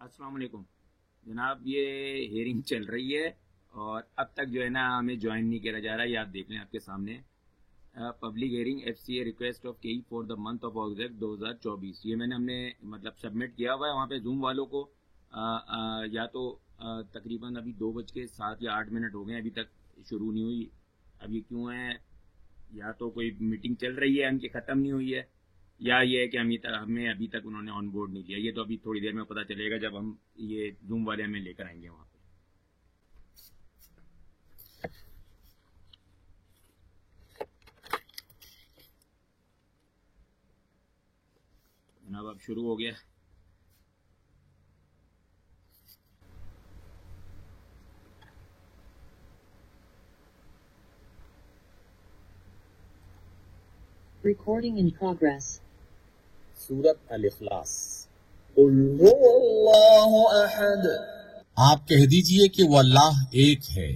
अस्सलाम वालेकुम जनाब। ये हेयरिंग चल रही है और अब तक जो है ना हमें ज्वाइन नहीं किया जा रहा है। ये आप देख लें आपके सामने, public hearing FCA request of KE for the month of अगस्त 2024। ये हमने मतलब सबमिट किया हुआ है वहाँ पे जूम वालों को। या तो तकरीबन अभी 2:07 या 8 हो गए, अभी तक शुरू नहीं हुई। अब ये क्यों है, या तो कोई मीटिंग चल रही है उनकी ख़त्म नहीं हुई है, या ये है कि हमें अभी तक उन्होंने ऑन बोर्ड नहीं किया। ये तो अभी थोड़ी देर में पता चलेगा जब हम ये जूम वाले हमें लेकर आएंगे वहाँ पे। जनाब अब शुरू हो गया। Recording in progress. सूरत अल-इखलास। आप कह दीजिए कि वो अल्लाह एक है,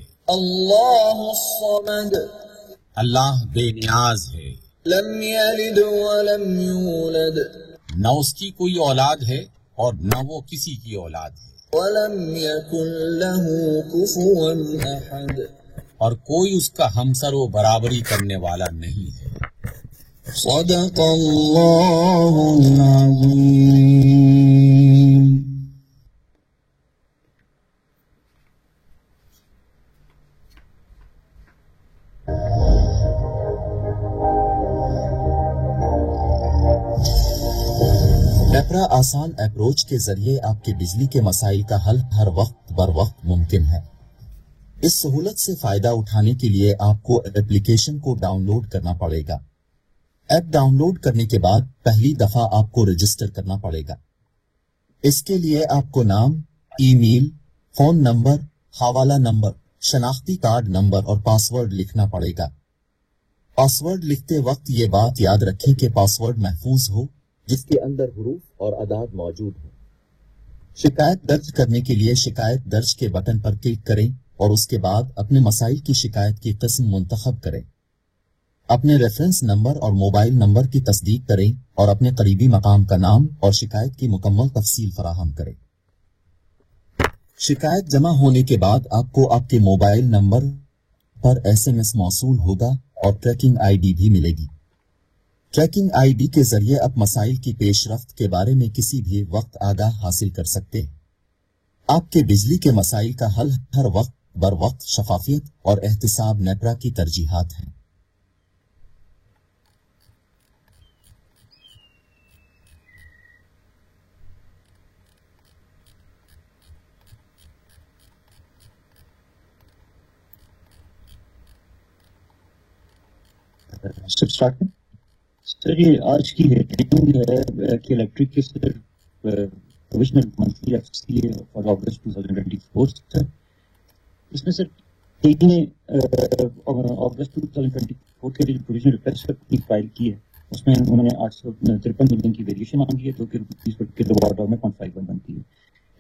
अल्लाह बेनियाज है, न उसकी कोई औलाद है और न वो किसी की औलाद है, और कोई उसका हमसर व बराबरी करने वाला नहीं है। सदक़ल्लाहुल अज़ीम। नेप्रा आसान अप्रोच के जरिए आपके बिजली के मसाइल का हल हर वक्त बर वक्त मुमकिन है। इस सहूलत से फायदा उठाने के लिए आपको एप्लीकेशन को डाउनलोड करना पड़ेगा। ऐप डाउनलोड करने के बाद पहली दफा आपको रजिस्टर करना पड़ेगा। इसके लिए आपको नाम, ईमेल, फोन नंबर, हवाला नंबर, शनाख्ती कार्ड नंबर और पासवर्ड लिखना पड़ेगा। पासवर्ड लिखते वक्त ये बात याद रखें कि पासवर्ड महफूज हो, जिसके अंदर हुरूफ और अदाद मौजूद हो। शिकायत दर्ज करने के लिए शिकायत दर्ज के बटन पर क्लिक करें और उसके बाद अपने मसाइल की शिकायत की किस्म मुंतखब करें। अपने रेफरेंस नंबर और मोबाइल नंबर की तस्दीक करें और अपने करीबी मकाम का नाम और शिकायत की मुकम्मल तफसील फराहम करें। शिकायत जमा होने के बाद आपको आपके मोबाइल नंबर पर SMS मौसूल होगा और ट्रैकिंग ID भी मिलेगी। ट्रैकिंग ID के जरिए आप मसाइल की पेशरफ्त के बारे में किसी भी वक्त आगाह हासिल कर सकते हैं। आपके बिजली के मसाइल का हल हर वक्त बर वक्त शफाफियत और एहतिसाब नेप्रा की तरजीहात हैं। सर ये आज की हेडिंग है कि इलेक्ट्रिक के sir provisional monthly FCA for August 2024 sir. इसमें सर KE ने अगस्त 2024 के लिए प्रोविजनल रिक्वेस्ट फाइल की है। उसमें उन्होंने 853 मिलियन की वेरिएशन मांगी है, जो कि रुपीज पर किलोवाट आवर में 0.51 बनती है।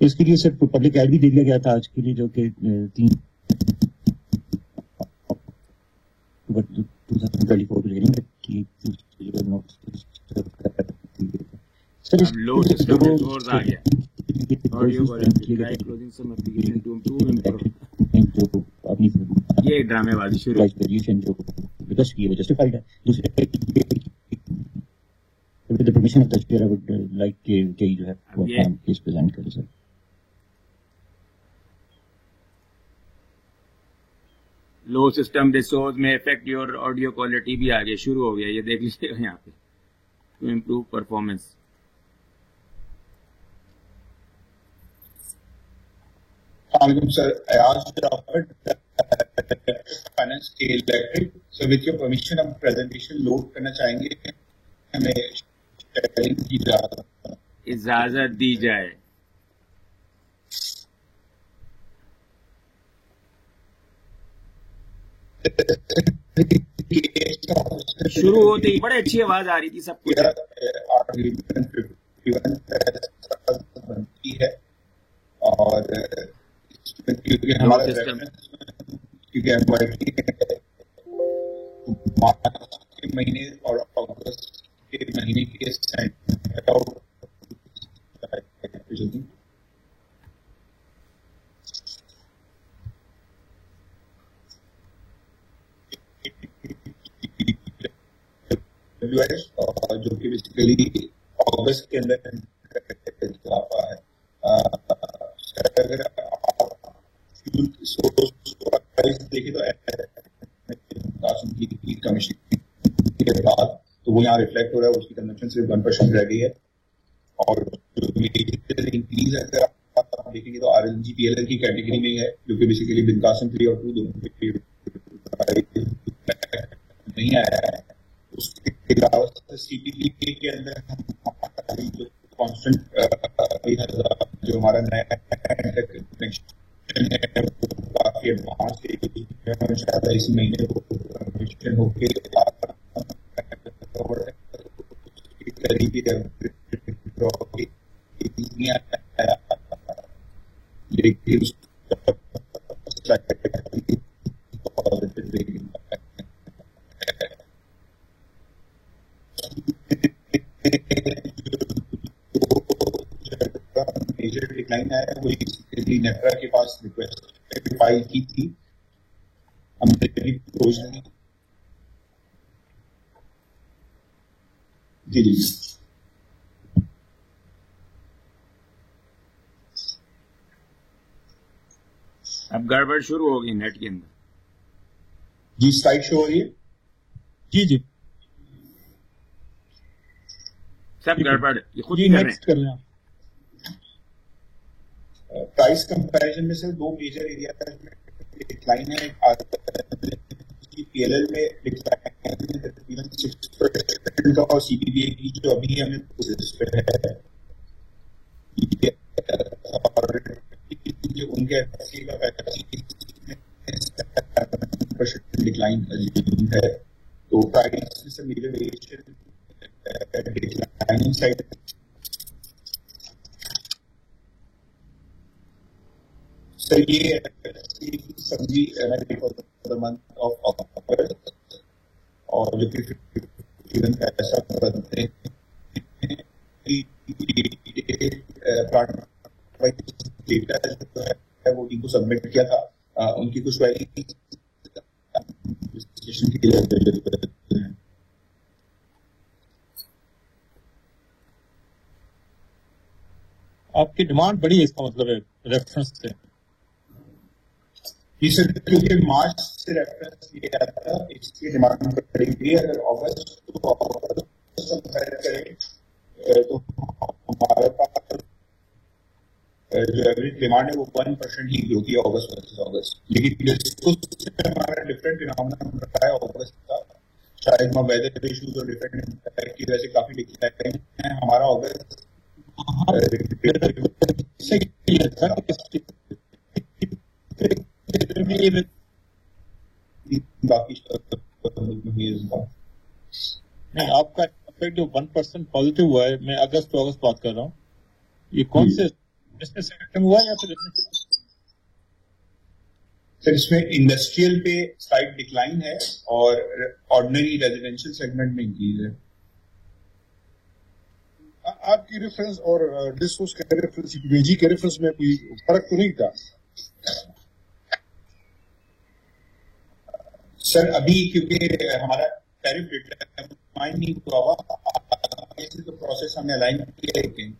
इसके लिए सर पब्लिक एड भी दे दिया गया था आज के लिए, जो कि 3 2024 हेयरिंग की सर। लो सिस्टम रिसोर्स आ गया। Audio quality try closing some application to improve. ये ड्रामेबाजी शुरू वेरिएशन जो रिक्वेस्ट की है वो जस्टिफाइड है। दूसरे with the permission of the speaker I would like के जो है वो काम केस प्रेजेंट करे सर। लो सिस्टम रिसोर्स में इफेक्ट योर ऑडियो क्वालिटी भी आगे शुरू हो गया। ये देख लीजिएगा यहाँ पे, to improve performance. Sir, I asked the finance K electric, so with your permission हम presentation लोड करना चाहेंगे, हमें शेयरिंग की इजाजत दी जाए। शुरू होते ही बड़े अच्छी आवाज आ रही थी सब कुछ बनती है। और क्योंकि हमारा क्योंकि मार्च के महीने और अगस्त के महीने के बेसिकली अगस्त के अंदर इजाफा है। अगर आप फ्यूल सोर्स प्राइस देखें तो कमीशन के बाद तो वो यहाँ रिफ्लेक्ट हो रहा है, उसकी कंजम्पशन सिर्फ 1% रह गई है। और जो मेजर इंक्रीज अगर आप देखेंगे तो RLNG PLL की कैटेगरी में ही है, जो कि बेसिकली बिनकासिम 3 और 2 दोनों नहीं आया है। उसके अलावा CPP के अंदर हमारी जो कॉन्स्टेंट जो हमारा नया कनेक्शन है वो काफी एडवांस है, शायद इस महीने को कमीशन होके करीबी लेकिन मेजर डिक्लाइन आया है, वही नेफ्रा के पास रिक्वेस्ट फाइल की थी, हमने भी क्लोज नहीं। जी जी अब गड़बड़ शुरू हो गई नेट के अंदर। जी स्लाइड शो हो रही है। जी जी सब गड़बड़ ये खुद जी ही कर रहे नेक्स्ट कर लें आप। प्राइस कंपैरिजन में सिर्फ 2 मेजर एरिया डिक्लाइन है। PLL में डिक्लाइन तकरीबन 6% का, और CPPA की जो अभी हमें प्रोसेस पे है और जो उनके डिक्लाइन है, तो प्राइस से major variation decline side. Sir ये सब्जी मंथ ऑफ अक्टूबर और जो कि ऐसा करते हैं डेटा जो है वो इनको सबमिट किया था, उनकी कुछ वेरिफिकेशन के लिए आपकी डिमांड बड़ी है, इसका मतलब है रेफरेंस से। जी सर, क्योंकि मार्च से रेफरेंस लिया जाता था, इसकी डिमांड बढ़ेगी। अगर अगस्त तो कंपेयर करें तो हमारे पास जो एवरेज डिमांड है वो 1% ही ग्रो किया अगस्त वर्सेस अगस्त, लेकिन जिसको हमारा डिफरेंट डिनोमिनेटर रहा है अगस्त का, शायद वेदर इश्यूज और डिफरेंट की वजह से काफी डिक्लाइन है हमारा अगस्त। नहीं, आपका इफेक्ट जो 1% पॉजिटिव हुआ है, मैं अगस्त टू अगस्त बात कर रहा हूँ, ये कौन से इसमें सेक्टर हुआ है या फिर सर इसमें इंडस्ट्रियल पे स्लाइट डिक्लाइन है और ऑर्डिनरी रेजिडेंशियल सेगमेंट में इंक्रीज है। आपकी रेफरेंस और डिस्कोर्स के रेफरेंस वेजी के रेफरेंस में कोई फर्क तो नहीं था सर? अभी क्योंकि हमारा टैरिफ डिटरमाइन नहीं हुआ, तो प्रोसेस हमने अलाइन किया, लेकिन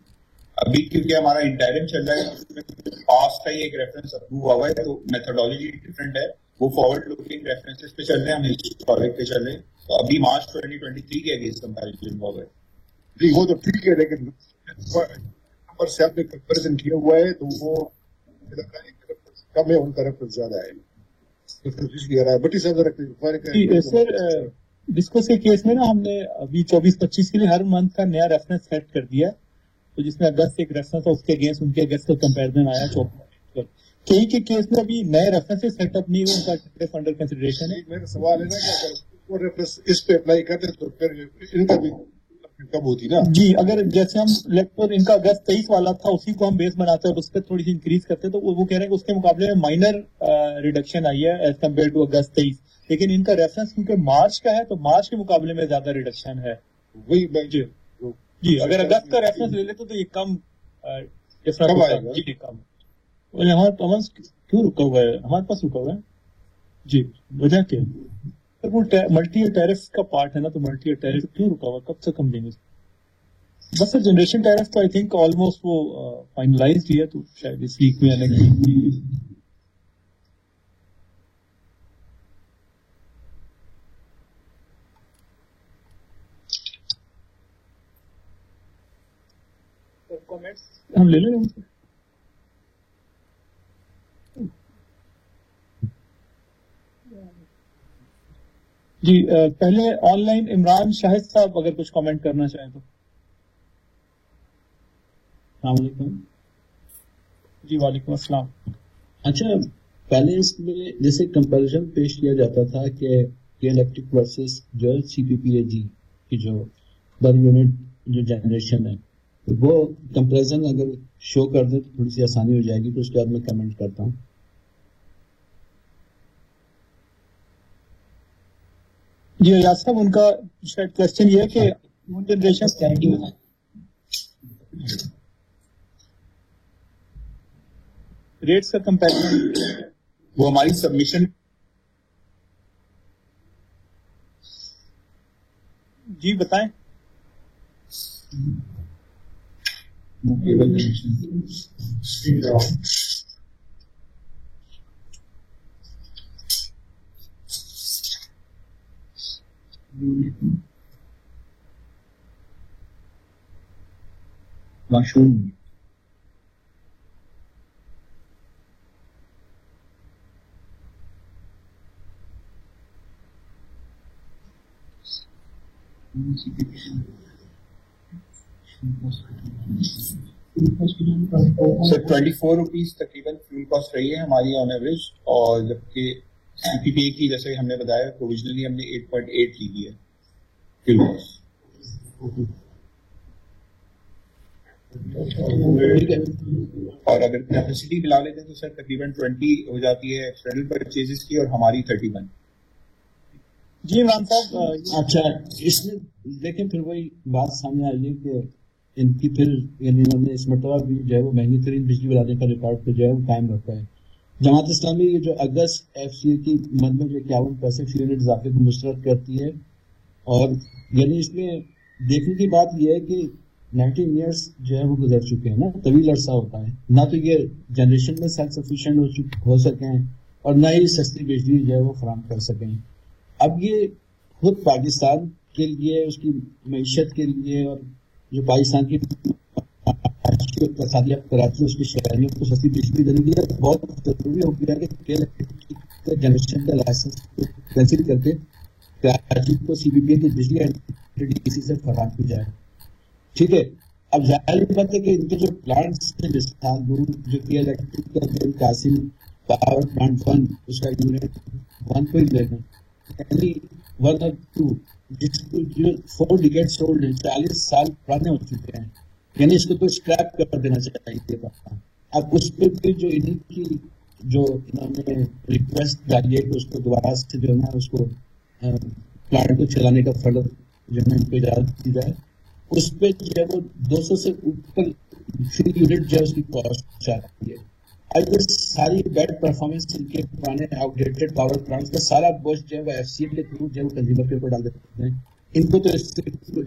अभी क्योंकि हमारा इंटरिम चल रहा है, उसमें पास्ट का ही एक रेफरेंस अप्रूव हुआ है, तो मेथोडोलॉजी डिफरेंट है, वो फॉरवर्ड लुकिंग रेफरेंसेस पे चल रहे हैं, हम हिस्टोरिक पे चल रहे हैं। तो अभी मार्च 2023 के अगेंस्ट कंपैरिजन हुआ है। जी वो तो ठीक है, लेकिन नंबर से आपने कंपेरिजन किया हुआ है तो वो कम है, उनका रेफरेंस ज्यादा है। सर डिस्को के केस में ना हमने अभी 24-25 के लिए हर मंथ का नया रेफरेंस सेट कर दिया, तो जिसमें अगस्त एक रेफरेंस था, उसके अगेंस्ट उनके अगस्त का कंपैरिजन आया। कई के केस में अभी नए रेफरेंसेस सेटअप नहीं हुए, उनका ट्रिप अंडर कंसिडरेशन है। मेरा सवाल है ना कि अगर वो रेफरेंस इस पे अप्लाई करते तो फिर इनका भी कब होती ना। जी, अगर जैसे हम लेक्चर इनका अगस्त 23 वाला था, उसी को हम बेस बनाते हैं और उस पर थोड़ी सी इंक्रीज करते हैं, तो वो कह रहे हैं कि उसके मुकाबले में माइनर रिडक्शन आई है एज कम्पेयर टू अगस्त 23, लेकिन इनका रेफरेंस क्योंकि मार्च का है तो मार्च के मुकाबले में ज्यादा रिडक्शन है। वही जी, अगर अगस्त का रेफरेंस ले लेते तो ये कम कम आएगा। जी कम। और हमारे पास क्यों रुका हुआ है? हमारे पास रुका हुआ है जी, वजह क्या है? वो मल्टी टैरिफ का पार्ट है ना, तो मल्टी टैरिफ क्यों रुका हुआ, कब से कम देंगे? बस जनरेशन टैरिफ तो आई थिंक ऑलमोस्ट वो फाइनलाइज्ड ही है, तो शायद इस वीक में आने की। कमेंट्स हम ले लें उनसे। जी पहले ऑनलाइन इमरान शाहिद साहब अगर कुछ कमेंट करना चाहें तो। अस्सलाम वालेकुम। जी वालेकुम अस्सलाम। अच्छा, पहले इसमें जैसे कंपैरिजन पेश किया जाता था कि इलेक्ट्रिक वर्सेस जो CPPAG की जो पर यूनिट जो जनरेशन है, तो वो कंपैरिजन अगर शो कर दे तो थोड़ी सी आसानी हो जाएगी, तो उसके बाद मैं कमेंट करता हूँ। जी अयाज साहब, उनका शायद क्वेश्चन ये है कि न्यू जनरेशन रेट्स का कंपैरिजन, वो हमारी सबमिशन जी बताएं। माशूम सर 24 रुपीज तकरीबन फ्यूल कॉस्ट रही है हमारी ऑन एवरेज, और जबकि CPPA की जैसे हमने बताया प्रोविजनली हमने 8.8 ली है फ्यूल कॉस्ट। और अगर कैपेसिटी मिला लेते हैं तो सर तकरीबन 20 हो जाती है एक्सटर्नल परचेजेस की, और हमारी 31। जी इमरान साहब। अच्छा, इसमें लेकिन फिर वही बात सामने आई है कि इनकी फिर यानी इन्होंने इस मरतबा भी जो है वो महंगी तरीन बिजली बनाने का रिकॉर्ड पे जो है वो कायम रखा है। जमात इस्लामी ये जो अगस्त FCA की मद में जो 51 पैसे फी यूनिट इजाफे को मुस्तरद करती है, और यानी इसमें देखने की बात यह है कि 19 ईयर्स जो है वो गुजर चुके हैं ना, तवील अरसा होता है ना, तो ये जनरेशन में सेल्फ सफिशिएंट हो सके हैं और ना ही सस्ती बिजली जो है वो फराहम कर सकें। अब ये खुद पाकिस्तान के लिए, उसकी मईशत के लिए, और जो पाकिस्तान की इक़्तिसादियत कराची उसके शहरियों को सस्ती बिजली देने के लिए बहुत जरूरी हो गया कि जनरेशन का लाइसेंस कैंसिल करके कराची को CPPA की बिजली NTDC से फराहम की जाए। ठीक है, अब जाहिर बात है कि इनके जो प्लांट्स थे, मिसाल जो इलेक्ट्रिक का कासिम पावर प्लांट 1 उसका यूनिट 1 को ही ले लें, यानी 1 और 2 जो 4 डिकेड्स ओल्ड है, 40 साल पुराने हो चुके हैं, यानी इसको तो स्क्रैप कर देना चाहिए था। अब उस पर भी जो इनकी जो इन्होंने रिक्वेस्ट डाली है कि उसको दोबारा से जो है ना उसको प्लांट को चलाने का फर्दर जो है इनको इजाजत दी जाए, उस पर जो है वो 200 से ऊपर फी यूनिट जो है उसकी कॉस्ट चाहती है। अब ये सारी बैड परफॉर्मेंस इनके पुराने आउटडेटेड पावर प्लांट्स का सारा बोझ जो है वो FCA के थ्रू जो है वो कंज्यूमर के ऊपर डाल देते हैं। इनको तो इससे जो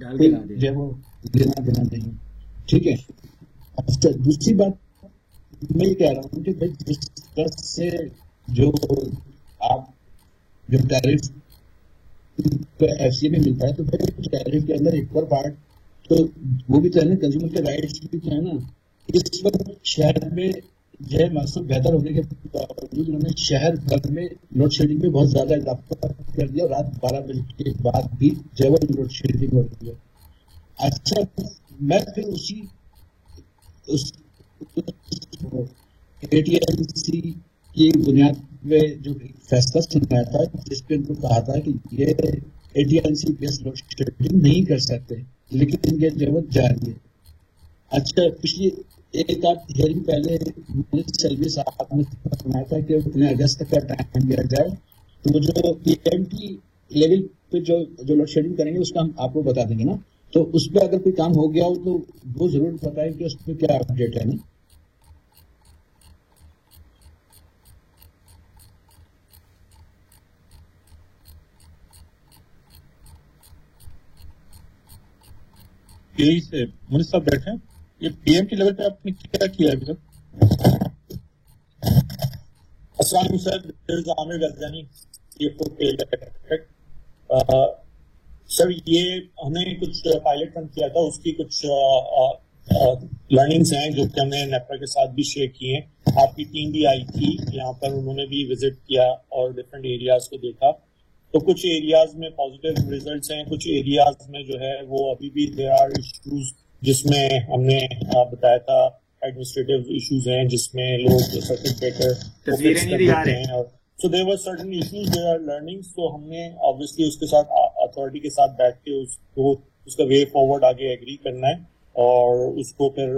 है वो लेना देना नहीं। ठीक है, अच्छा दूसरी बात मैं ये कह रहा हूँ कि भाई जिस तरह से जो आप जो टैरिफ FCA में मिलता है, तो फिर टैरिफ के अंदर एक और पार्ट तो वो भी तो है ना, कंज्यूमर के राइट्स भी तो है ना। इस वक्त शहर में जो है मौसम बेहतर होने के बावजूद उन्होंने शहर भर में लोड शेडिंग में बहुत ज्यादा इजाफा कर दिया, रात 12 बजे के बाद भी जो है वो लोड शेडिंग हो रही है। अच्छा, मैं फिर उसी AT&C की बुनियाद में जो फैसला सुनाया था, जिसपे उनको कहा था कि ये AT&C बेस्ड लोड शेडिंग नहीं कर सकते, लेकिन ये जो है जारी है। अच्छा, पिछली एक आध हियरिंग पहले सलवी साहब ने सुनाया था कि उन्हें अगस्त तक का टाइम दिया जाए, तो वो जो PMT लेवल पे जो लोड शेडिंग करेंगे उसका हम आपको बता देंगे ना, तो उस पर अगर कोई काम हो गया हो तो वो जरूर बताएं कि उस पर क्या अपडेट है ना। यही से मुनीस साहब बैठे हैं, ये पीएमटी लेवल पे आपने क्या किया है अभी तक? अस्सलाम sir, this is Aamir Ghazni, CFO K electric. Sir ये हमने कुछ पायलट रन किया था, उसकी कुछ लर्निंग्स हैं जो कि हमने नेपरा के साथ भी शेयर किए हैं। आपकी टीम भी आई थी यहाँ पर, उन्होंने भी विजिट किया और डिफरेंट एरियाज को देखा। तो कुछ एरियाज में पॉजिटिव रिजल्ट्स हैं, कुछ एरियाज में जो है वो अभी भी देयर आर इश्यूज, जिसमें हमने बताया था एडमिनिस्ट्रेटिव इश्यूज हैं, जिसमें लोग सर्किट ब्रेकर तस्वीरें नहीं दिखा रहे हैं। और so there were certain issues, there are learnings. तो हमने ऑब्वियसली उसके साथ अथॉरिटी के साथ बैठ के उसका वे फॉरवर्ड आगे एग्री करना है और उसको फिर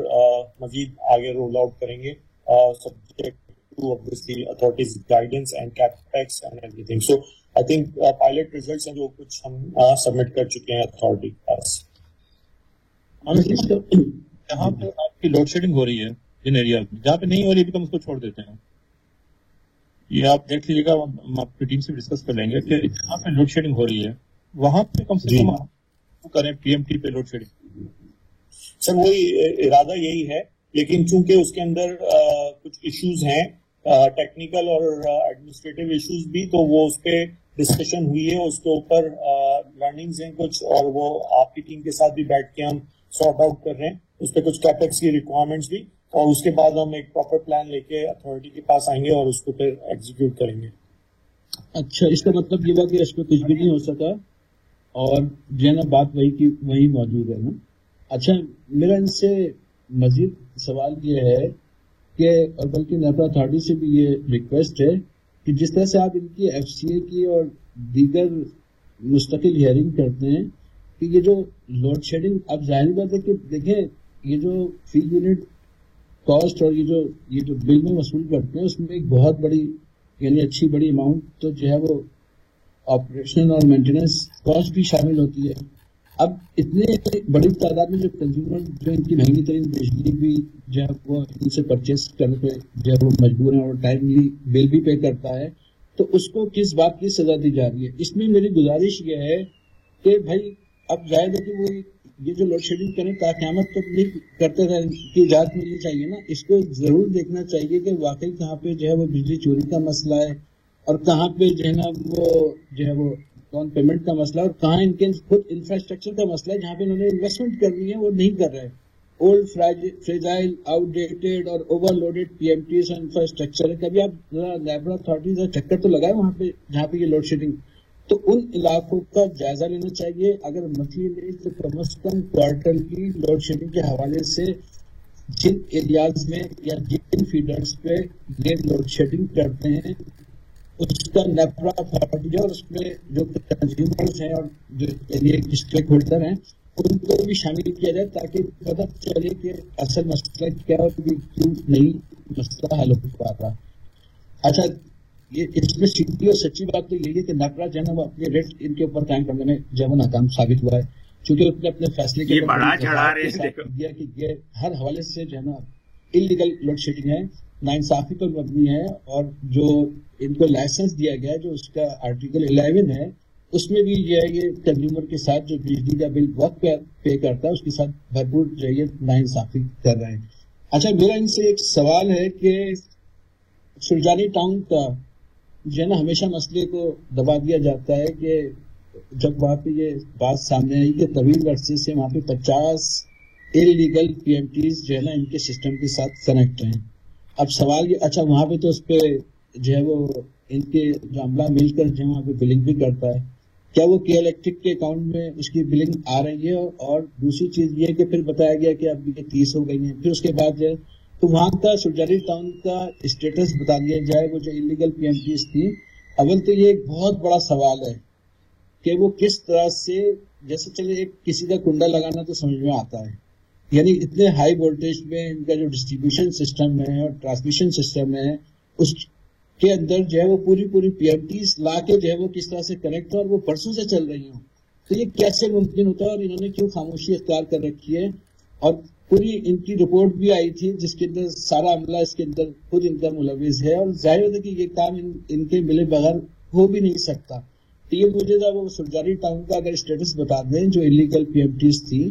मजीद आगे रोल आउट करेंगे, subject to obviously authorities guidance and capex and everything. So I think pilot results हैं जो कुछ हम सबमिट कर चुके हैं अथॉरिटी के पास। जहाँ पे आपकी लोड शेडिंग हो रही है जिन एरिया में, जहाँ पे नहीं हो रही अभी, तो हम उसको छोड़ देते हैं। ये आप देख लीजिएगा, हम आपकी टीम से डिस्कस कर लेंगे कि जहाँ पे लोड शेडिंग हो रही है वहां पे कम से कम आप करें पीएमटी पे लोड शेडिंग। सर वही इरादा यही है, लेकिन चूंकि उसके अंदर कुछ इश्यूज हैं टेक्निकल और एडमिनिस्ट्रेटिव इश्यूज भी, तो वो उस पर डिस्कशन हुई है, उसके ऊपर लर्निंग्स हैं कुछ, और वो आपकी टीम के साथ भी बैठ के हम सॉर्ट आउट कर रहे हैं उस पर कुछ कैपेक्स की रिक्वायरमेंट्स भी, और उसके बाद हम एक प्रॉपर प्लान लेके अथॉरिटी के पास आएंगे और उसको फिर एग्जीक्यूट करेंगे। अच्छा, इसका मतलब ये बात कि इसमें कुछ भी नहीं हो सका और जो है ना बात वही की वही मौजूद है ना। अच्छा, मेरा इनसे मजीद सवाल ये है कि, और बल्कि नेपरा अथॉरिटी से भी ये रिक्वेस्ट है कि जिस तरह से आप इनकी FCA की और दीगर मुस्तकिल हियरिंग करते हैं कि ये जो लोड शेडिंग, अब जाहिर बात है कि देखें ये जो फी यूनिट कॉस्ट और ये जो बिल में वसूल करते हैं उसमें एक बहुत बड़ी यानी अच्छी बड़ी अमाउंट तो जो है वो ऑपरेशन और मेंटेनेंस कॉस्ट भी शामिल होती है। अब इतने बड़ी तादाद में जो कंज्यूमर जो इनकी महंगी तरीन बिजली भी जो है वो इनसे परचेस करने पे जो है वो मजबूर है और टाइमली बिल भी पे करता है, तो उसको किस बात की सजा दी जा रही है। इसमें मेरी गुजारिश ये है कि भाई अब जाहिर है कि वो ये जो लोड शेडिंग करें क़यामत तक नहीं करते रहे की इजाजत मिलनी चाहिए ना। इसको जरूर देखना चाहिए कि वाकई कहाँ पे जो है वो बिजली चोरी का मसला है और कहाँ पे जो है ना वो जो है वो कौन पेमेंट का मसला है और कहाँ इनके खुद इंफ्रास्ट्रक्चर का मसला है, जहाँ पे इन्होंने इन्वेस्टमेंट करनी है वो नहीं कर रहे हैं। ओल्ड फ्रेजाइल आउटडेटेड और ओवरलोडेड PMTs और इंफ्रास्ट्रक्चर है। कभी आप नेपरा अथॉरिटी का चक्कर तो लगाए वहाँ पे जहाँ पे ये लोड शेडिंग, तो उन इलाकों का जायजा लेना चाहिए। अगर मंथली नहीं तो कम से कम क्वार्टर की लोड शेडिंग के हवाले से जिन एरियाज में या जिन फीडर्स पे ये लोड शेडिंग करते हैं उसका नेपरा अथॉरिटी और उसमें जो कंज्यूमर्स हैं और जो एरिया स्टेक होल्डर हैं उनको भी शामिल किया जाए ताकि पता चले कि असल मसला क्या और क्यों नहीं मसला हल हो पा रहा। अच्छा, ये इसमें सीधी और सच्ची बात तो यही है कि नेपरा जो है वो अपने रेट इनके ऊपर कायम करने में जो है नाकाम साबित हुआ है, क्योंकि उसने अपने फैसले के दिया कि ये हर हवाले से जो है ना इलीगल लोड शेडिंग है, नाइंसाफी पर मबनी है, और जो इनको लाइसेंस दिया गया है जो उसका आर्टिकल 11 है उसमें भी जो है ये कंज्यूमर के साथ जो बिजली का बिल वक्त पे करता है उसके साथ भरपूर जो है नाइंसाफी कर रहे हैं। अच्छा, मेरा इनसे एक सवाल है कि सुरजानी टाउन का जो है ना हमेशा मसले को दबा दिया जाता है कि जब वहाँ पे ये बात सामने आई कि तवील अरसे से वहाँ पे 50 इलीगल PMTs जो है ना इनके सिस्टम के साथ कनेक्ट हैं। अब सवाल ये, अच्छा वहाँ पे तो उस पर जो है वो इनके जो अमला मिलकर जो है वहाँ पे बिलिंग भी करता है, क्या वो के इलेक्ट्रिक के अकाउंट में उसकी बिलिंग आ रही है? और दूसरी चीज ये कि फिर बताया गया कि अब ये 30 हो गई है, फिर उसके बाद जो है तो वहाँ का सुरजानी टाउन का स्टेटस बता दिया जाए वो जो इलीगल PMTs थी। अव्वल तो ये एक बहुत बड़ा सवाल है कि वो किस तरह से, जैसे चले एक किसी का कुंडा लगाना तो समझ में आता है, यानी इतने हाई वोल्टेज में इनका जो डिस्ट्रीब्यूशन सिस्टम है और ट्रांसमिशन सिस्टम है उसके अंदर जो है वो पूरी PMTs ला के जो है वो किस तरह से कनेक्ट है और वो परसों से चल रही हो, तो ये कैसे मुमकिन होता है और इन्होंने क्यों खामोशी इख्तियार कर रखी है। और पूरी इनकी रिपोर्ट भी आई थी जिसके अंदर सारा अमला इसके अंदर खुद इनका मुलविस है और जाहिर है कि ये काम इनके मिले बगैर हो भी नहीं सकता। तो ये मुझे वो सुरजानी टाउन का अगर स्टेटस बता दें जो इलीगल PMTs थी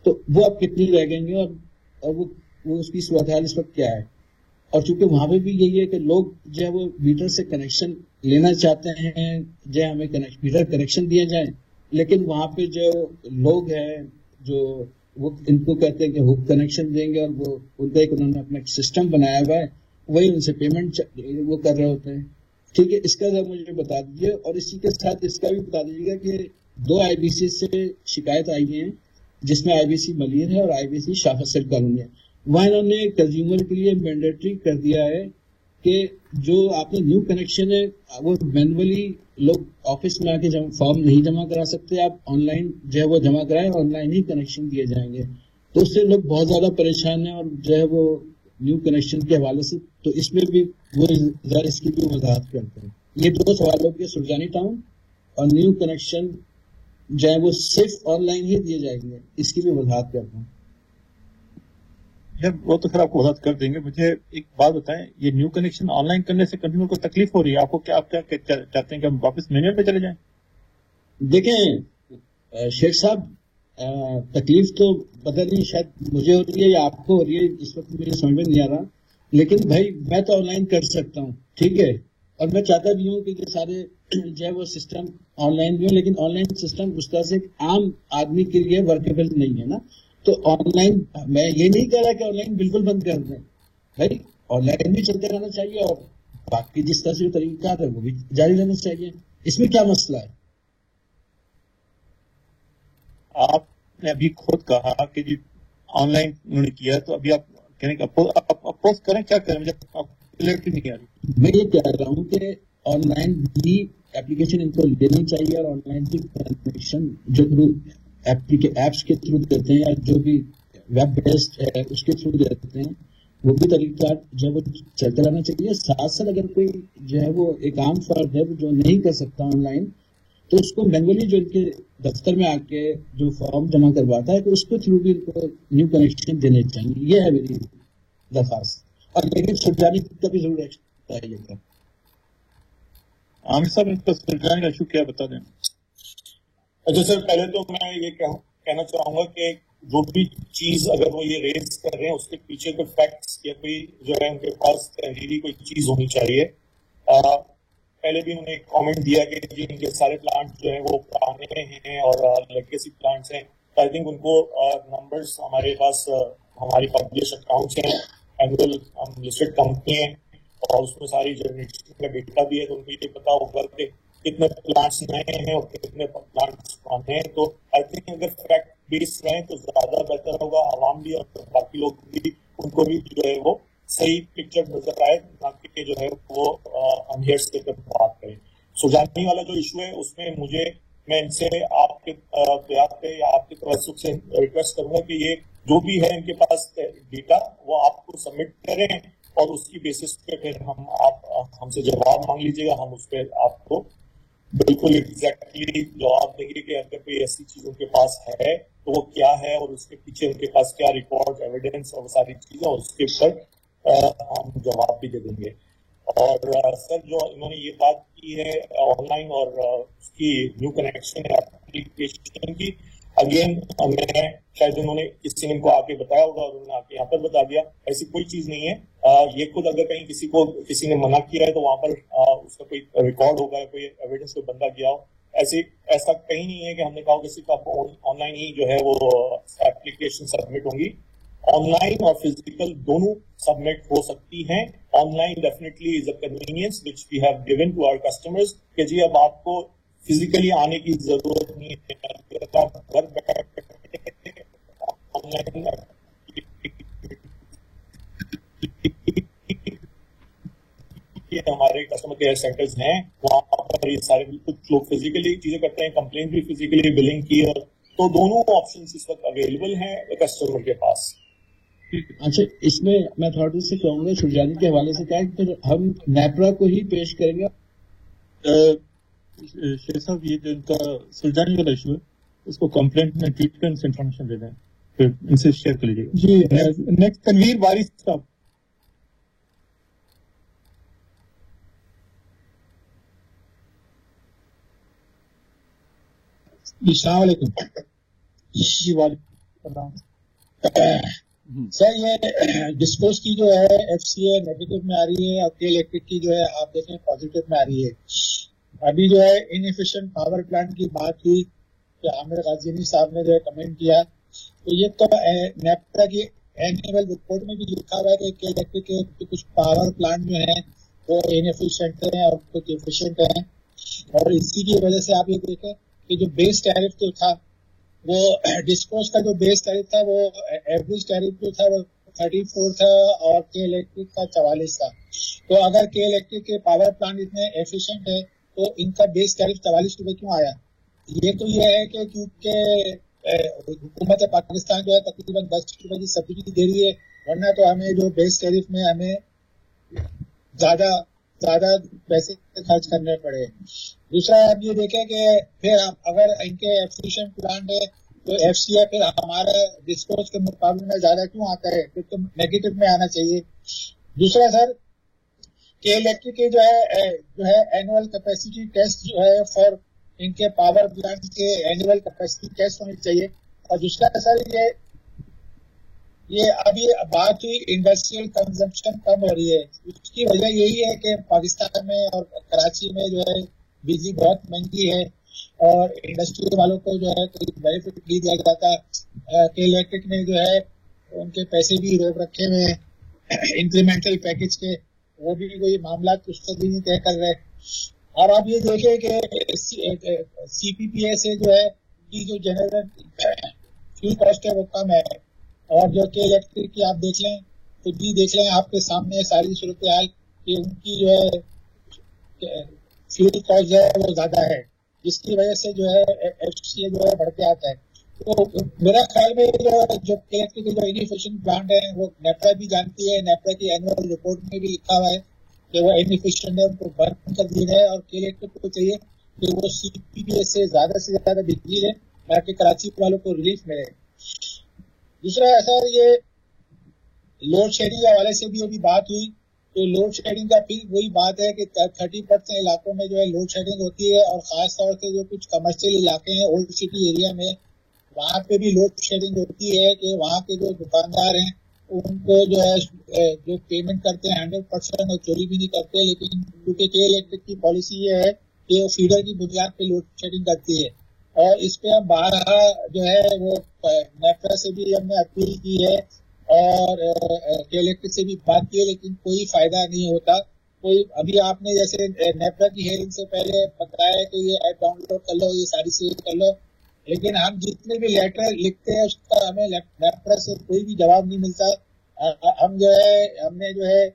तो वो अब कितनी लगेंगे और वो उसकी सूरत हाल इस वक्त क्या है। और चूंकि वहां पे भी यही है कि लोग जो है वो मीटर से कनेक्शन लेना चाहते हैं, जो हमें मीटर कनेक्शन दिए जाए, लेकिन वहां पे जो लोग हैं जो वो इनको कहते हैं कि हुक कनेक्शन देंगे, और वो उनका एक उन्होंने अपना सिस्टम बनाया हुआ है, वही उनसे पेमेंट वो कर रहे होते हैं। ठीक है, इसका जरा मुझे बता दीजिए। और इसी के साथ इसका भी बता दीजिएगा कि 2 आईबीसी से शिकायत आई है, जिसमें आईबीसी मलिर है और आईबीसी शाह फैसल कॉलोनी है। वहां इन्होंने कंज्यूमर के लिए मैंडेटरी कर दिया है कि जो आपने न्यू कनेक्शन है वो मैनुअली लोग ऑफिस में आके फॉर्म नहीं जमा करा सकते, आप ऑनलाइन जो है वो जमा कराएं, ऑनलाइन ही कनेक्शन दिए जाएंगे। तो उससे लोग बहुत ज्यादा परेशान हैं, और जो है वो न्यू कनेक्शन के हवाले से तो इसमें भी वो जरा इसकी भी वजाहत करते हैं। ये 2 सवालों के सुरजानी टाउन और न्यू कनेक्शन जो है वो सिर्फ ऑनलाइन ही दिए जाएंगे, इसकी भी वजाहत करते हैं। यार वो तो फिर आपको वजाहत कर देंगे। मुझे एक बात बताएं, ये न्यू कनेक्शन ऑनलाइन करने से कंज्यूमर को तकलीफ हो रही है, आपको क्या आप क्या चाहते हैं कि हम वापस मैनुअल पे चले जाएं? देखें शेख साहब, तकलीफ तो पता नहीं शायद मुझे हो रही है या आपको हो रही है, इस वक्त मुझे समझ में नहीं आ रहा, लेकिन भाई मैं तो ऑनलाइन कर सकता हूँ, ठीक है, और मैं चाहता भी हूँ कि ये सारे जो है वो सिस्टम ऑनलाइन भी हो, लेकिन ऑनलाइन सिस्टम उस तरह से आम आदमी के लिए वर्केबल नहीं है ना। तो ऑनलाइन मैं ये नहीं कह रहा कि ऑनलाइन बिल्कुल बंद कर दें, भाई ऑनलाइन भी चलते रहना चाहिए और बाकी जिस तरह से तरीका है वो भी जारी रहना चाहिए। इसमें क्या मसला है? आपने अभी खुद कहा कि जी ऑनलाइन उन्होंने किया, तो अभी आप कहने का अपोज करें, क्या करें? मुझे क्लियरिटी नहीं आ रही। मैं ये कह रहा हूँ कि ऑनलाइन भी एप्लीकेशन इनको लेनी चाहिए, और ऑनलाइन भी कनेक्शन जो थ्रू एप्स के थ्रू देते हैं या जो भी वेब बेस्ड है उसके थ्रू देते हैं, वो भी तरीका जो है वो चलते रहना चाहिए। साथ साथ अगर कोई जो है वो एक आम फर्द है जो नहीं कर सकता ऑनलाइन, तो उसको मैनुअली जो इनके दफ्तर में आके जो फॉर्म जमा करवाता है, तो उसके थ्रू भी इनको न्यू कनेक्शन देने चाहिए। ये है मेरी दरखास्त। और लेकिन सुलझाने का भी जरूर चाहिए। आमिर साहब, इनको सुलझाने का इशू क्या बता दें? अच्छा सर, पहले तो मैं ये कहना चाहूंगा कि जो भी चीज अगर वो ये रेज कर रहे हैं उसके पीछे कोई फैक्ट्स या कोई जो है उनके पास तहरीरी कोई चीज होनी चाहिए। पहले भी उन्होंने एक कमेंट दिया कि जी इनके सारे प्लांट जो है वो पुराने हैं और लेगेसी प्लांट्स हैं। आई थिंक उनको नंबर्स हमारे पास हमारी पब्लिश अकाउंट्स हैं, एनुअल हम लिस्टेड कंपनी है और उसमें सारी जनरेशन का डेटा भी है, तो उनको ये पता होगा कि कितने प्लांट्स नए हैं और कितने प्लांट्स पुराने हैं। तो आई थिंक अगर फैक्ट बेस्ड रहें तो ज्यादा बेहतर होगा, आवाम भी और बाकी लोग भी, उनको भी जो है वो सही पिक्चर नजर आए, ताकि जो है वो हम हेयर से बात करें। सुलझाने वाला जो इशू है उसमें मैं इनसे आपके प्रयास पे या आपके तवज्जुह से रिक्वेस्ट करूंगा कि ये जो भी है इनके पास डेटा वो आपको सबमिट करें और उसकी बेसिस पे फिर आप हमसे जवाब मांग लीजिएगा, हम उस पर आपको बिल्कुल एग्जैक्टली जवाब देंगे कि अगर कोई ऐसी चीज उनके पास है तो वो क्या है और उसके पीछे उनके पास क्या रिकॉर्ड एविडेंस और सारी चीजें, उसके ऊपर हम जवाब भी दे देंगे। और सर जो इन्होंने ये बात की है ऑनलाइन और उसकी न्यू कनेक्शन एप्लीकेशन की, अगेन मैं शायद उन्होंने किसी ने इनको आके बताया होगा और उन्होंने आके यहाँ पर बता दिया, ऐसी कोई चीज नहीं है। ये खुद अगर कहीं किसी ने मना किया है तो वहां पर उसका कोई रिकॉर्ड होगा, कोई एविडेंस कोई बंदा किया हो, ऐसा कहीं नहीं है कि हमने कहा कि सिर्फ आप ऑनलाइन ही जो है वो एप्लीकेशन सबमिट होंगी। ऑनलाइन और फिजिकल दोनों सबमिट हो सकती हैं। Online definitely is a convenience which we have given to our customers कि जी अब आपको फिजिकली आने की जरूरत नहीं है, आप घर बैठे ऑनलाइन हमारे कस्टमर केयर सेंटर्स हैं, वहां पर ये सारे कुछ लोग फिजिकली चीजें करते हैं, कंप्लेन भी फिजिकली, बिलिंग की, और तो दोनों ऑप्शन इस वक्त अवेलेबल हैं कस्टमर के पास। अच्छा, इसमें मैं थोड़ा से कहूंगा सुलझाने के हवाले से क्या है, फिर हम नेपरा को ही पेश करेंगे। शेख साहब, ये जो इनका सुलझाने वाला इशू है उसको कंप्लेंट में ट्वीट कर इनसे इन्फॉर्मेशन दे दें, फिर इनसे शेयर कर लीजिएगा। जी नेक्स्ट तनवीर वारिस साहब। अस्सलाम वालेकुम। जी वालेकुम। सर ये डिस्कोर्स की जो है एफसीए नेगेटिव में आ रही है और के इलेक्ट्रिक की जो है आप देखें पॉजिटिव में आ रही है। अभी जो है इनएफिशिएंट पावर प्लांट की बात हुई कि आमिर गाजिनी साहब ने जो है कमेंट किया, तो ये तो नेपरा की एनुअल रिपोर्ट में भी लिखा हुआ है कि के इलेक्ट्रिक के कुछ पावर प्लांट जो है वो इनएफिशिएंट हैं और कुछ एफिशिएंट हैं। और इसी की वजह से आप ये देखें कि जो बेस टैरिफ जो था वो डिस्कोर्स का जो बेस टैरिफ था वो एवरेज टैरिफ जो था वो 34 था और के इलेक्ट्रिक का 44 था। तो अगर के इलेक्ट्रिक के पावर प्लांट इतने एफिशिएंट है तो इनका बेस टैरिफ 44 रुपए क्यों आया? ये तो ये है कि क्योंकि हुकूमत पाकिस्तान जो है तकरीबन 10 रुपए की सब्सिडी दे रही है, वरना तो हमें जो बेस टैरिफ में हमें ज्यादा पैसे खर्च करने पड़े। दूसरा आप ये देखें कि फिर अगर इनके एफिशिएंट प्लांट है तो एफसीए फिर हमारा डिस्कोर्स के मुकाबले में ज्यादा क्यों आता है? फिर तो नेगेटिव में आना चाहिए। दूसरा सर के इलेक्ट्रिक के जो है एनुअल कैपेसिटी टेस्ट जो है फॉर इनके पावर प्लांट के एनुअल कैपेसिटी टेस्ट होनी चाहिए। और दूसरा सर ये अभी बात हुई इंडस्ट्रियल कंजम्पशन कम हो रही है, उसकी वजह यही है कि पाकिस्तान में और कराची में जो है बिजली बहुत महंगी है और इंडस्ट्री वालों को जो है कोई बेनिफिट नहीं दिया जाता। के इलेक्ट्रिक ने जो है उनके पैसे भी रोक रखे हुए हैं इंक्रीमेंटल पैकेज के, वो भी कोई मामला उसको भी नहीं तय कर रहे। और आप ये देखें कि सीपीपीए से जो है की जो जनरल फ्यूल कॉस्ट है वो कम है। और जो के इलेक्ट्रिक की आप देख लें तो भी देख लें आपके सामने सारी सूरत हाल कि उनकी जो है फ्यूल कॉस्ट है वो ज्यादा है, जिसकी वजह से जो है एफसीए जो है बढ़ते आता है। तो मेरा ख्याल में जो के इलेक्ट्रिक के जो इनएफिशिएंट प्लांट है वो नेपरा भी जानती है, नेपरा की एनुअल रिपोर्ट में भी लिखा हुआ है कि वो इनएफिशिएंट है, उनको बंद कर दिया जाए। और के इलेक्ट्रिक को चाहिए कि वो सीपीपीए से ज्यादा बिजली ले ताकि कराची वालों को रिलीफ मिले। दूसरा सर ये लोड शेडिंग के हवाले से भी अभी बात हुई, तो लोड शेडिंग का फिर वही बात है कि 30% इलाकों में जो है लोड शेडिंग होती है और खास तौर से जो कुछ कमर्शियल इलाके हैं ओल्ड सिटी एरिया में वहां पे भी लोड शेडिंग होती है कि वहां के जो दुकानदार हैं उनको जो है जो पेमेंट करते हैं 100% और चोरी भी नहीं करते, लेकिन क्योंकि के इलेक्ट्रिक की पॉलिसी ये है कि वो फीडर की बुनियाद पे लोड शेडिंग करती है। और इस पे हम बारह जो है वो नेपरा से भी हमने अपील की है और के इलेक्ट्रिक से भी बात की है, लेकिन कोई फायदा नहीं होता। कोई अभी आपने जैसे नेपरा की हेयरिंग से पहले बताया कि ये ऐप डाउनलोड कर लो, ये सारी चीजें कर लो, लेकिन हम जितने भी लेटर लिखते हैं उसका हमें नेपरा से कोई भी जवाब नहीं मिलता। हम जो है हमने जो है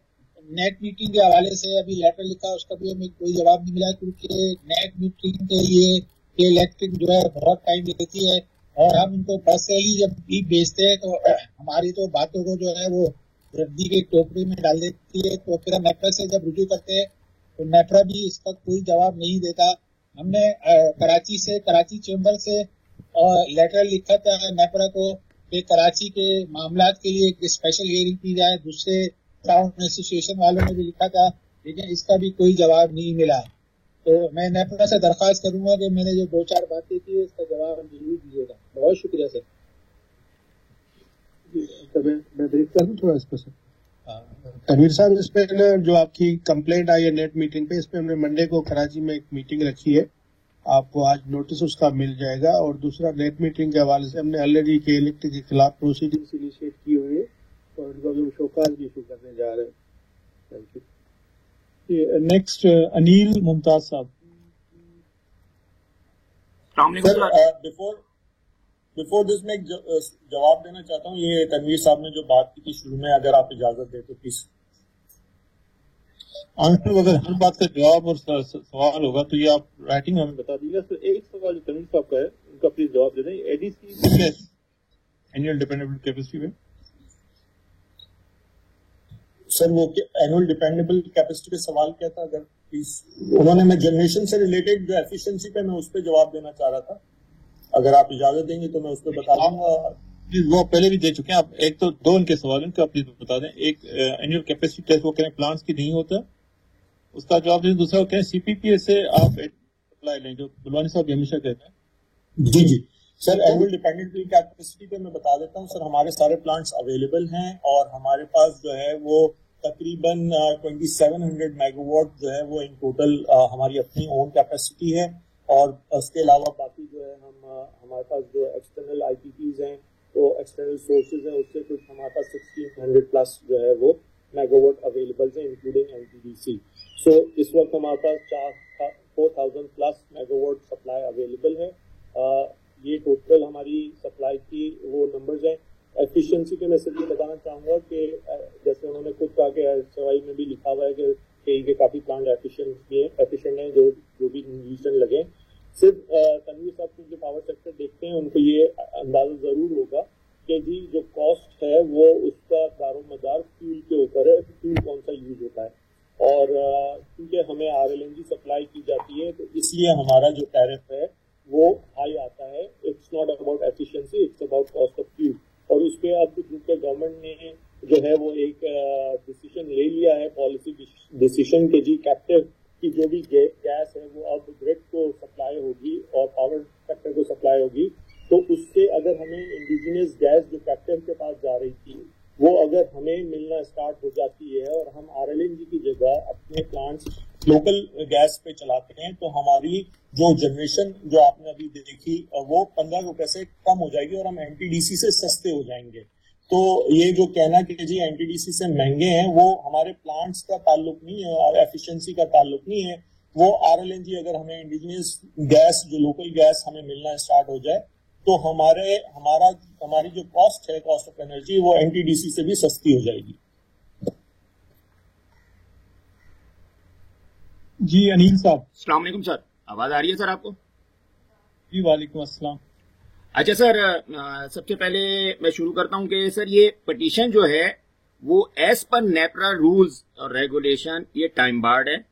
नेट मीटिंग के हवाले से अभी लेटर लिखा, उसका भी हमें कोई जवाब नहीं मिला, क्योंकि नेट मीटिंग के लिए के इलेक्ट्रिक जो है बहुत टाइम लेती है और हम इनको पर्सनली जब भी भेजते हैं तो हमारी तो बातों को जो है वो रद्दी के टोकरी में डाल देती है। तो फिर हम नेपरा से जब रुजू करते हैं तो नेपरा भी इसका कोई जवाब नहीं देता। हमने कराची चैम्बर से लेटर लिखा था नेपरा को कि कराची के मामलात के लिए एक स्पेशल हियरिंग की जाए। दूसरे टाउन एसोसिएशन वालों ने भी लिखा था, लेकिन इसका भी कोई जवाब नहीं मिला। तो मैं नेपरा से दरख्वास्त करूंगा कि मैंने जो 2-4 बातें की इसका जवाब जरूर दीजिएगा। बहुत शुक्रिया सर। मैं ब्रीफ कर दूं थोड़ा इस पर सर। तनवीर साहब, इस पे जो आपकी कंप्लेंट आई है नेट मीटिंग पे, इस पे हमने मंडे को कराची में एक मीटिंग रखी है, आपको आज नोटिस उसका मिल जाएगा। और दूसरा नेट मीटिंग के हवाले से हमने ऑलरेडी के इलेक्ट्रिक के खिलाफ प्रोसीडिंग्स इनिशिएट की हुई है और उनको भी शोकाज भी इशू करने जा रहे हैं। Thank you. Next Anil Mumtaz साहब। बिफोर दिस मैं एक जवाब देना चाहता हूँ। ये तनवीर साहब ने जो बात की थी शुरू में, अगर आप इजाजत दे तो प्लीज। आंसर अगर हर बात का जवाब और सवाल होगा तो ये आप राइटिंग हमें बता दीजिएगा। तो एक सवाल जो तनवीर साहब का है उनका प्लीज जवाब दे दें। एडीसी एनुअल डिपेंडेबल कैपेसिटी में सर वो एनुअल डिपेंडेबल कैपेसिटी पे सवाल क्या था, अगर प्लीज। उन्होंने मैं जनरेशन से रिलेटेड जो एफिशिएंसी पे मैं उस पर जवाब देना चाह रहा था, अगर आप इजाजत देंगे तो मैं उस पर बता दूंगा। प्लीज वो पहले भी दे चुके हैं आप। एक तो 2 उनके सवाल हैं, आप प्लीज बता दें। एक एनुअल कैपेसिटी टेस्ट वो कह रहे हैं प्लांट्स की नहीं होता, उसका जवाब दें। दूसरा वो कह रहे हैं सीपीपीए से आप सप्लाई लें, जो बुलवानी साहब हमेशा कहते हैं। जी जी, सर एनुअल डिपेंडेंट कैपेसिटी पे मैं बता देता हूँ सर, हमारे सारे प्लांट्स अवेलेबल हैं और हमारे पास जो है वो तकरीबन 2700 मेगावाट जो है वो इन टोटल हमारी अपनी ओन कैपेसिटी है। और उसके अलावा बाकी जो है हमारे पास जो एक्सटर्नल आईपीपीज हैं, तो एक्सटर्नल सोर्सेज हैं, उससे कुछ हमारे पास 1600 प्लस जो है वो मेगावाट अवेलेबल है इंक्लूडिंग एनटीडीसी। सो इस वक्त हमारे पास 4000 प्लस मेगावाट सप्लाई अवेलेबल है। ये टोटल हमारी सप्लाई की वो नंबर्स हैं। एफिशिएंसी पे मैं सिर्फ ये बताना चाहूँगा कि जैसे उन्होंने खुद कहा कि एसवाई में भी लिखा हुआ है कि कई के काफ़ी प्लांट एफिशिएंट हैं जो भी न्यूट्रिशन लगे। सिर्फ तनवीर साहब जो पावर सेक्टर देखते हैं उनको ये अंदाजा ज़रूर होगा कि जी जो कॉस्ट है वो उसका दारोमदार फ्यूल के ऊपर है, फ्यूल कौन सा यूज होता है। और क्योंकि हमें आरएलएनजी सप्लाई की जाती है तो इसलिए हमारा जो टैरिफ है वो हाई आता है। It's not about efficiency, it's about cost of fuel. और उस पर अब क्योंकि गवर्नमेंट ने जो है वो एक डिसीजन ले लिया है, पॉलिसी डिसीजन के जी कैप्टिव की जो भी गैस है वो अब ग्रिड को सप्लाई होगी और पावर सेक्टर को सप्लाई होगी। तो उससे अगर हमें इंडिजिनियस गैस जो कैप्टिव के पास जा रही थी वो अगर हमें मिलना स्टार्ट हो जाती है और हम आरएलएनजी की जगह अपने प्लांट्स लोकल गैस पे चलाते हैं तो हमारी जो जनरेशन जो आपने अभी देखी वो 15 रुपए से कम हो जाएगी और हम एनटीडीसी से सस्ते हो जाएंगे। तो ये जो कहना कि जी एनटीडीसी से महंगे हैं वो हमारे प्लांट्स का ताल्लुक नहीं है और एफिशिएंसी का ताल्लुक नहीं है। वो आरएलएनजी अगर हमें इंडिजिनियस गैस जो लोकल गैस हमें मिलना स्टार्ट हो जाए तो हमारी जो कॉस्ट है, कॉस्ट ऑफ एनर्जी, वो एनटीडीसी से भी सस्ती हो जाएगी। जी अनिल साहब। अस्सलाम वालेकुम सर, आवाज आ रही है सर आपको? जी वालेकुम अस्सलाम। अच्छा सर, सबसे पहले मैं शुरू करता हूं कि सर ये पिटीशन जो है वो एज पर नेपरा रूल्स और रेगुलेशन ये टाइम बार्ड है।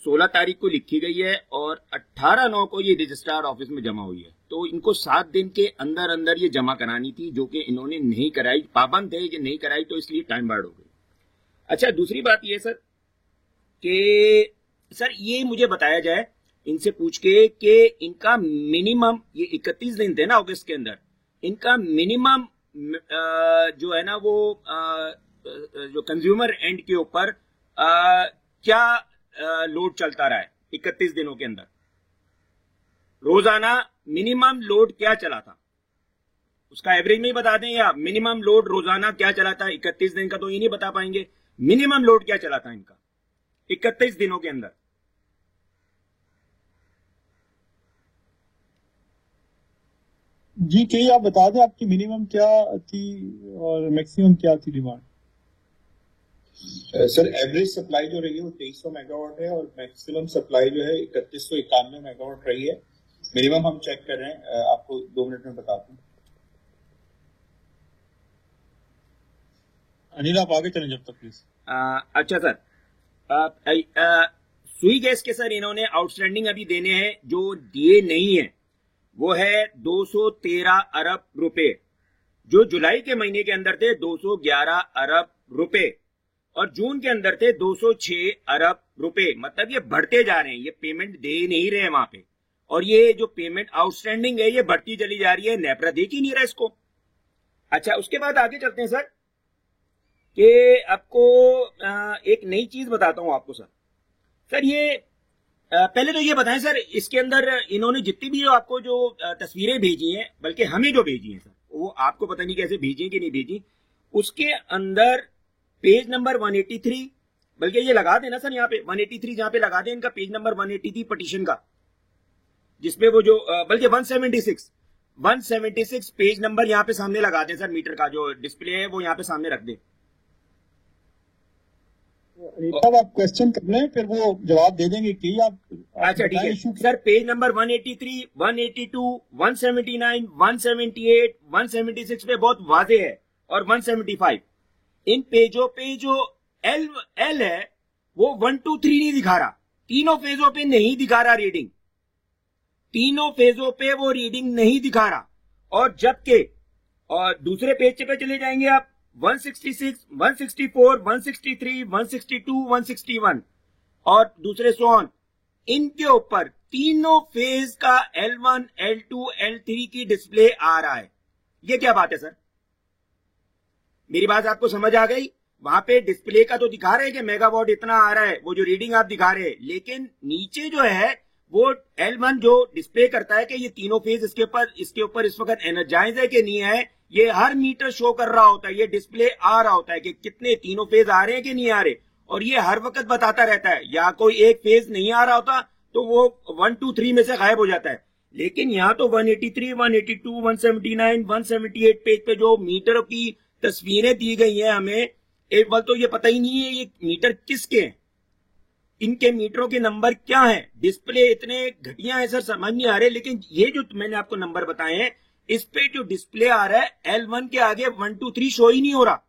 16 तारीख को लिखी गई है और 18/9 को ये रजिस्ट्रार ऑफिस में जमा हुई है। तो इनको 7 दिन के अंदर अंदर ये जमा करानी थी, जो कि इन्होंने नहीं कराई, पाबंद है ये नहीं कराई, तो इसलिए टाइम बार्ड हो गई। अच्छा, दूसरी बात ये सर कि सर ये मुझे बताया जाए इनसे पूछ के कि इनका मिनिमम, ये 31 दिन थे ना अगस्त के अंदर, इनका मिनिमम जो है ना वो जो कंज्यूमर एंड के ऊपर क्या लोड चलता रहा है 31 दिनों के अंदर, रोजाना मिनिमम लोड क्या चला था, उसका एवरेज में ही बता दें, या मिनिमम लोड रोजाना क्या चला था 31 दिन का, तो ये नहीं बता पाएंगे। मिनिमम लोड क्या चला था इनका 31 दिनों के अंदर? जी कहीं आप बता दें आपकी मिनिमम क्या थी और मैक्सिमम क्या थी डिमांड? सर एवरेज सप्लाई जो रही है वो 2300 मेगावाट है और मैक्सिमम सप्लाई जो है 3191 मेगावाट रही है। मिनिमम हम चेक कर रहे हैं, आपको 2 मिनट में बताता हूँ। अनिल आप आगे चलें जब तक प्लीज। अच्छा सर, सुई गैस के सर इन्होंने आउटस्टैंडिंग अभी देने हैं, जो दिए नहीं है वो है 213 अरब रुपए, जो जुलाई के महीने के अंदर थे 211 अरब रुपए और जून के अंदर थे 206 अरब रुपए। मतलब ये बढ़ते जा रहे हैं, ये पेमेंट दे नहीं रहे हैं वहां पे, और ये जो पेमेंट आउटस्टैंडिंग है ये बढ़ती चली जा रही है, नेपरा देख ही नहीं रहा इसको। अच्छा, उसके बाद आगे चलते हैं सर कि आपको एक नई चीज बताता हूं आपको सर ये पहले तो ये बताएं सर, इसके अंदर इन्होंने जितनी भी आपको जो तस्वीरें भेजी हैं, बल्कि हमें जो भेजी हैं सर, वो आपको पता नहीं कैसे भेजी कि नहीं भेजी, उसके अंदर पेज नंबर 183, बल्कि ये लगा देना सर यहाँ पे 183 जहां पे लगा दें इनका पेज नंबर 183 पिटीशन का, जिसपे वो जो बल्कि 176 पेज नंबर यहाँ पे सामने लगा दें सर, मीटर का जो डिस्प्ले है वो यहाँ पे सामने रख दें। तब आप क्वेश्चन कर लें फिर वो जवाब दे देंगे कि आप अच्छा ठीक है सर, पेज नंबर 183, 182, 179, 178, 176 पे बहुत वाजे है और 175 इन पेजों पे जो एल है वो 1 2 3 नहीं दिखा रहा, तीनों फेजों पे नहीं दिखा रहा रीडिंग, तीनों फेजों पे वो रीडिंग नहीं दिखा रहा। और जबकि और दूसरे पेज पे चले जाएंगे आप 166, 164, 163, 162, 161 और दूसरे सोन इनके ऊपर तीनों फेज का L1, L2, L3 की डिस्प्ले आ रहा है। ये क्या बात है सर? मेरी बात आपको समझ आ गई? वहां पे डिस्प्ले का तो दिखा रहे हैं कि मेगावाट इतना आ रहा है, वो जो रीडिंग आप दिखा रहे हैं, लेकिन नीचे जो है वो L1 जो डिस्प्ले करता है कि ये तीनों फेज इसके ऊपर इस वक्त एनर्जाइज है कि नहीं है, ये हर मीटर शो कर रहा होता है, ये डिस्प्ले आ रहा होता है कि कितने तीनों फेज आ रहे हैं कि नहीं आ रहे, और ये हर वक्त बताता रहता है। या कोई एक फेज नहीं आ रहा होता तो वो 1, 2, 3 में से गायब हो जाता है। लेकिन यहाँ तो 183, 182, 179, 178 पेज पे जो मीटर की तस्वीरें दी गई हैं हमें, एक बार तो ये पता ही नहीं है ये मीटर किसके हैं, इनके मीटरों के नंबर क्या है। डिस्प्ले इतने घटिया है सर, समझ नहीं आ रहे। लेकिन ये जो मैंने आपको नंबर बताए हैं, इस पे जो डिस्प्ले आ रहा है L1 के आगे 1, 2, 3 शो ही नहीं हो रहा।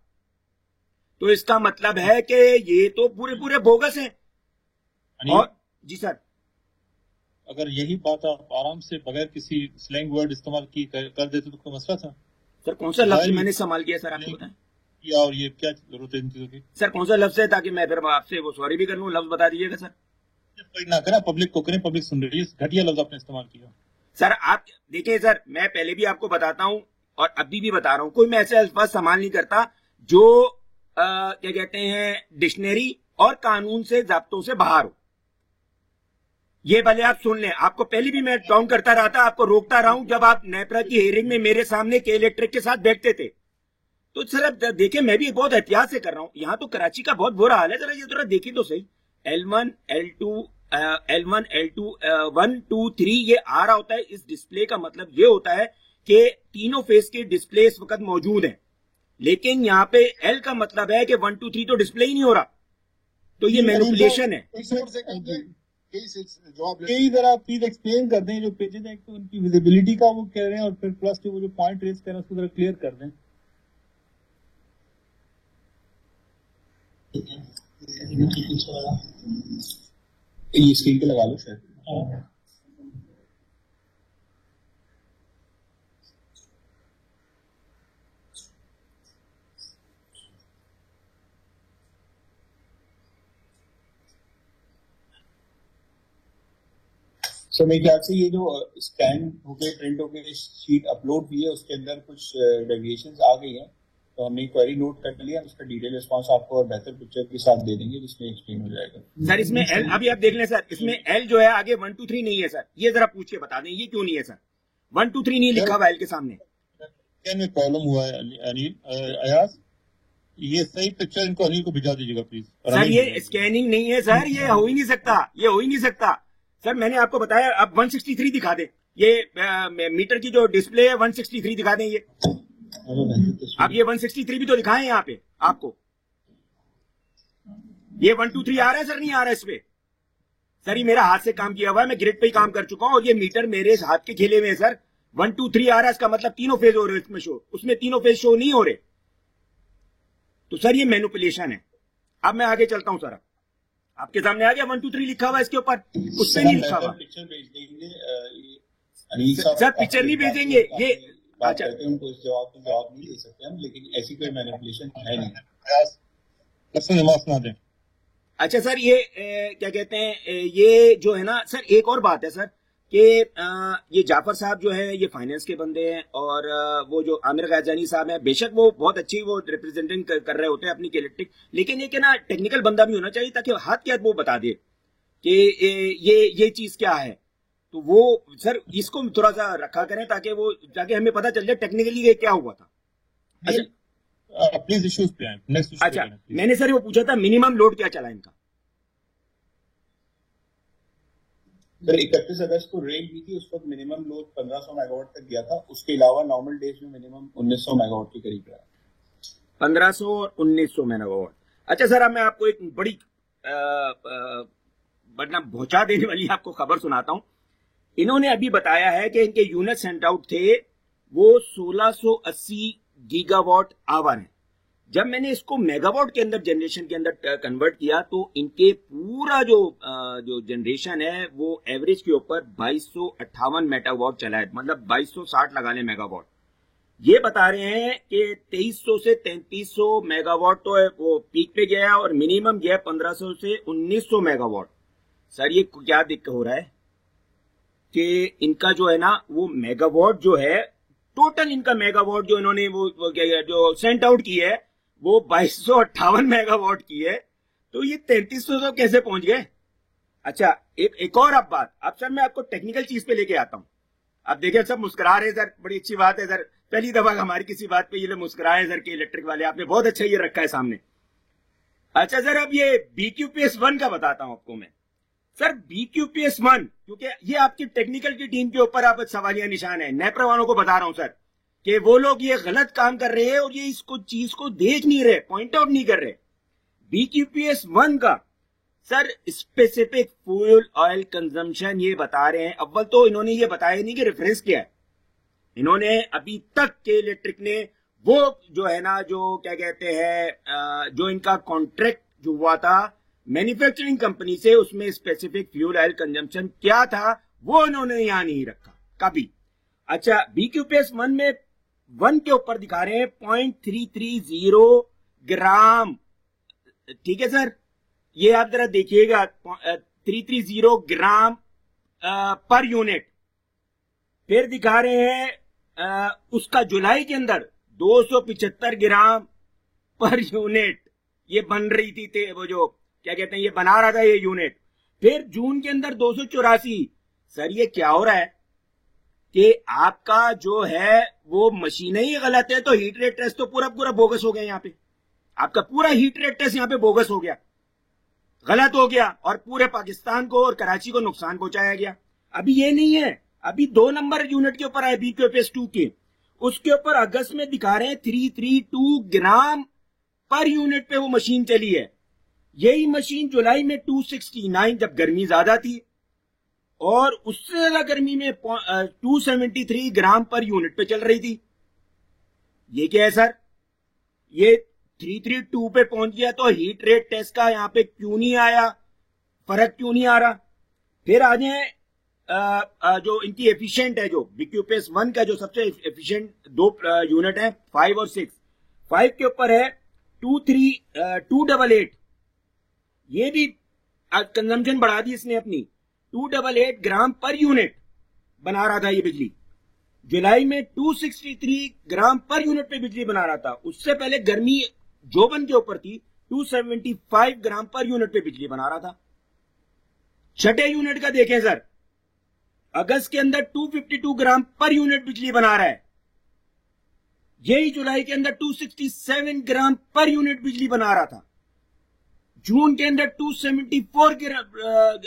तो इसका मतलब है कि ये तो पूरे बोगस हैं। और जी सर, अगर यही बात आप आराम से बगैर किसी स्लैंग वर्ड इस्तेमाल की कर देते तो कोई मसला था? सर कौन सा लफ्ज मैंने इस्तेमाल किया सर, आपको बताएं? और ये क्या जरूरत है इन चीजों की? सर कौन सा लफ्ज है, ताकि मैं फिर आपसे वो सॉरी भी कर लूं, लफ्ज बता दीजिएगा सर। कोई ना करें, पब्लिक को करें, पब्लिक सुन रही है, घटिया लफ्ज आपने इस्तेमाल किया। सर आप देखिए सर, मैं पहले भी आपको बताता हूं और अभी भी बता रहा हूं, कोई मैं ऐसे अल्फाज इस्तेमाल नहीं करता जो क्या कहते हैं डिक्शनरी और कानून से ज़ाब्तों से बाहर हो। ये भले आप सुन लें, आपको पहले भी मैं डाउन करता रहा था, आपको रोकता रहा हूं जब आप नेपरा की हेयरिंग में मेरे सामने के इलेक्ट्रिक के साथ बैठते थे। तो सर अब देखिए, मैं भी बहुत एहतियात से कर रहा हूं। यहां तो कराची का बहुत बुरा हाल है, जरा ये जरा देखिए तो सही। L1, L2, 1, 2, 3 ये आ रहा होता है। इस डिस्प्ले का मतलब ये होता है कि तीनों फेस के डिस्प्ले इस वक्त मौजूद हैं, लेकिन यहाँ पे L का मतलब है कि 1, 2, 3 तो डिस्प्ले ही नहीं हो रहा। तो ये मैनिपुलेशन है। कई जरा प्लीज एक्सप्लेन कर दें जो पेजेस हैं, तो उनकी विजिबिलिटी का वो कह रहे हैं, और फिर प्लस के वो जो पॉइंट रेज कर रहे हैं उसको जरा क्लियर कर दें। ये स्क्रीन पे लगा लो शायद। सो मेरे ख्याल से ये जो स्कैन होके प्रिंट होके शीट अपलोड हुई है उसके अंदर कुछ डेविएशंस आ गई हैं, तो हमने क्वेरी नोट कर लिया, उसका डिटेल रिस्पांस आपको और बेहतर पिक्चर के साथ दे देंगे जिसमें एक्सप्लेन हो जाएगा। सर इसमें L अभी आप देख लें सर, इसमें L जो है आगे 1, 2, 3 नहीं है सर, ये जरा पूछ के बता दें ये क्यों नहीं है सर? 1, 2, 3 नहीं लिखा हुआ L के सामने। क्या में प्रॉब्लम हुआ है अनिल अयाज? ये सही पिक्चर इनको अनिल को भिजा दीजिएगा प्लीज। सर ये स्कैनिंग नहीं है सर, ये हो ही नहीं सकता, ये हो ही नहीं सकता सर। मैंने आपको बताया, अब 163 दिखा दें, ये मीटर की जो डिस्प्ले है 163 दिखा दें। ये अब ये 163 भी तो दिखाएं यहाँ पे आपको। ये 1, 2, 3 आ रहा है सर, नहीं आ रहा है इस पे सर? ये मेरा हाथ से काम किया हुआ है, मैं ग्रिड पे ही काम कर चुका हूं और ये मीटर मेरे हाथ के खेले में है सर। 1, 2, 3 आ रहा है, इसका मतलब तीनों फेज हो रहे हैं इसमें शो, उसमें तीनों फेज शो नहीं हो रहे। तो सर ये मैनिपुलेशन है। अब मैं आगे चलता हूं सर, आपके सामने आ गया 1, 2, 3 लिखा हुआ है इसके ऊपर, उस पे नहीं लिखा हुआ सर। पिक्चर नहीं भेजेंगे ये, अच्छा उनको इस जवाब नहीं दे सकते हम, लेकिन ऐसी कोई मैनिपुलेशन है नहीं। अच्छा सर, ये क्या कहते हैं, ये जो है ना सर, एक और बात है सर कि ये जाफर साहब जो है ये फाइनेंस के बंदे हैं, और वो जो आमिर गैजानी साहब हैं, बेशक वो बहुत अच्छी वो रिप्रेजेंटिंग कर रहे होते हैं अपनी इलेक्ट्रिक, लेकिन ये क्या ना टेक्निकल बंदा भी होना चाहिए ताकि हाथ क्या वो बता दे कि ये चीज क्या है। तो वो सर इसको थोड़ा सा रखा करें ताकि वो जाके हमें पता चल जाए टेक्निकली ये क्या हुआ था। अच्छा प्लीज इश्यूज पे नेक्स्ट। अच्छा मैंने सर वो पूछा था मिनिमम लोड क्या चला इनका? सर 31 अगस्त को रेल हुई थी, उस वक्त मिनिमम लोड 1500 मेगावाट तक गया था। उसके अलावा नॉर्मल डेज में मिनिमम 1900 मेगावाट के करीब रहा। 1500 और 1900 मेगावाट। अच्छा सर, अब मैं आपको एक बड़ी वरना पहुंचा देने वाली आपको खबर सुनाता हूं। इन्होंने अभी बताया है कि इनके यूनिट सेंट आउट थे वो 1680 गीगावाट आवर है। जब मैंने इसको मेगावाट के अंदर जनरेशन के अंदर कन्वर्ट किया तो इनके पूरा जो जनरेशन है वो एवरेज के ऊपर 2258 मेगावाट चला है, मतलब 2260 लगा लें मेगावाट। ये बता रहे हैं कि 2300 से 3300 मेगावाट तो है वो पीक पे गया और मिनिमम गया 1500 से 1900 मेगावाट। सर ये क्या दिक्कत हो रहा है कि इनका जो है ना वो मेगावाट जो है, टोटल इनका मेगावाट जो इन्होंने वो क्या जो सेंट आउट की है वो 2258 मेगावाट की है, तो ये 3300 कैसे पहुंच गए? अच्छा एक और अब बात, अब सर मैं आपको टेक्निकल चीज पे लेके आता हूं। अब देखिए सब मुस्कुरा रहे सर, बड़ी अच्छी बात है सर, पहली दफा हमारी किसी बात पे ये लोग मुस्कुराए सर कि इलेक्ट्रिक वाले, आपने बहुत अच्छा ये रखा है सामने। अच्छा सर अब ये BQPS1 का बताता हूं आपको मैं। सर BQPS1, क्योंकि ये आपकी टेक्निकल की टीम के ऊपर आप सवालिया निशान है, नेप्रा वालों को बता रहा हूं सर कि वो लोग ये गलत काम कर रहे हैं और ये इसको चीज को देख नहीं रहे, पॉइंट आउट नहीं कर रहे। BQPS1 का sir specific fuel oil consumption ये बता रहे हैं। अव्वल तो इन्होंने ये बताया नहीं कि रेफरेंस क्या है, इन्होंने अभी तक के इलेक्ट्रिक ने वो जो है ना जो क्या कहते हैं जो इनका कॉन्ट्रैक्ट जो हुआ था मैन्युफैक्चरिंग कंपनी से, उसमें स्पेसिफिक फ्यूल ऑयल कंजम्पशन क्या था वो इन्होंने यहां नहीं रखा कभी। अच्छा BQPS1 में 1 के ऊपर दिखा रहे हैं 0.330 ग्राम, ठीक है सर, ये आप जरा देखिएगा 330 ग्राम पर यूनिट। फिर दिखा रहे हैं उसका जुलाई के अंदर 275 ग्राम पर यूनिट ये बन रही थी, वो जो क्या कहते हैं ये बना रहा था ये यूनिट। फिर जून के अंदर 284। सर ये क्या हो रहा है कि आपका जो है वो मशीनें ही गलत है, तो हीट रेट टेस्ट तो पूरा बोगस हो गया, यहाँ पे आपका पूरा हीट रेट टेस्ट यहाँ पे बोगस हो गया, गलत हो गया और पूरे पाकिस्तान को और कराची को नुकसान पहुंचाया गया। अभी ये नहीं है, अभी 2 नंबर यूनिट के ऊपर आए BQPS2 के, उसके ऊपर अगस्त में दिखा रहे हैं 332 ग्राम पर यूनिट पे वो मशीन चली है। यही मशीन जुलाई में 269 जब गर्मी ज्यादा थी, और उससे ज्यादा गर्मी में 273 ग्राम पर यूनिट पे चल रही थी। ये क्या है सर, ये 332 पे पहुंच गया, तो हीट रेट टेस्ट का यहां पे क्यों नहीं आया, फर्क क्यों नहीं आ रहा? फिर आ जाए जो इनकी एफिशिएंट है, जो BQPS1 का जो सबसे एफिशिएंट 2 यूनिट है 5 और 6। 5 के ऊपर है 288, ये भी कंजम्पशन बढ़ा दी इसने अपनी, 288 ग्राम पर यूनिट बना रहा था ये बिजली। जुलाई में 263 ग्राम पर यूनिट पे बिजली बना रहा था। उससे पहले गर्मी जोबन के ऊपर थी, 275 ग्राम पर यूनिट पे बिजली बना रहा था। छठे यूनिट का देखें सर, अगस्त के अंदर 252 ग्राम पर यूनिट बिजली बना रहा है। यही जुलाई के अंदर 267 ग्राम पर यूनिट बिजली बना रहा था। जून के अंदर 274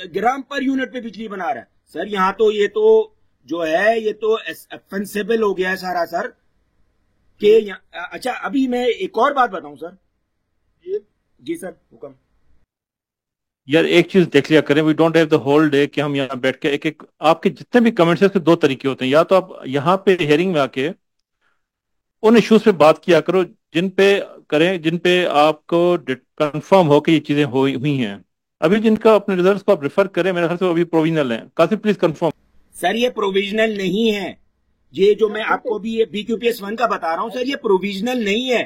ग्राम पर यूनिट पे बिजली बना रहा है। सर यहां तो ये तो जो है ये तो ऑफेंसिबल हो गया है सारा सर कि अच्छा अभी मैं एक और बात बताऊं सर। जी सर हुक्म। यार एक चीज देख लिया करें, we don't have the whole day कि हम यहाँ बैठ के एक एक आपके जितने भी कमेंट्स है उसके 2 तरीके होते हैं। या तो आप यहाँ पे हियरिंग में आके उन इश्यूज पे बात किया करो जिन पे आपको कंफर्म हो कि ये चीजें हुई हैं। अभी जिनका अपने रिजल्ट्स को आप रेफर करें, मेरे ख्याल से अभी प्रोविजनल है। Qasim please confirm. सर ये प्रोविजनल नहीं है, ये जो मैं आपको भी ये BQPS1 का बता रहा हूं सर, ये प्रोविजनल नहीं है।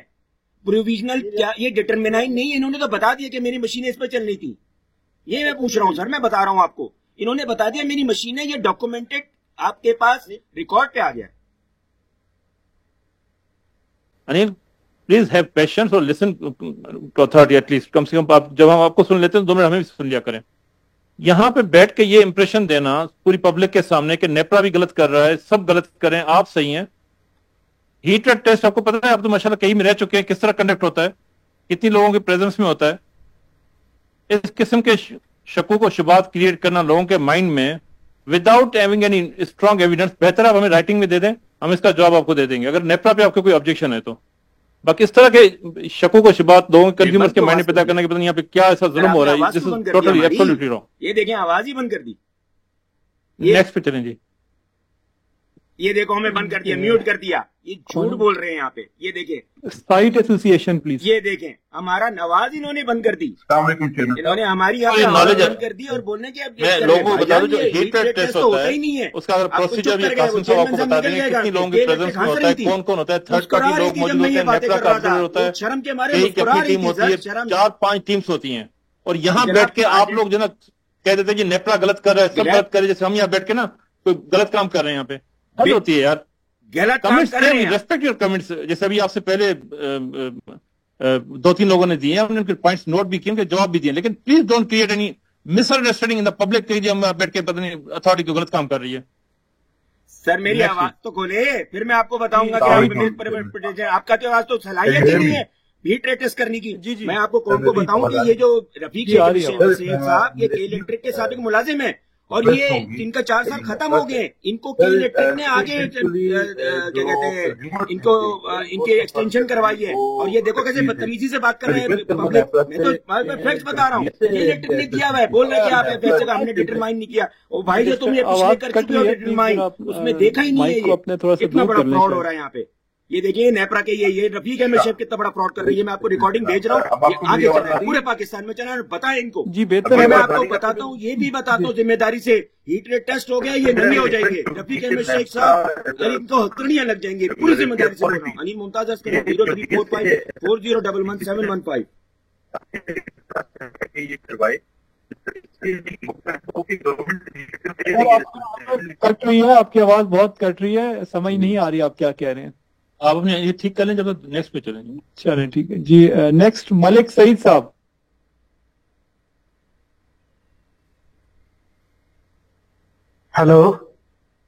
प्रोविजनल क्या, ये डिटरमिनाइंग नहीं है। इन्होंने तो बता दिया कि मेरी मशीनें इस पर चल रही थी, ये मैं पूछ रहा हूं सर, मैं बता रहा हूं आपको। इन्होंने बता दिया मेरी मशीनें, ये डॉक्यूमेंटेड आपके पास रिकॉर्ड पे आ गया। अनिल प्लीज हैव पेशेंस और लिसन टू अथॉरिटी एटलीस्ट। कम से कम आप जब हम आपको सुन लेते हैं तो 2 मिनट हमें भी सुन लिया करें। यहाँ पे बैठ के ये इंप्रेशन देना पूरी पब्लिक के सामने कि नेप्रा भी गलत कर रहा है, सब गलत करें, आप सही हैं। हीट रेट टेस्ट आपको पता है, आप तो माशाल्लाह कहीं में रह चुके हैं, किस तरह कंडक्ट होता है, कितनी लोगों के प्रेजेंस में होता है। इस किस्म के शकों को शुबात क्रिएट करना लोगों के माइंड में without having any strong evidence, बेहतर आप हमें राइटिंग में दे दें, हम इसका जवाब आपको दे देंगे अगर नेप्रा पे आपको कोई ऑब्जेक्शन है तो। बाकी इस तरह के शकों को शुबात लोगों के कंज्यूमर्स के माइंड में पैदा करने के पता नहीं यहाँ पे क्या ऐसा जुल्म हो रहा है, this is totally absolutely wrong. ये देखें आवाज ही बंद कर दी। नेक्स्ट पे चलें जी। ये देखो हमें बंद कर दिया, म्यूट कर दिया, ये झूठ बोल रहे हैं यहाँ पे। ये देखें साइट एसोसिएशन प्लीज, ये देखें हमारा नवाज इन्होंने बंद कर दी, इन्होंने हमारी आवाज बंद कर दी और बोलने की लोगों को बता दो जो हीट रेट टेस्ट होता है ही नहीं है उसका अगर प्रोसीजर ये कासिम साहब आपको बता देंगे कितनी लोगों के प्रेजेंस में होता है, कौन कौन होता है, थर्ड पार्टी लोग मौजूद होते हैं, नेप्रा का ऑब्जर्वर होता है, शर्म के मारे कई की अपनी टीम होती है, 4-5 टीम्स होती हैं और यहाँ बैठ के आप लोग जो ना कह देते हैं कि नेपरा गलत कर रहा है, सब गलत कर रहे हैं, जैसे हम यहाँ बैठ के ना कोई गलत काम कर रहे हैं यहाँ पे, हद होती है यार। गलत कमेंट्स काम कर रहे हैं। रेस्पेक्ट योर कमेंट्स, जैसे अभी आपसे पहले 2-3 लोगों ने दिए हैं, हमने उनके पॉइंट्स नोट भी किए, उनके जवाब भी दिए, लेकिन please don't create any misunderstanding in the public कि हम बैठ के पता नहीं अथॉरिटी को गलत काम कर रही है। सर मेरी आवाज तो खोले, फिर मैं आपको बताऊंगा कि आपका तो आवाज तो सलाहियत ही नहीं है बीट टेस्ट करने की। जी मैं आपको कौन को बताऊं कि ये जो रफीक साहब ये के इलेक्ट्रिक के साबिक मुलाजिम है और ये इनका 4 साल खत्म हो गए, इनको के इलेक्ट्रिक ने आगे क्या कहते हैं इनको इनके एक्सटेंशन करवाई है और ये देखो कैसे बदतमीजी से बात कर रहे हैं पब्लिक। मैं फैक्ट्स बता रहा हूँ, के इलेक्ट्रिक ने किया हुआ है, बोल रहे हैं कि आप फैक्ट्स का हमने डिटरमाइन नहीं किया। ओ भाई जो तुमने पिछले कर चुके हो डिटरमाइन, उसमें देखा ही नहीं है ये कितना बड़ा फ्रॉड हो रहा है यहाँ पे। ये देखिए नेपरा के ये रफीक अहमद शेख कितना बड़ा फ्रॉड कर रही है। मैं आपको रिकॉर्डिंग भेज रहा हूँ, ये आगे चल रहा है पूरे पाकिस्तान में, चला बताएं इनको जी बेहतर। मैं आपको बताता हूँ, ये भी बताता हूँ जिम्मेदारी से, हीट रेट टेस्ट हो गया, ये नंगे हो जाएंगे रफीक अहमद शेख साहब, इनको हथकड़ियां लग जाएंगी, पूरी जिम्मेदारी से बोल रहा हूँ। अली मुमताज 034540111715। कट रही है आपकी आवाज, बहुत कट रही है, समझ नहीं आ रही आप क्या कह रहे हैं। आप अपने ये ठीक कर लें, जब नेक्स्ट पे चलेंगे। चलें ठीक है जी। नेक्स्ट मलिक सईद साहब। हेलो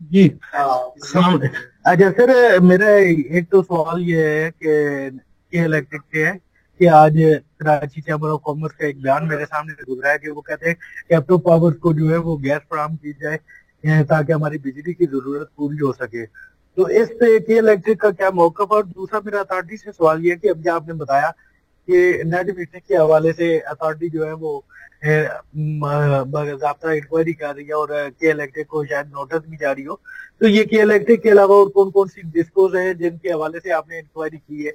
जी। अच्छा सर, मेरा एक तो सवाल ये है कि इलेक्ट्रिक से है कि आज कराची चैम्बर ऑफ कॉमर्स का एक बयान मेरे सामने गुजरा है कि वो कहते हैं कैप्टो पावर्स को जो है वो गैस फराहम की जाए ताकि हमारी बिजली की जरूरत पूरी हो सके। तो इस पे के इलेक्ट्रिक का क्या मौकफ? और दूसरा मेरा अथॉरिटी से सवाल ये है कि अभी आपने बताया कि नेट मीटरिंग के हवाले से अथॉरिटी जो है वो बाकायदा इंक्वायरी कर रही है और के इलेक्ट्रिक को शायद नोटिस भी जारी हो, तो ये के इलेक्ट्रिक के अलावा और कौन कौन सी डिस्कोज है जिनके हवाले से आपने इंक्वायरी की है?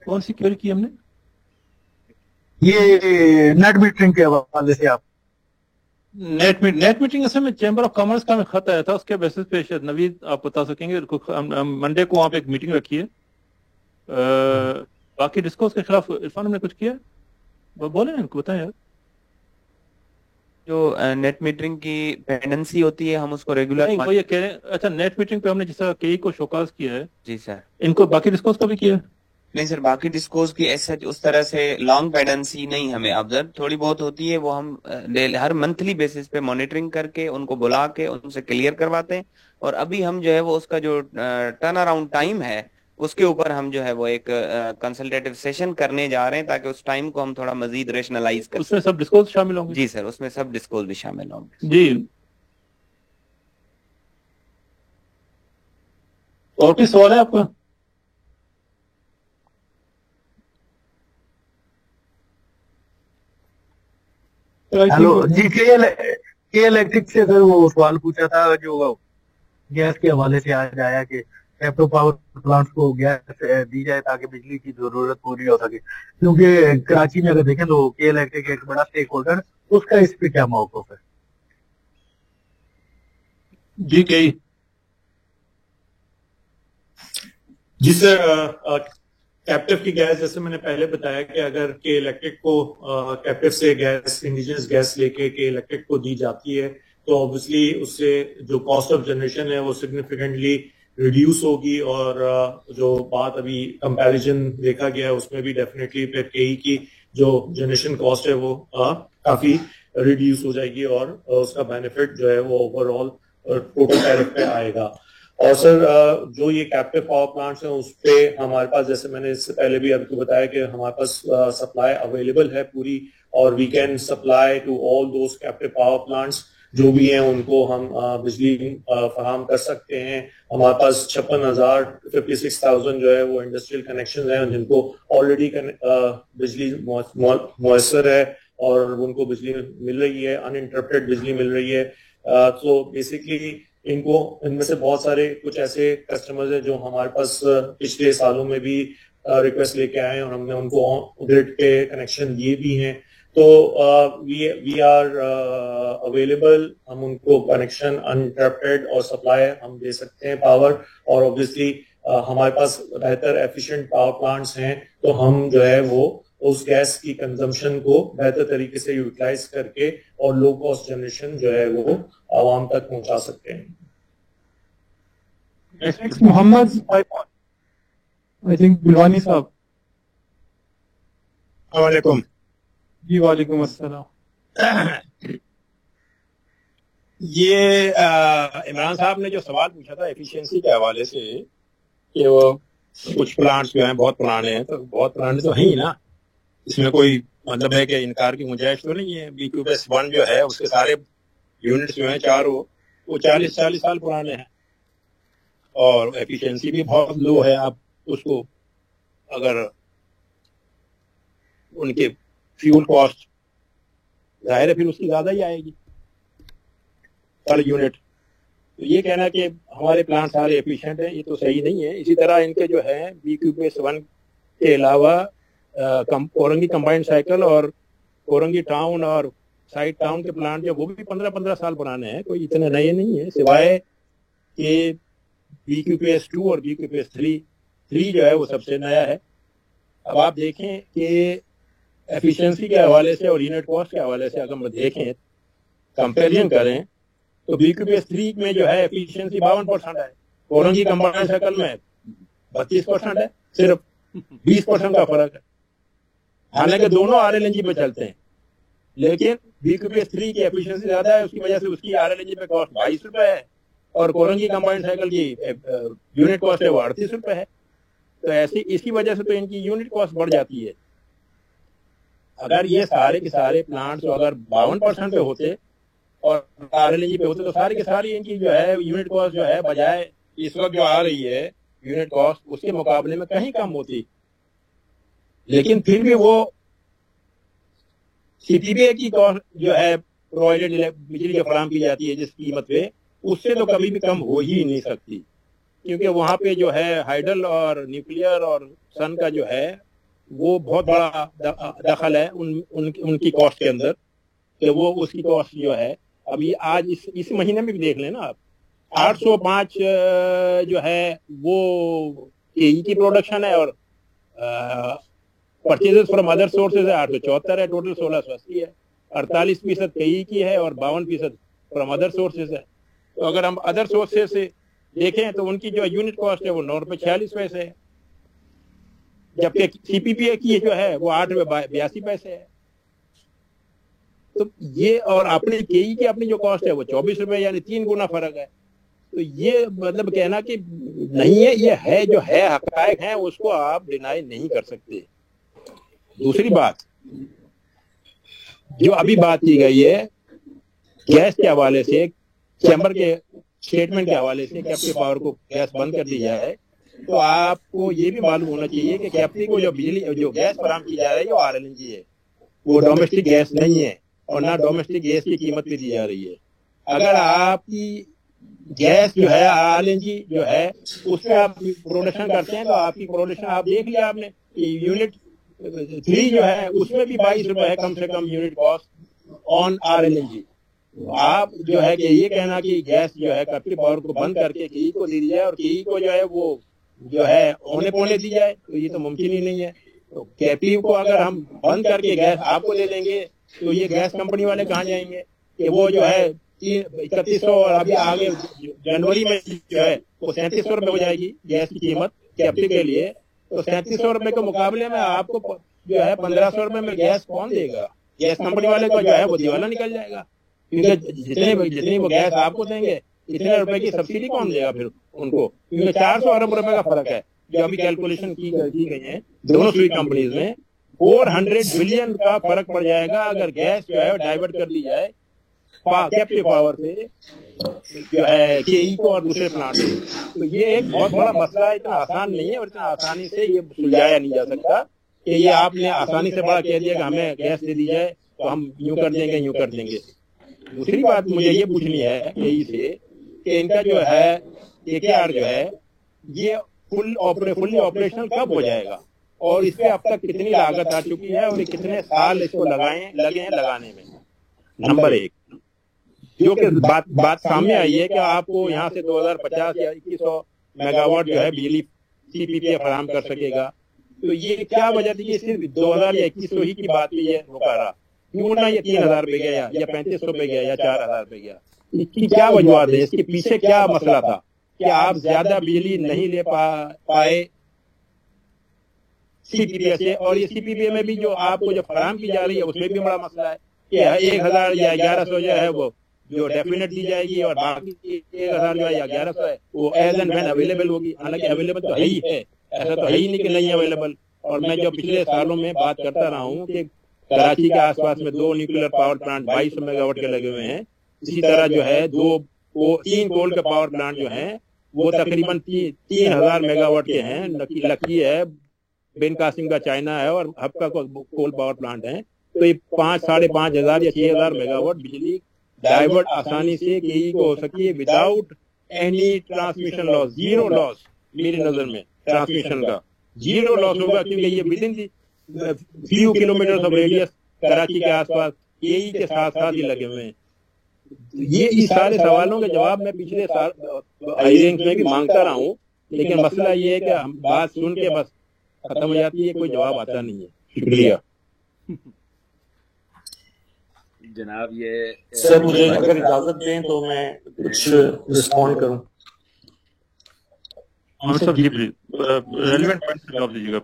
कौन सी क्वेरी की हमने? ये नेट मीटरिंग के हवाले से आप नेट मीटिंग असल में चैम्बर ऑफ कॉमर्स का खत आया था, उसके बेसिस पे शायद नवीद आप बता सकेंगे। मंडे को वहाँ पे एक मीटिंग रखी है। बाकी डिस्कोर्स के खिलाफ इरफान ने कुछ किया? बोले ना, बताएं यार। जो नेट मीटरिंग की पेंडेंसी होती है हम उसको रेगुलर वो ये कह रहे हैं। अच्छा, नेट मीटरिंग पे हमने जैसा केई को शोकाज किया है। जी सर। इनको बाकी डिस्कोर्स का भी किया है? नहीं सर, बाकी डिस्कोर्स की ऐसा उस तरह से लॉन्ग पेंडेंसी नहीं हमें ऑब्जर्व, थोड़ी बहुत होती है, वो हम हर मंथली बेसिस पे मॉनिटरिंग करके उनको बुला के उनसे क्लियर करवाते हैं। और अभी हम जो है वो उसका जो टर्न अराउंड टाइम है उसके ऊपर हम जो है वो एक कंसल्टेटिव सेशन करने जा रहे हैं ताकि उस टाइम को हम थोड़ा मजीद रेशनलाइज कर। उसमें सब डिस्कोर्स शामिल होंगे? जी सर, उसमें सब डिस्कोर्स भी शामिल होंगे जी। और कोई सवाल है आपका? हेलो जी। के इलेक्ट्रिक से सर वो सवाल पूछा था जो गैस के हवाले से आज आया कि कैप्टो पावर प्लांट्स को गैस दी जाए ताकि बिजली की जरूरत पूरी हो सके, क्योंकि कराची में अगर देखें तो के इलेक्ट्रिक एक बड़ा स्टेक होल्डर, उसका इस पे क्या मौक़िफ़ है? जी कई जी सर, कैप्टिव की गैस जैसे मैंने पहले बताया कि अगर के इलेक्ट्रिक को कैप्टिव से गैस, इंडिजिनस गैस लेके के इलेक्ट्रिक को दी जाती है तो ऑब्वियसली उससे जो कॉस्ट ऑफ जनरेशन है वो सिग्निफिकेंटली रिड्यूस होगी। और जो बात अभी कंपैरिजन देखा गया है उसमें भी डेफिनेटली फिर केई की जो जनरेशन कॉस्ट है वो काफी रिड्यूस हो जाएगी और उसका बेनिफिट जो है वो ओवरऑल टोटल टैरिफ पे आएगा। और सर जो ये कैप्टिव पावर प्लांट्स हैं उस पे हमारे पास, जैसे मैंने इससे पहले भी आपको बताया कि हमारे पास सप्लाई अवेलेबल है पूरी, और we can supply to all those captive power plants जो भी हैं, उनको हम बिजली फराहम कर सकते हैं। हमारे पास 56,000 जो है वो इंडस्ट्रियल कनेक्शन हैं जिनको ऑलरेडी बिजली मुयसर है और उनको बिजली मिल रही है, अनइंटरप्टेड बिजली मिल रही है। तो बेसिकली इनमें से बहुत सारे कुछ ऐसे कस्टमर्स हैं जो हमारे पास पिछले सालों में भी रिक्वेस्ट लेके आए हैं और हमने उनको ग्रिड के कनेक्शन दिए भी हैं। तो वी आर अवेलेबल, हम उनको कनेक्शन अनइंटरप्टेड और सप्लाई हम दे सकते हैं पावर। और ऑब्वियसली हमारे पास बेहतर एफिशिएंट पावर प्लांट्स हैं तो हम जो है वो उस गैस की कंजम्पशन को बेहतर तरीके से यूटिलाइज करके और लो कॉस्ट जनरेशन जो है वो आवाम तक पहुंचा सकते हैं। नेक्स्ट मोहम्मद आई थिंक बिलवानी साहब। वालेकुम। जी वालेकुम अस्सलाम। ये इमरान साहब ने जो सवाल पूछा था एफिशिएंसी के हवाले से कि वो कुछ प्लांट्स जो हैं बहुत पुराने हैं, तो बहुत पुराने तो हैं ही ना, इसमें कोई मतलब है कि इनकार की गुंजाइश तो नहीं है। BQPS1 जो है उसके सारे यूनिट्स जो हैं चारों वो 40 साल पुराने हैं और एफिशिएंसी भी बहुत लो है। आप उसको अगर उनके फ्यूल कॉस्ट जाहिर है फिर उसकी ज्यादा ही आएगी पर यूनिट। तो ये कहना कि हमारे प्लांट सारे एफिशिएंट हैं ये तो सही नहीं है। इसी तरह इनके जो है BQPS1 के अलावा कोरंगी कंबाइंड साइकिल और कोरंगी टाउन और साइड टाउन के प्लांट जो वो भी 15 साल पुराने हैं, कोई इतने नए नहीं है, सिवाय कि BQPS2 और BQPS3 जो है वो सबसे नया है। अब आप देखें कि एफिशिएंसी के हवाले से और यूनिट कॉस्ट के हवाले से अगर हम देखें कंपेरिजन करें तो BQPS3 में जो है एफिशिएंसी 52% है, कोरंगी कंबाइंड साइकिल में 32% है, सिर्फ 20% का फर्क है। हालांकि दोनों RLNG पे चलते हैं लेकिन BQPS3 की एफिशिएंसी ज्यादा है, उसकी वजह से उसकी RLNG पे कॉस्ट 22 रुपए है और कोरंगी कंबाइंड साइकिल की यूनिट कॉस्ट है वो 38 रुपए है। तो ऐसी इसकी वजह से तो इनकी यूनिट कॉस्ट बढ़ जाती है। अगर ये सारे के सारे प्लांट्स अगर 52% पे होते और RLNG पे होते तो सारी की सारी इनकी जो है यूनिट कॉस्ट जो है बजाय इस वक्त जो आ रही है यूनिट कॉस्ट उसके मुकाबले में कहीं कम होती। लेकिन फिर भी वो CPPA की कॉस्ट जो है प्रोवाइडेड बिजली जो फराहम की जाती है जिस कीमत पे, उससे तो कभी भी कम हो ही नहीं सकती, क्योंकि वहां पे जो है हाइडल और न्यूक्लियर और सन का जो है वो बहुत बड़ा दखल है उनकी कॉस्ट के अंदर, कि वो उसकी कॉस्ट जो है अभी आज इस महीने में भी देख लेना आप 805 जो है वो KE की प्रोडक्शन है और परचेजेस फ्रॉम अदर सोर्सेज है 874 है, टोटल 1680 है, 48% KE की है और 52% फ्रॉम अदर सोर्सेज है। तो अगर हम अदर सोर्सेज से देखें तो उनकी जो यूनिट कॉस्ट है वो 9 रुपए 46 पैसे है, जबकि CPPA की जो है वो 8 रुपए 82 पैसे है। तो ये और अपने KE की अपनी जो कॉस्ट है वो 24 रुपए, यानी 3 गुना फर्क है। तो ये मतलब कहना कि नहीं है, ये है जो है हकायक है, उसको आप डिनाई नहीं कर सकते। दूसरी बात जो अभी बात की गई है गैस के हवाले से, चैम्बर के स्टेटमेंट के हवाले से कैप्टिव पावर को गैस बंद कर दी जाए, तो आपको ये भी मालूम होना चाहिए कि कैप्टिव को जो बिजली जो गैस फराहम की जा रही है वो RLNG है, वो डोमेस्टिक गैस नहीं है और ना डोमेस्टिक गैस की कीमत पे दी जा रही है। अगर आपकी गैस जो है RLNG जो है उससे आप प्रोडक्शन करते हैं तो आपकी प्रोडक्शन आप देख लिया आपने, यूनिट 3 जो है उसमें भी 22 रुपए है कम से कम यूनिट कॉस्ट ऑन RLNG। आप जो है कि ये कहना कि गैस जो है कैप्टिव पावर को बंद करके KE को दे दी जाए और KE को जो है वो जो है औने पौने दी जाए, तो ये तो मुमकिन ही नहीं है। तो कैप्टिव को अगर हम बंद करके गैस आपको दे देंगे तो ये गैस कंपनी वाले कहाँ जाएंगे कि वो जो है 3100 और अभी आगे जनवरी में जो है वो 3700 रुपए हो जाएगी गैस की कीमत कैप्टिव के लिए। तो 3700 रुपए के मुकाबले में आपको जो है 1500 रुपए में गैस कौन देगा? गैस कंपनी वाले को जो है वो दीवाना निकल जाएगा, क्योंकि जितनी वो गैस आपको देंगे इतने रुपए की सब्सिडी कौन देगा फिर उनको, क्योंकि 400 अरब रुपए का फर्क है जो अभी कैलकुलेशन की गई है दोनों स्वीट कंपनीज में। 400 बिलियन का फर्क पड़ जाएगा अगर गैस जो है डाइवर्ट कर दी जाए कैप्टिव पावर से जो है KE को और दूसरे प्लांट से। तो ये एक बहुत बड़ा मसला है, इतना आसान नहीं है और इतना आसानी से ये सुलझाया नहीं जा सकता कि ये आपने आसानी से बड़ा कह दिया कि हमें गैस दे दी जाए तो हम यूं कर देंगे यूं कर देंगे। दूसरी बात मुझे ये पूछनी है KE से कि इनका जो है KKR जो है ये फुल्ली ऑपरेशनल कब हो जाएगा और इस पे अब तक कितनी लागत आ चुकी है और कितने साल इसको लगे हैं लगाने में। नंबर 1 जो कि बात सामने आई है कि आपको यहाँ से 2050 या 2100 मेगावाट जो है बिजली CPPA फराहम कर सकेगा, तो ये क्या वजह थी? ये सिर्फ 2021 ही की बात ही है मुकारा, क्यों ना ये 3000 पे गया या 3500 पे गया या 4000 पे गया? इसकी क्या वजूहत है? इसके पीछे क्या मसला था कि आप ज्यादा बिजली नहीं ले पाए सीपीपीए से? और ये सीपीपीए में भी जो आपको जो फराहम की जा रही है उसमें भी बड़ा मसला है कि 1000 या 1100 जो है वो जो डेफिनेट दी जाएगी और बाकी 1000 जो है या 1100 है वो एज एंड व्हेन अवेलेबल होगी। हालांकि अवेलेबल तो है ही है, ऐसा तो है ही नहीं कि नहीं अवेलेबल। और मैं जो पिछले सालों में बात करता रहा हूँ कि कराची के आसपास में 2 न्यूक्लियर पावर प्लांट 2200 मेगावाट के लगे हुए हैं। इसी तरह जो है 3 कोल के पावर प्लांट जो हैं वो तकरीबन 3000 मेगावाट के हैं। लकी है, बेन कासिम का चाइना है और हब्का कोल पावर प्लांट है। तो ये 5,500 या 6,000 मेगावाट बिजली डाइवर्ट आसानी से की हो सकती है without any transmission loss, zero loss. मेरी नजर में ट्रांसमिशन का जीरो लॉस होगा क्योंकि ये with in few kilometre of radius Karachi के आसपास यही के साथ साथ ही लगे हुए हैं। ये इस सारे सवालों के जवाब मैं पिछले साल हियरिंग्स में भी मांगता रहा हूँ, लेकिन मसला ये है कि बात सुन के बस खत्म हो जाती है, कोई जवाब आता नहीं है। शुक्रिया जनाब। ये सर मुझे अगर इजाजत दें तो मैं कुछ रिस्पॉन्ड करूं।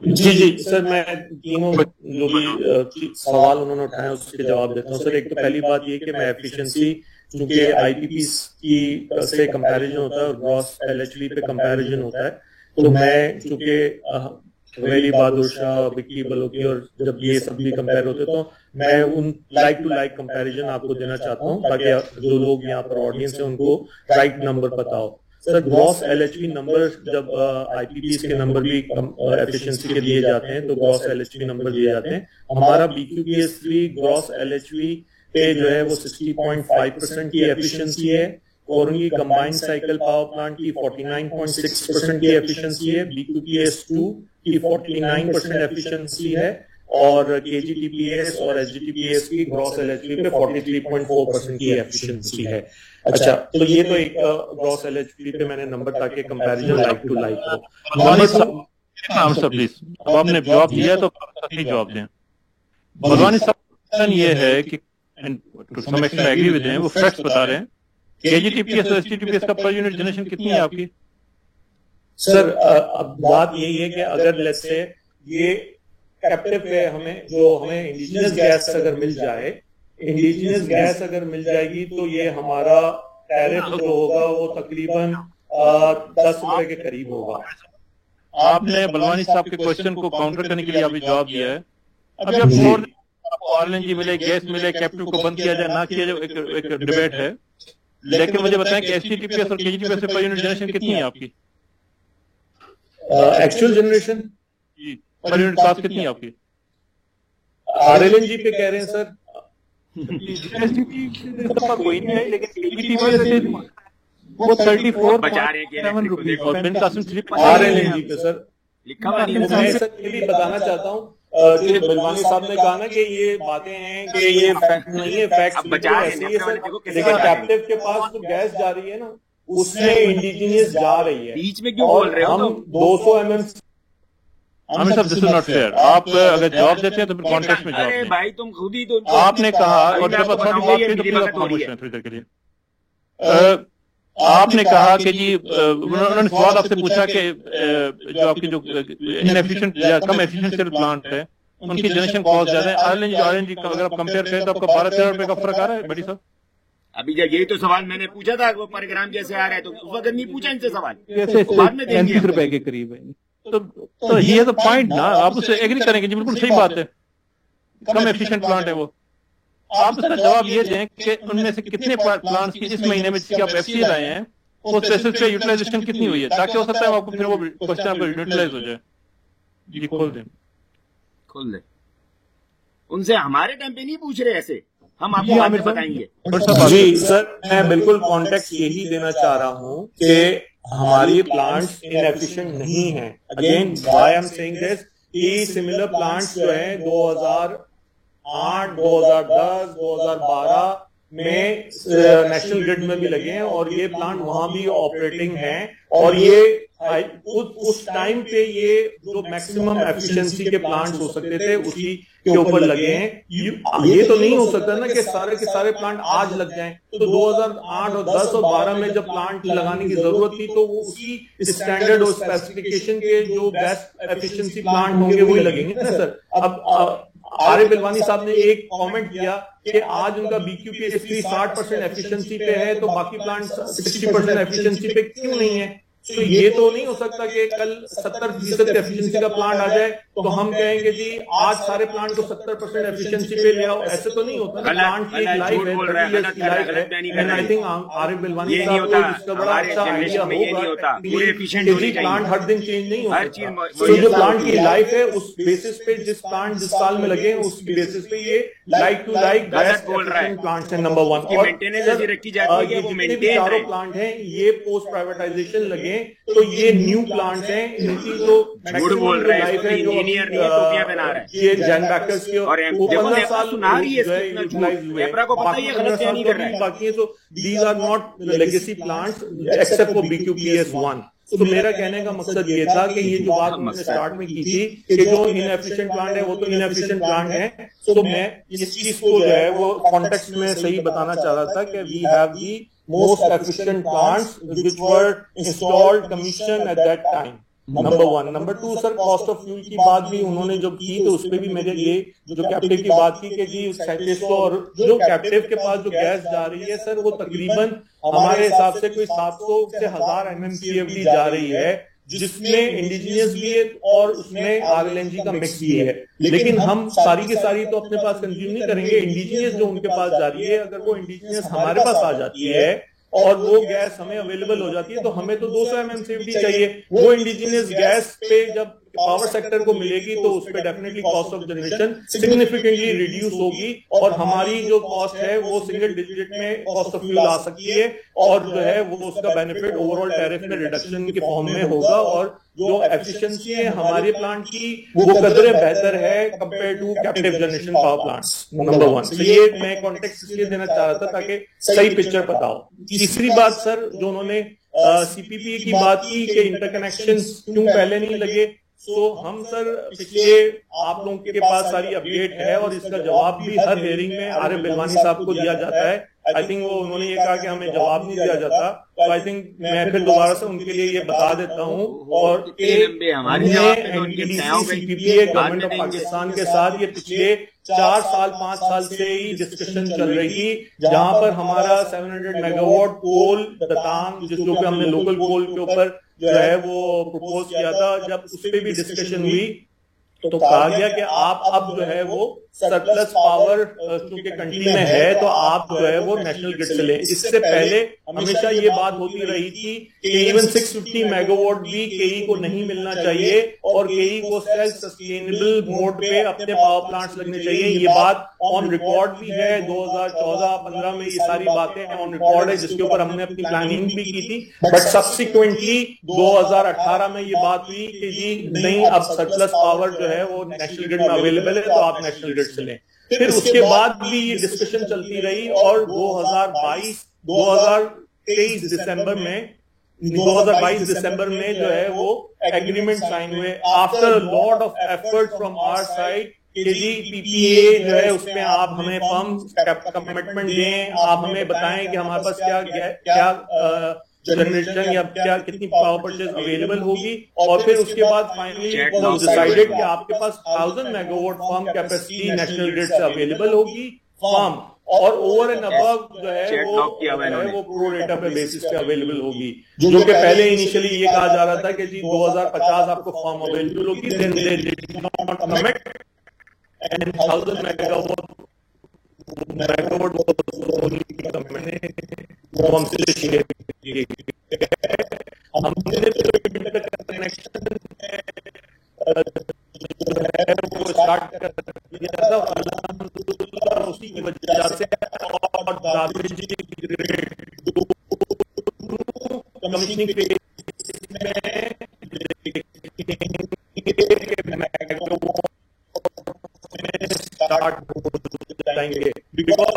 जी जी सर, मैं तीनों जो भी सवाल उन्होंने उठाए उसके जवाब देता हूँ। सर एक तो पहली बात ये कि मैं एफिशिएंसी चूंकि आईपीपी की से कंपैरिजन होता है और ग्रॉस एलएचवी पे कंपैरिजन होता है, तो मैं चूंकि वेली बहादुर शाह, विक्की बलोकी और जब ये सब भी कंपेयर होते तो मैं उन लाइक टू लाइक कंपैरिजन आपको देना चाहता हूँ ताकि जो लोग यहाँ पर ऑडियंस है उनको राइट नंबर पता हो। सर ग्रॉस एलएचवी नंबर जब आईपीपी के नंबर भी एफिशिएंसी के दिए जाते हैं तो ग्रॉस एलएचवी नंबर दिए जाते हैं। हमारा बीक्यूपीएस3 ग्रॉस एलएचवी पे जो है वो 60.5% की एफिशिएंसी है और उनकी कंबाइंड साइकिल पावर प्लांट की 49.6% की एफिशिएंसी है, बीक्यूपीएस2 की 49% एफिशिएंसी है और केजीटीपीएस और एचजीटीपीएस की ग्रॉस एलएचवी पे 43.4% की एफिशिएंसी है। अच्छा, तो ये तो एक ग्रॉस एलएचवी पे मैंने नंबर ताकि कंपैरिजन लाइक टू लाइक हो। प्लीज, अब आपने जवाब दिया तो सही जवाब दें। बलवानी साहब ये है कि to some extent agree with हैं, वो फैक्ट्स बता रहे हैं। केजीटीपीएस और एचजीटीपीएस का पर यूनिट जनरेशन कितनी है आपकी? सर अब बात यही है कि अगर लेट्स से ये कैप्टिव पे हमें इंडिजिनस गैस अगर मिल जाए, इंडिजिनस गैस अगर मिल जाएगी तो ये हमारा टैरिफ जो होगा वो तकरीबन 10 रुपए के करीब होगा। आपने बलवानी साहब के क्वेश्चन को काउंटर करने के लिए अभी जवाब दिया है। अभी आप छोड़ दें, आपको आरएलएनजी मिले, गैस मिले, कैप्टिव को बंद किया जाए ना किया जाए, एक डिबेट है। लेकिन मुझे बताएं कि एचजीटीपीएस और केजीटीपीएस पर यूनिट जनरेशन कितनी है आपकी? Actual generation per unit cost कितनी है आपकी? आरएलएनजी पे कह रहे हैं सर। कोई नहीं है, लेकिन वो 34.7 रुपीज और बिन कासिम 3 आरएलएनजी पे सर लिखा हुआ नहीं। मैं सर ये भी बताना चाहता हूँ जो बलवानी साहब ने कहा ना कि ये बातें हैं कि ये फैक्ट नहीं है, फैक्ट ऐसे ही है सर। लेकिन कैप्टिव के पास जो गैस जा रही है ना उसमें इंडिजिनियस जा रही है। बीच में क्यों बोल रहे हो? हम 200 mm आमिर साहब, दिस इज नॉट फेयर। आप अगर जवाब देते हैं तो फिर कॉन्टेक्स्ट में जवाब दें। भाई तुम खुद ही तो आपने कहा, और जब अथॉरिटी बात की तो प्लीज आप खामोश रहें थोड़ी देर के लिए। आपने कहा कि जी उन्होंने सवाल आपसे पूछा कि जो आपकी जो इनएफिशिएंट या कम एफिशिएंट प्लांट है उनकी जनरेशन कॉस्ट ज्यादा है। आरएलएनजी का अगर आप कंपेयर करें तो आपका 12-13 रुपए का फर्क आ रहा है बड़ी साहब। अभी जब यही तो सवाल मैंने पूछा था, वो पर ग्राम जैसे आ रहा है तो उस वक्त नहीं पूछा इनसे सवाल, बाद में 35 रुपए के करीब है। तो ये तो पॉइंट ना, आप उससे एग्री करेंगे जी, बिल्कुल सही बात है, कम एफिशिएंट प्लांट है वो। आप इसका जवाब ये दें कि उनमें से कितने प्लांट्स की इस महीने में जिसके आप एफसीए लाए हैं उस बेसिस पे यूटिलाइजेशन कितनी हुई है, ताकि हो सकता है आपको फिर वो क्वेश्चन आपका यूटिलाइज हो जाए। जी खोल दे। उनसे हमारे टाइम पे नहीं पूछ रहे ऐसे, हम आपको बाद में बताएंगे। जी सर, मैं बिल्कुल कॉन्टेक्स्ट यही देना चाह रहा हूँ कि हमारी प्लांट्स इनएफिशिएंट नहीं है। Again why I am saying this, कि सिमिलर प्लांट्स जो है 2008, 2010, 2012 में नेशनल ग्रिड में भी लगे हैं और ये प्लांट वहां भी ऑपरेटिंग है और ये उस टाइम पे ये जो मैक्सिमम एफिशिएंसी के प्लांट्स हो सकते थे उसी के ऊपर लगे हैं। ये तो नहीं हो सकता ना कि सारे प्लांट आज लग जाएं। तो 2008 और 10 और 12 में जब प्लांट लगाने की जरूरत थी तो वो उसी स्टैंडर्ड और स्पेसिफिकेशन के जो बेस्ट एफिशिएंसी प्लांट होंगे वही लगेंगे ना सर। अब आरिफ बिलवानी साहब ने एक कमेंट किया कि आज उनका BQPSP 60% एफिशिएंसी पे है तो बाकी प्लांट 60% एफिशिएंसी पे क्यों नहीं है। तो ये तो नहीं हो सकता कि कल 70% एफिशिएंसी का प्लांट आ जाए तो हम कहेंगे जी आज सारे प्लांट को 70% एफिशिएंसी पे ले आओ। ऐसे तो नहीं होता। प्लांट की एक लाइफ है, 30 इयर्स की लाइफ है। एंड आई थिंक आरिफ बिलवानी साहब को इसका बड़ा अच्छा आइडिया होगा। प्लांट हर दिन चेंज नहीं हो सकता। तो जो प्लांट की लाइफ है उस बेसिस पे जिस प्लांट जिस साल में लगे उस बेसिस पे ये like to like best efficient plants है नंबर 1। और ये चारों प्लांट है ये पोस्ट प्राइवेटाइजेशन लगे तो ये न्यू प्लांट्स हैं। इनकी जो झूठ बोल रहे हैं तो इंजीनियर नहीं है, टोपियां पहना रहे हैं। ये जैन बैकर्स के और 15 साल सुना रही है पेपरा को पता है गलत क्या नहीं कर रहा है। बाकी है तो these are not legacy plants except for BQPS1। तो मेरा कहने का मकसद ये था कि ये जो बात हमने स्टार्ट में की थी कि जो इनएफिशिएंट प्लांट है वो तो इनएफिशिएंट प्लांट है। तो मैं इस चीज को जो है वो कॉन्टेक्स्ट में सही बताना चाह रहा था कि we have the most efficient plants which were installed commissioned at that time, number 1। number 2 sir cost of fuel की बात भी उन्होंने जब की तो उसपे भी मेरे ये जो कैप्टिव की बात की कि जी 3700 और जो कैप्टिव के पास जो गैस जा रही है सर वो तकरीबन हमारे हिसाब से कोई 700 से 1000 MMCFD जा रही है जिसमें इंडिजिनियस भी है और उसमें RLNG का मिक्स भी है। लेकिन हम सारी की सारी तो अपने पास कंज्यूम नहीं करेंगे। इंडिजिनियस जो उनके पास जा रही है अगर वो इंडिजिनियस हमारे पास आ जाती है और वो गैस हमें अवेलेबल हो जाती है तो हमें तो 200 MMCFD चाहिए। वो इंडिजिनियस गैस पे जब पावर सेक्टर को मिलेगी तो उस पर definitely cost of generation significantly reduce होगी और हमारी जो कॉस्ट है वो सिंगल डिजिट में कॉस्ट ऑफ फ्यूल आ सकती है और जो है वो उसका बेनिफिट ओवरऑल टैरिफ में रिडक्शन के फॉर्म में होगा और जो एफिशिएंसी है हमारे प्लांट की वो कदरे बेहतर है compare to captive generation power plants number 1। तो ये मैं कॉन्टेक्स्ट इसलिए देना चाह रहा था ताकि सही पिक्चर पता हो। तीसरी बात सर जो उन्होंने CPP की बात की कि इंटरकनेक्शन क्यों पहले नहीं लगे। तो हम सर पिछले आप लोगों के पास सारी अपडेट है और इसका जवाब भी हर हियरिंग में आरिफ बिलवानी साहब को दिया जाता है। आई थिंक वो उन्होंने ये कहा कि हमें जवाब नहीं दिया जाता तो आई थिंक मैं फिर दोबारा से उनके लिए ये बता देता हूँ। और CPPA गवर्नमेंट ऑफ पाकिस्तान के साथ ये पिछले 4 साल 5 साल से ही डिस्कशन चल रही थी जहां पर हमारा 700 मेगावाट कोल दतांग जो कि हमने लोकल कोल के ऊपर जो है वो प्रपोज किया था जब उस पर भी डिस्कशन हुई तो कहा गया कि आप अब जो है वो सरप्लस पावर क्योंकि कंट्री में है तो आप जो है वो नेशनल ग्रिड से लें। इससे पहले हमेशा ये बात होती रही थी कि इवन 650 मेगावाट भी केई को नहीं मिलना चाहिए और केई को सेल्फ सस्टेनेबल मोड पे अपने पावर प्लांट्स लगने चाहिए। ये बात ऑन रिकॉर्ड भी है। 2014-15 में ये सारी बातें ऑन रिकॉर्ड है जिसके ऊपर हमने अपनी प्लानिंग भी की थी। बट सब्सिक्वेंटली 2018 में ये बात हुई कि जी नहीं अब सरप्लस पावर जो है वो नेशनल ग्रिड में अवेलेबल है तो आप नेशनल ग्रिड से लें। फिर उसके बाद भी ये डिस्कशन चलती रही और 2022 दिसंबर में जो है वो एग्रीमेंट साइन हुए after lot of effort from our side कि जी PPA जो है उसमें आप हमें फर्म कमिटमेंट दें, आप हमें बताएं कि हमारे पास क्या जनरेशन या क्या कितनी पावर परचेज अवेलेबल होगी और फिर उसके बाद फाइनली डिसाइडेड कि आपके पास 1000 megawatt firm capacity national grid से अवेलेबल होगी फर्म और ओवर एंड अबव जो है वो प्रो रेटा पे बेसिस पे अवेलेबल होगी जो कि पहले इनिशियली ये कहा जा रहा था कि जी 2050 आपको फर्म अवेलेबल होगी। Then they did not commit and 1000 megawatt हमसे शेयर हमने कनेक्शन वो स्टार्ट कर दिया था उसी की वजह से और कमिशनिंग फेज में स्टार्ट हो जाएंगे बिकॉज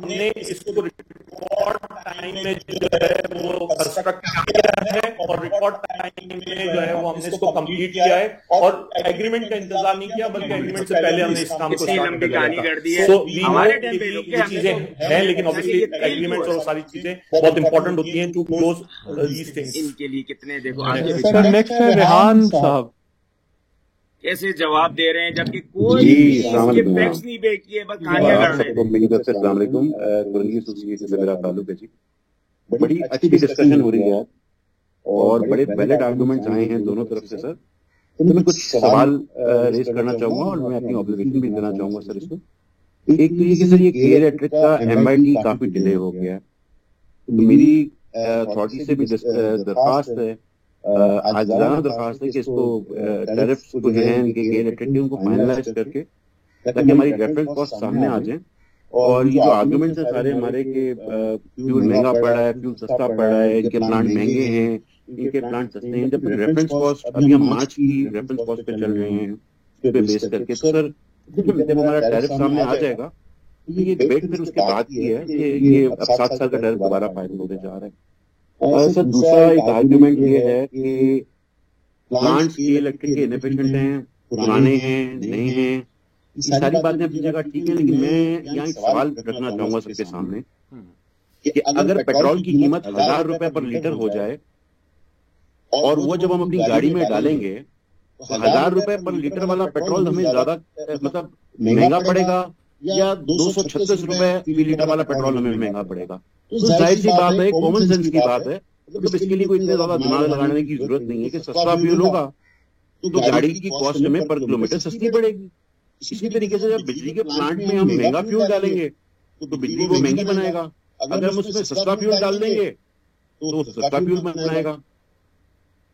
हमने इसको रिकॉर्ड टाइम में जो है वो कंस्ट्रक्ट किया है और रिकॉर्ड टाइम में जो है वो हमने इसको कंप्लीट किया है और एग्रीमेंट का इंतजार नहीं किया, बल्कि एग्रीमेंट से पहले हमने इस काम को स्टार्ट कर दिया। सो हमारे टाइम पे ये चीजें हैं, लेकिन ऑब्वियसली एग्रीमेंट्स और सारी चीजें बहुत इंपॉर्टेंट होती हैं टू क्लोज दीस थिंग्स। इनके लिए कितने देखो सर नेक्स्ट है रेहान साहब, कैसे जवाब दे रहे हैं जबकि कोई इसके फैक्ट्स नहीं पे किए, बस कहानियां कर रहे हैं। मेरी तरफ से अस्सलाम वालेकुम। कुरंगी एसोसिएशन से मेरा ताल्लुक है जी। बड़ी अच्छी डिस्कशन हो रही है और बड़े वैलिड आर्गुमेंट्स आए हैं दोनों तरफ से सर। तो मैं कुछ सवाल रेज करना चाहूंगा और मैं अपनी ऑब्जर्वेशन भी देना चाहूंगा सर इसको। एक तो ये कि सर ये के इलेक्ट्रिक का MIT काफी डिले हो गया है, तो मेरी अथॉरिटी से भी दरखास्त है, आजाना दरखास्त है कि इसको टैरिफ्स को जो है इनके इलेक्ट्रिक उनको फाइनलाइज करके ताकि हमारी रेफरेंस कॉस्ट सामने आ जाए। और ये जो आर्गुमेंट्स है सारे हमारे के फ्यूल महंगा पड़ रहा है, फ्यूल सस्ता पड़ रहा है, इनके प्लांट महंगे हैं, इनके प्लांट सस्ते हैं, जब रेफरेंस कॉस्ट अभी हम मार्च की रेफरेंस कॉस्ट पे चल रहे हैं उस पे बेस करके, तो सर जब हमारा टैरिफ सामने आ जाएगा तो ये डिबेट फिर उसके बाद की है कि ये अब 7 साल का टैरिफ दोबारा फाइनल होने जा रहा है। और सर दूसरा एक आर्ग्यूमेंट ये है कि प्लांट्स ये इलेक्ट्रिक के इनएफिशिएंट हैं, पुराने हैं, नहीं हैं, ये सारी बातें अपनी जगह ठीक है, लेकिन मैं यहाँ एक सवाल रखना चाहूंगा सबके सामने कि अगर पेट्रोल की कीमत 1000 रुपए पर लीटर हो जाए और वो जब हम अपनी गाड़ी में डालेंगे तो 1000 रुपए पर लीटर वाला पेट्रोल हमें ज्यादा मतलब महंगा पड़ेगा या 236 रुपए फी लीटर वाला पेट्रोल हमें महंगा पड़ेगा? तो जाहिर सी बात है, कॉमन सेंस की बात है, मतलब इसके लिए कोई इतने ज्यादा दिमाग लगाने की जरूरत नहीं है कि सस्ता फ्यूल होगा तो गाड़ी की कॉस्ट हमें पर किलोमीटर सस्ती पड़ेगी। इसी तरीके से जब बिजली के प्लांट में हम महंगा फ्यूल डालेंगे तो बिजली को महंगी बनाएगा, अगर हम उसमें सस्ता फ्यूल डाल देंगे तो सस्ता फ्यूल बनाएगा।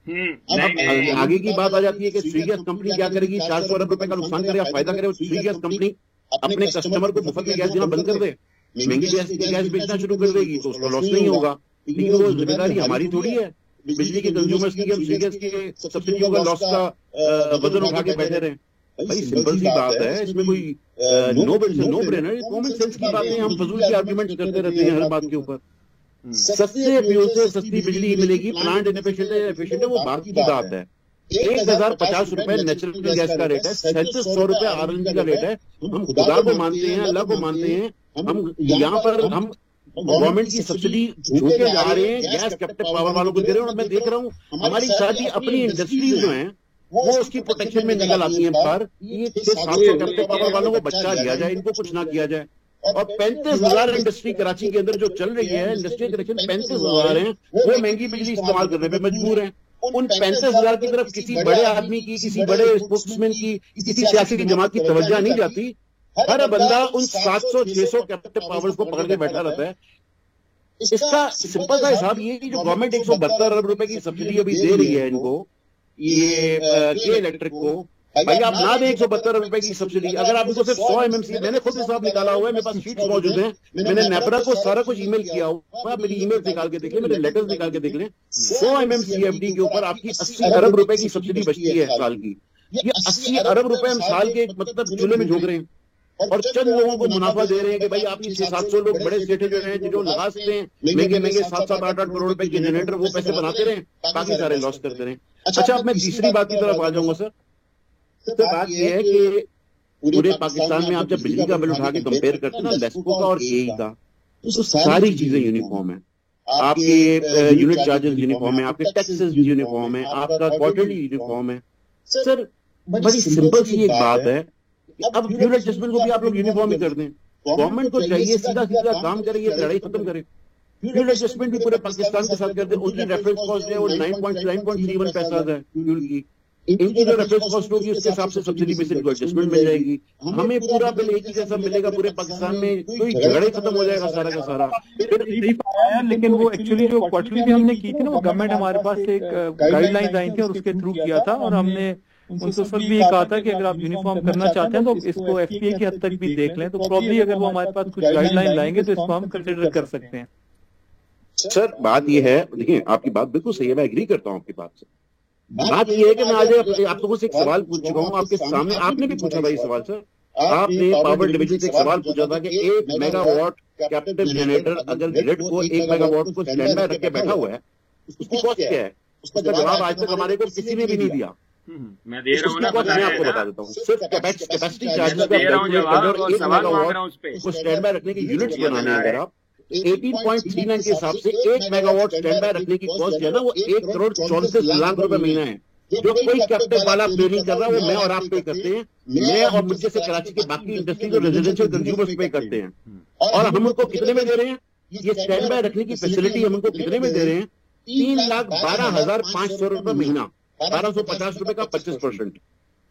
अब आगे की बात आ जाती है कि स्वी गैस कंपनी क्या करेगी, 400 अरब रुपए का नुकसान करे या फायदा करे, स्वी गैस कंपनी अपने कस्टमर को मुफ्त में गैस देना बंद कर दे, महंगी गैस बेचना शुरू कर देगी तो उसको लॉस नहीं होगा। लेकिन वो जिम्मेदारी हमारी थोड़ी है बिजली के कंज्यूमर्स की, हम स्वी गैस के सब्सिडियों का लॉस का वजन उठा के बैठे रहे। भाई सिंपल सी बात है, इसमें कोई नो ब्रेनर, कॉमन सेंस की बातें, हम फजूल की आर्ग्यूमेंट करते रहते हैं हर बात के ऊपर। सस्ते फ्यूल से सस्ती बिजली मिलेगी, प्लांट इनएफिशिएंट है, वो बात की बात है। 1050 रुपए नेचुरल गैस का रेट है, 3700 रुपए RLNG का रेट है। हम खुदा को मानते हैं, अल्लाह को मानते हैं, हम यहाँ पर हम गवर्नमेंट की सब्सिडी झूठे जा रहे हैं, गैस कैप्टिव पावर वालों को दे रहे हैं। और मैं देख रहा हूँ हमारी सारी अपनी इंडस्ट्रीज जो है वो उसकी प्रोटेक्शन में निकल आती है पर ये 700 कैप्टिव पावर वालों को बचा दिया जाए, इनको कुछ ना किया जाए। और 35,000 इंडस्ट्री कराची के अंदर जो चल रही है, इंडस्ट्रियल कनेक्शन 35,000 हैं, वो महंगी बिजली इस्तेमाल करने पे मजबूर हैं। उन 35,000 की तरफ किसी बड़े आदमी की, किसी बड़े स्पोक्समैन की, किसी सियासी की जमात की तवज्जो नहीं जाती। हर बंदा उन 700-600 कैप्टिव पावर्स को पकड़ के बैठा रहता है। इसका सिंपल सा हिसाब ये कि जो गवर्नमेंट 172 अरब रुपए की सब्सिडी अभी दे रही है इनको, ये के इलेक्ट्रिक को, भाई आप ना दें 172 रुपए की सब्सिडी, अगर आप इनको सिर्फ 100 MMC, मैंने खुद हिसाब निकाला हुआ है, मेरे पास शीट्स मौजूद हैं, मैंने नेपरा को सारा कुछ ईमेल किया हुआ, आप मेरी ईमेल निकाल के देख लें, मेरे लेटर्स निकाल के देख लें। 100 MMC FD के ऊपर आपकी 80 अरब रुपए की सब्सिडी बचती है साल की। ये 80 अरब रुपए हम साल के मतलब चूल्हे में झोंक रहे हैं और चंद लोगों को मुनाफा दे रहे हैं कि भाई आपकी 600-700 लोग बड़े सेठे जो हैं जो लगा सकते हैं महंगे 7-7, 8-8 करोड़ रुपए के जनरेटर, वो पैसे बनाते रहे, बाकी सारे लॉस करते रहे। अच्छा, अब मैं तीसरी बात की तरफ आ जाऊंगा सर। तो बात यह है कि पूरे पाकिस्तान में आप जब बिजली का बिल उठा के कंपेयर करते हैं ना लेस्को का और केई का, तो सारी चीजें यूनिफॉर्म है। आपके यूनिट चार्जेस यूनिफॉर्म है, आपके टैक्सेस यूनिफॉर्म है, आपका क्वार्टरली यूनिफॉर्म है। सर बड़ी सिंपल सी एक बात है, अब फ्यूल एडजस्टमेंट को भी आप लोग यूनिफॉर्म ही कर दें। गवर्नमेंट को चाहिए सीधा सीधा काम करे, ये लड़ाई खत्म करे। फ्यूल एडजस्टमेंट भी पूरे पाकिस्तान के साथ कर दें। उनकी रेफरेंस कॉस्ट है वो 9.31 पैसा है फ्यूल की, इनकी जो रेफरेंस कॉस्ट होगी उसके हिसाब से सब्सिडी में से इनको एडजस्टमेंट मिल जाएगी। हमें पूरा बिल एक ही जैसा मिलेगा पूरे पाकिस्तान में, कोई झगड़े खत्म हो जाएगा सारा का सारा। लेकिन वो एक्चुअली जो क्वार्टरली भी हमने की थी ना, वो गवर्नमेंट हमारे पास एक गाइडलाइंस आई थी और उसके थ्रू किया था, और हमने उनसे उस वक्त भी ये कहा था कि अगर आप यूनिफॉर्म करना चाहते हैं तो इसको FTA की हद तक भी देख लें। तो प्रॉब्ली अगर वो हमारे पास कुछ गाइडलाइन लाएंगे तो इसको हम कंसिडर कर सकते हैं। सर बात ये है, देखिए आपकी बात बिल्कुल सही है, मैं एग्री करता हूँ आपकी बात से। बात ये है कि मैं आज आप लोगों से एक सवाल पूछ चुका हूँ आपके सामने, आपने भी पूछा था ये सवाल सर। आपने पावर डिवीजन से एक सवाल पूछा था कि 1 मेगावाट कैप्टिव जनरेटर अगर ग्रिड को 1 मेगावाट को स्टैंड बाय रख के बैठा हुआ है, उसकी कॉस्ट क्या है? उसका जवाब आज तक हमारे को किसी ने भी नहीं दिया। मैं दे रहा हूँ ना, मैं आपको बता देता हूँ। सिर्फ कैपेसिटी चार्जेस का अगर 1 मेगावाट को स्टैंड बाय रखने की यूनिट्स बनाने हैं, अगर आप 18.39 के हिसाब से 1 मेगावाट स्टैंड बाय रखने की कॉस्ट है ना, वो 1,34,00,000 रुपए महीना है। जो कोई कैप्टिव वाला पे नहीं कर रहा, वो मैं और आप पे करते हैं। मैं और मुझे से कराची के बाकी इंडस्ट्री और रेजिडेंशियल कंज्यूमर्स पे करते हैं। और हम उनको कितने में दे रहे हैं? ये स्टैंड बाय रखने की फैसिलिटी हम उनको कितने में दे रहे हैं? 3,12,500 रुपए महीना, 1,250 रुपए का 25%।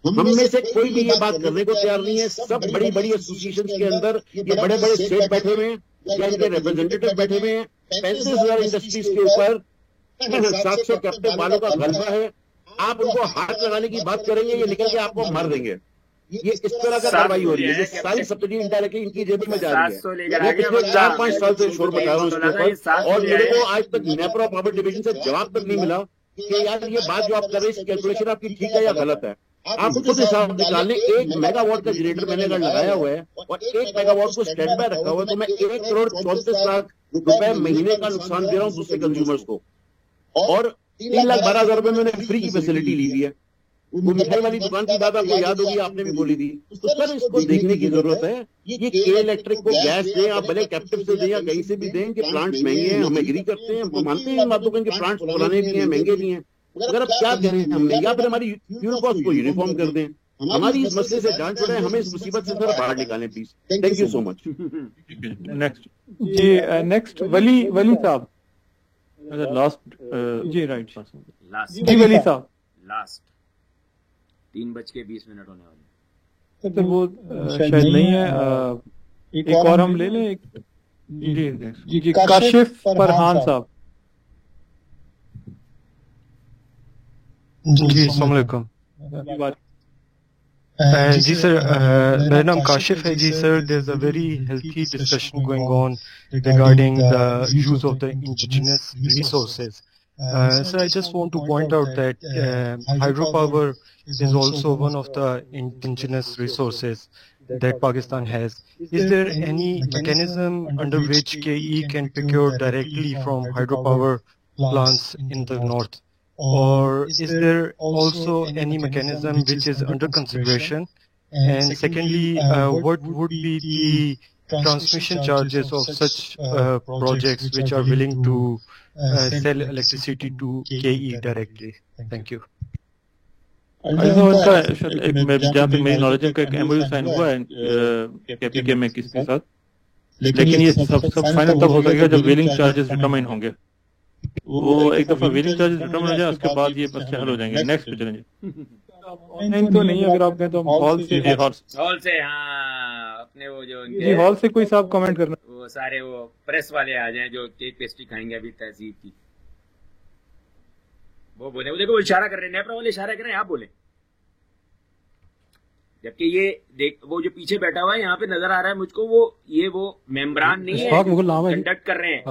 हम में से कोई भी ये बात करने को तैयार नहीं है। सब बड़ी बड़ी एसोसिएशन के अंदर ये बड़े बड़े सेठ बैठे हुए हैं या इनके रिप्रेजेंटेटिव बैठे हुए हैं। 35,000 इंडस्ट्रीज के ऊपर 700 कैप्टिव वालों का गलबा है। आप उनको हाथ लगाने की बात करेंगे, ये निकल के आपको मार देंगे। ये इस तरह का कार्रवाई हो रही है। ये सारी सब्सिडी इनडायरेक्टली इनकी जेब में जा रही है। मैं पिछले 4-5 साल से शोर मचा रहा हूँ इसके ऊपर, और मेरे को आज तक नेपरा पावर डिवीजन से जवाब तक नहीं मिला कि यार ये बात जो आप कर रहे हैं, कैलकुलेशन आपकी ठीक है या गलत है। आप खुद हिसाब निकाल लें। 1 मेगावाट का जनरेटर मैंने अगर लगाया हुआ है और 1 मेगावाट को स्टैंड बाय रखा हुआ है, तो मैं 1,34,00,000 रुपए महीने का नुकसान दे रहा हूँ दूसरे कंज्यूमर्स को। और 3,12,000 रुपए मैंने फ्री की फैसिलिटी ली हुई है। वो मिठाई वाली दुकान की बात आपको याद होगी, आपने भी बोली थी। तो सर इसको देखने की जरूरत है। ये के इलेक्ट्रिक को गैस दें, आप भले कैप्टिव से दें या कहीं से भी दें, कि प्लांट्स महंगे हैं, हम एग्री करते हैं, हम मानते हैं इन बातों को, इनके प्लांट्स पुराने भी हैं, महंगे भी हैं। अगर आप क्या करें हमने, या फिर हमारी फ्यूल कॉस्ट को यूनिफॉर्म कर दें, हमारी इस मसले से जान छुड़ाएं, हमें इस मुसीबत से सर बाहर निकालें please. Thank you so much. Next जी, नेक्स्ट वली साहब लास्ट जी, राइट लास्ट जी, वली साहब लास्ट 3:20 होने वाले। तो वो शायद नहीं है। एक और हम ले लें। जी जी, काशिफ फरहान साहब। जी, अस्सलाम वालेकुम। जी सर, मेरा नाम काशिफ है। जी sir, there is a very healthy discussion going on regarding the use of the indigenous resources. So I just want to point out that hydropower is also one of the indigenous resources that Pakistan has. Is there any mechanism under which KE can procure directly from hydropower plants in the north? Or is there also any mechanism which is under consideration? And secondly, what would be the transmission charges of such projects which are willing to sell electricity to KE directly? Thank you. जहाँ पे मेरी knowledge है एक MOU sign हुआ है KPK में किसके साथ, लेकिन ये सब फाइनल तब हो सकेगा जब वेलिंग चार्जेस डिटरमाइन होंगे। वो एक दफा वेलिंग चार्जेस डिटरमाइन हो जाए, उसके बाद ये मसले हल हो जाएंगे। नेक्स्ट पे चलेंगे। ऑनलाइन तो नहीं, अगर आप कहें तो हम हॉल से हाँ अपने वो जो जी हॉल से कोई साहब कमेंट करना, वो सारे वो प्रेस वाले आ जाएं जो केक पेस्ट्री खाएंगे अभी तहजीब की, वो बोले। वो देखो वो इशारा कर रहे हैं, नेपरा वाले इशारा कर रहे हैं, आप बोले। जबकि ये देख वो जो पीछे बैठा हुआ है यहाँ पे नजर आ रहा है मुझको, वो मेम्बरान नहीं है, कंडक्ट कर रहे हैं।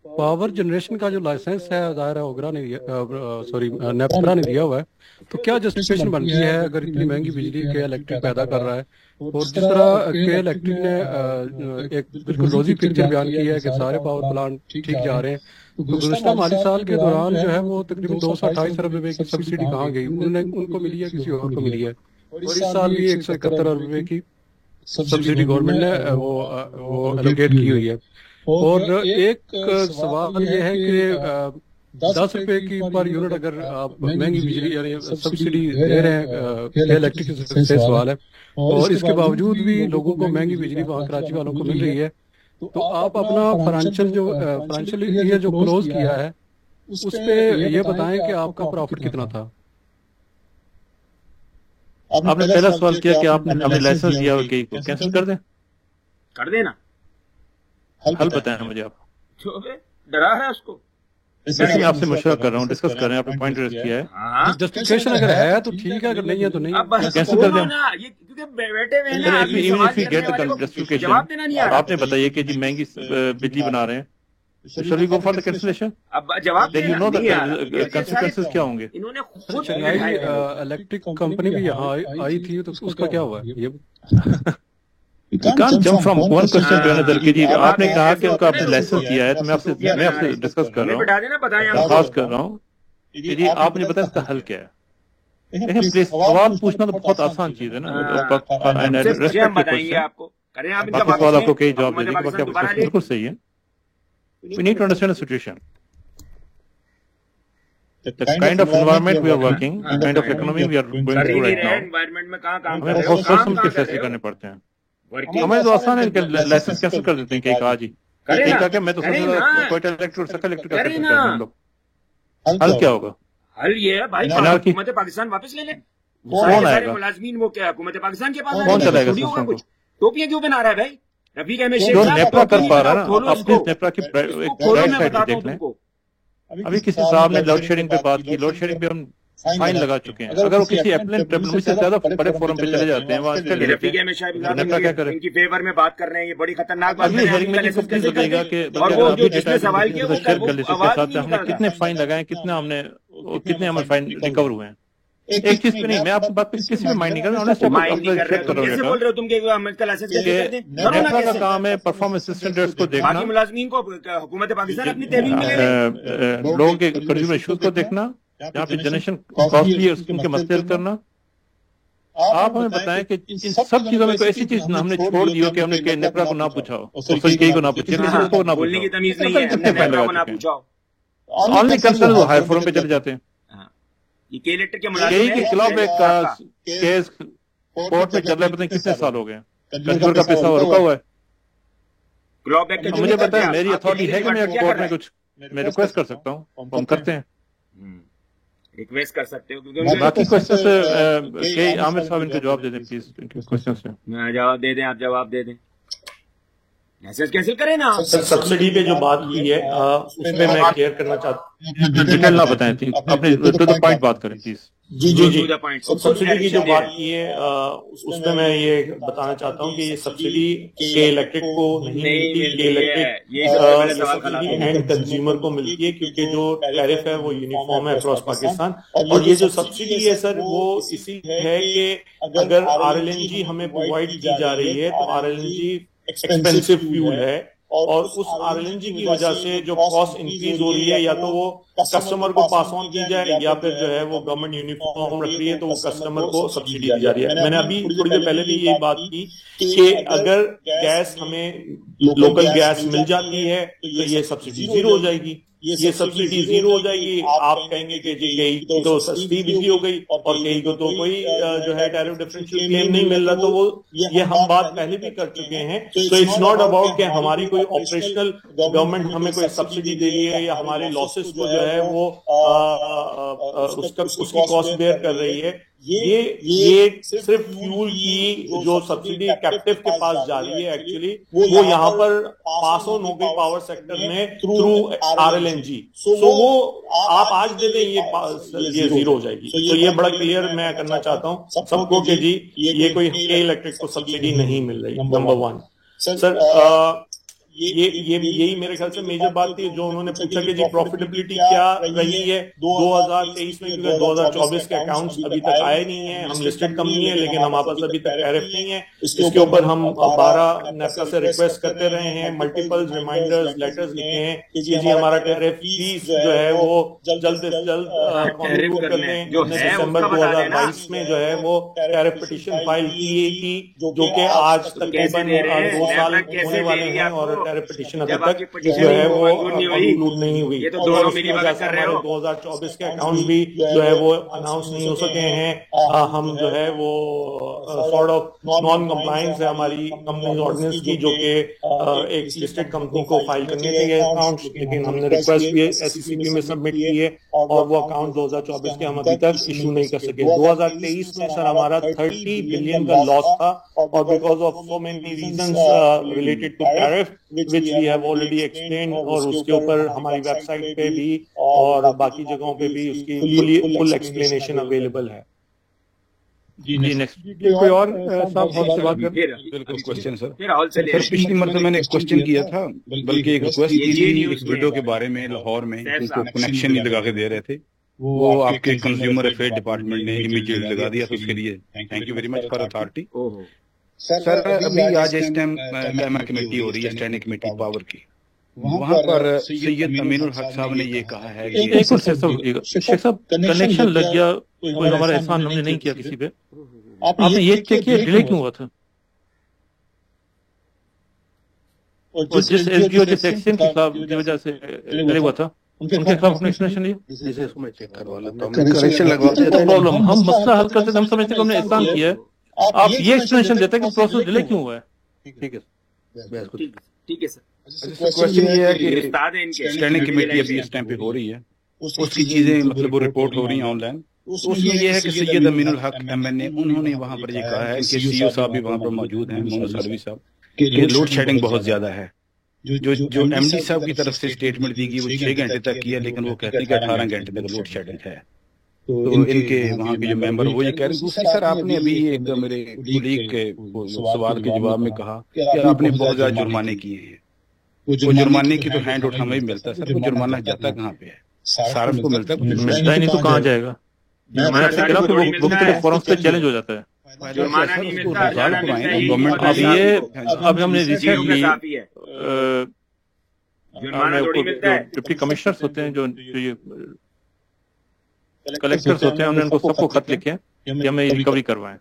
पावर जनरेशन का जो लाइसेंस है दायरा ओगरा ने नेपरा ने दिया हुआ है, तो क्या जस्टिफिकेशन बनती है अगर इतनी महंगी बिजली के इलेक्ट्रिक पैदा कर रहा है? और जिस तरह के इलेक्ट्रिक ने एक बिल्कुल रोजी पिक्चर बयान की है कि सारे पावर प्लांट ठीक जा रहे हैं, तो गुज़श्ता माली साल के दौरान जो है वो तकरीबन 228 अरब रुपए की सब्सिडी कहाँ गई? उनको मिली है, किसी और को मिली है? और इस साल भी 171 अरब रुपए की सब्सिडी गवर्नमेंट ने वो एलोकेट की हुई है। और एक सवाल ये है कि 10 रुपए की पर यूनिट अगर आप महंगी बिजली यानी सब्सिडी दे रहे हैं, इलेक्ट्रिक से सवाल है, और इसके बावजूद भी लोगों को महंगी बिजली वहाँ कराची वालों को मिल रही है, तो आप अपना फाइनेंशियल ईयर जो क्लोज किया है उस पे ये बताएं कि आपका प्रॉफिट कितना था? आपने पहला सवाल किया कि आपने हमें लाइसेंस दिया हो कि कैंसिल कर देना। हल बताएं मुझे आप। डरा है उसको, मैं आपसे मशवरा कर रहा हूँ, डिस्कस कर रहे हैं, आपने पॉइंट रेज किया है। जस्टिफिकेशन अगर है तो ठीक है, अगर नहीं है तो नहीं। कैंसिल कर दें क्योंकि बैठे हुए हैं, जवाब देना नहीं आ रहा। आपने बताइए कि जी महंगी बिजली बना रहे हैं, Shall we go for the cancellation? अब जवाब Then you know the consequences क्या होंगे? इन्होंने खुद चेन्नई इलेक्ट्रिक कंपनी भी यहाँ आई थी, तो उसका क्या हुआ? ये You can't jump from one question to another कि जी आपने कहा कि उनका आपने लाइसेंस दिया है, तो मैं आपसे डिस्कस कर रहा हूँ, खास कर रहा हूँ कि जी आपने बताया इसका हल क्या है। देखिए प्लीज, सवाल पूछना तो बहुत आसान चीज है ना, बताएंगे आपको, करें आप इनका बाकी सवाल आपको कई जवाब दे देंगे, बाकी आपको बिल्कुल सही है। We need to understand the situation. The kind of environment we are working, the kind of economy we are going through right now, environment में कहाँ काम हमें बहुत सोच समझ के फैसले करने पड़ते हैं। हमें तो आसान है कि लाइसेंस कैंसिल कर देते हैं कि आज ही, क्या मैं तो कोयटा इलेक्ट्रिक और सकल इलेक्ट्रिक कैंसिल कर दें हम लोग। हल क्या होगा? हल ये है भाई, हुकूमत पाकिस्तान वापस ले ले। कौन आएगा? मुलाजमीन वो क्या हुकूमत पाकिस्तान के पास कौन चलाएगा सिस्टम को? टोपियां क्यों बना रहा है भाई? रफीक अहमद शेख जो साहब नेपरा कर पा रहा है ना, अपने नेपरा की राइट साइड देख लें। अभी किसी साहब ने लोड शेडिंग पे बात की, लोड शेडिंग पे हम फाइन लगा चुके हैं। अगर वो किसी एप्लेंट ट्रिब्यूनल से ज्यादा बड़े फोरम पे चले जाते हैं, वहाँ रफीक अहमद शेख क्या करें? इनकी फेवर में बात कर रहे हैं, ये बड़ी खतरनाक बात है। हेयरिंग में नहीं पता लगेगा कि सवाल किया शेयर कर ले, इसके साथ हमने कितने फाइन लगाए, कितने हमारे फाइन रिकवर हुए हैं। एक चीज पे नहीं, मैं आपकी बात पे किसी पे माइंड नहीं कर रहा हूँ, कैसे बोल रहे हो तुम कि अमेरिका लाइसेंस कैसे कर दें? नेपरा का काम है परफॉर्मेंस असिस्टेंट्स को देखना, बाकी मुलाजमीन को हुकूमत पाकिस्तान अपनी तहवील में ले ले, लोगों के कंज्यूमर इश्यूज को देखना, यहाँ पे जनरेशन कॉस्टली है उनके मसले हल करना। आप हमें बताएं कि इन सब चीजों में कोई ऐसी चीज हमने छोड़ दी हो कि हमने नेपरा को ना पूछा हो, उसको ना पूछे, को ना बोलने की तमीज नहीं है, नेपरा को ना पूछा हो। ऑनली कंसर्न वो हायर फोरम पे चले जाते हैं। के इलेक्ट्रिक के मुलाजिम के खिलाफ एक केस कोर्ट में चल रहा है, पता नहीं कितने साल हो गए, कंज्यूमर का पैसा रुका हुआ है। मुझे बताएं, मेरी अथॉरिटी है कि मैं कोर्ट में कुछ मैं रिक्वेस्ट कर सकता हूँ? हम करते हैं, रिक्वेस्ट कर सकते हो, क्योंकि बाकी क्वेश्चन से आमिर साहब इनको जवाब दे दें प्लीज, इनके क्वेश्चन से जवाब दे दें, आप जवाब दे दें। लाइसेंस कैंसिल करें ना। सर सब्सिडी पे जो बात की है उसमें मैं क्लियर करना चाहता हूँ, डिटेल ना बताएं, अपने टू द पॉइंट बात करें प्लीज। जी सब्सिडी की जो बात की है उसमें मैं ये बताना चाहता हूँ कि ये सब्सिडी के इलेक्ट्रिक को नहीं मिलती, के इलेक्ट्रिक सब्सिडी एंड कंज्यूमर को मिलती है, क्योंकि जो टैरिफ है वो यूनिफॉर्म है अक्रॉस पाकिस्तान। और ये जो सब्सिडी है सर वो इसी है कि अगर RLNG हमें प्रोवाइड की जा रही है तो RLNG एक्सपेंसिव फ्यूल है, और उस RLNG की वजह से जो कॉस्ट इंक्रीज हो रही है, या तो वो कस्टमर को पास ऑन की जाए या फिर जो है वो गवर्नमेंट यूनिफॉर्म रख रही है तो वो कस्टमर को सब्सिडी दी जा रही है। मैंने अभी थोड़ी देर पहले भी ये बात की कि अगर गैस हमें लोकल गैस मिल जाती है तो ये सब्सिडी जीरो हो जाएगी, ये सब्सिडी जीरो हो जाएगी। आप कहेंगे कि जी कई तो सस्ती बिजली हो गई और कई को तो कोई जो है टैरिफ डिफरेंशियल क्लेम नहीं मिल रहा, तो वो ये हम बात पहले भी कर चुके हैं। तो इट्स नॉट अबाउट कि हमारी कोई ऑपरेशनल गवर्नमेंट हमें कोई सब्सिडी दे रही है या हमारे लॉसेस को जो है वो उसकी कॉस्ट बेयर कर रही है। ये सिर्फ फ्यूल की जो सब्सिडी कैप्टिव के पास जा रही है, एक्चुअली वो यहाँ पर पास ऑन हो गई पावर सेक्टर में थ्रू RLNG। सो वो आप आज दे दें ये जीरो हो जाएगी। तो ये बड़ा क्लियर मैं करना चाहता हूँ सबको कि जी ये कोई इलेक्ट्रिक को सब्सिडी नहीं मिल रही, नंबर वन। सर यही मेरे ख्याल से मेजर बात थी जो उन्होंने पूछा कि जी प्रॉफिटेबिलिटी क्या रही है 2023 में, क्योंकि 2024 के अकाउंट्स अभी तक आए नहीं है। हम लिस्टेड कंपनी है लेकिन हमारे पास अभी तक टैरिफ नहीं है। इसके ऊपर हम 12 नेपरा से रिक्वेस्ट करते रहे हैं, मल्टीपल रिमाइंडर्स लेटर्स लिखे हैं कि जी हमारा टैरिफ फीस जो है वो जल्द से जल्द कॉन्ट्रीब्यूट कर दें। दिसंबर 2022 में जो है वो टैरिफ पिटीशन फाइल की थी जो कि आज तकरीबन 2 साल होने वाले हैं और पिटीशन अभी तक जो है वो कंक्लूड नहीं हुई। ये तो दोनों मिली भगत कर रहे हो। 2024 के अकाउंट्स भी जो है वो अनाउंस नहीं हो सके हैं। हम जो है वो सॉर्ट ऑफ नॉन कंप्लायंस है हमारी कंपनी ऑर्डिनेंस की, जो कि एक लिस्टेड कंपनी को फाइल करने के अकाउंट्स, लेकिन हमने रिक्वेस्ट भी SECB में सबमिट की है और वो अकाउंट 2024 के हम अभी तक इशू नहीं कर सके। 2023 में सर हमारा 30 बिलियन का लॉस था और because of so many reasons related to tariff which we have already explained, और उसके ऊपर हमारी वेबसाइट पे भी और बाकी जगहों पे भी उसकी फुल एक्सप्लेनेशन अवेलेबल है। जी नेक्स्ट कोई और साहब से बात कर बिल्कुल क्वेश्चन सर सर पिछली मरतबा मैंने एक क्वेश्चन किया था बल्कि एक रिक्वेस्ट की थी एक वीडियो के बारे में लाहौर में उनको कनेक्शन नहीं लगा के दे रहे थे वो आपके कंज्यूमर अफेयर डिपार्टमेंट ने इमीडिएट लगा दिया तो उसके लिए thank you very much for authority. Sir अभी आज इस टाइम कैमा कमेटी हो रही है स्टैंडिंग कमेटी पावर की वहाँ पर सैयद अमीनुल हक साहब ने ये कहा है कि एक शेख साहब कनेक्शन लग गया कोई हमारा एहसान हमने नहीं किया किसी पे आपने ये चेक किया डिले क्यों हुआ था और जिस एसडीओ जिस एक्शन की वजह से डिले हुआ था उनके खिलाफ अपना एक्सप्लेनेशन दिया इसको मैं चेक करवा लेता हूं करेक्शन लगवा देते हैं प्रॉब्लम हम मसला हल करते हम समझते हैं हमने एहसान किया है आप ये एक्सप्लेनेशन देते हैं कि प्रोसेस डिले क्यों हुआ है ठीक है सर क्वेश्चन ये है कि स्टैंडिंग कमेटी अभी इस टाइम पे हो रही है उसकी चीजें मतलब वो रिपोर्ट हो रही है ऑनलाइन उसमें यह है कि सैयद अमीनुल हक एमएनए उन्होंने वहां पर ये कहा है कि सीईओ साहब भी वहां पर मौजूद हैं मोहम्मद सलवी साहब कि लोड शेडिंग बहुत ज्यादा है जो एमडी साहब की तरफ से स्टेटमेंट दी गई वो 6 घंटे तक किया लेकिन वो कहते हैं कि 18 घंटे तक लोड शेडिंग है तो इनके वहाँ के जो मेंबर वो ये कह रहे हैं। दूसरी सर आपने अभी एक मेरे कुलीग के सवाल के जवाब में कहा कि आपने बहुत ज्यादा जुर्माने किए हैं वो जुर्माने की तो हैंड आउट हमें मिलता है सर वो जुर्माना जाता कहाँ पे है सारफ को मिलता है मिलता ही नहीं तो कहाँ जाएगा मैं आपसे कह रहा हूँ कि वो मुख्तलिफ फोरम्स पे चैलेंज हो जाता है गवर्नमेंट अब ये अब हमने रिसेंटली डिप्टी कमिश्नर्स होते हैं जो ये कलेक्टर्स होते हैं हमने उनको सबको खत लिखे कि हमें रिकवरी करवाएं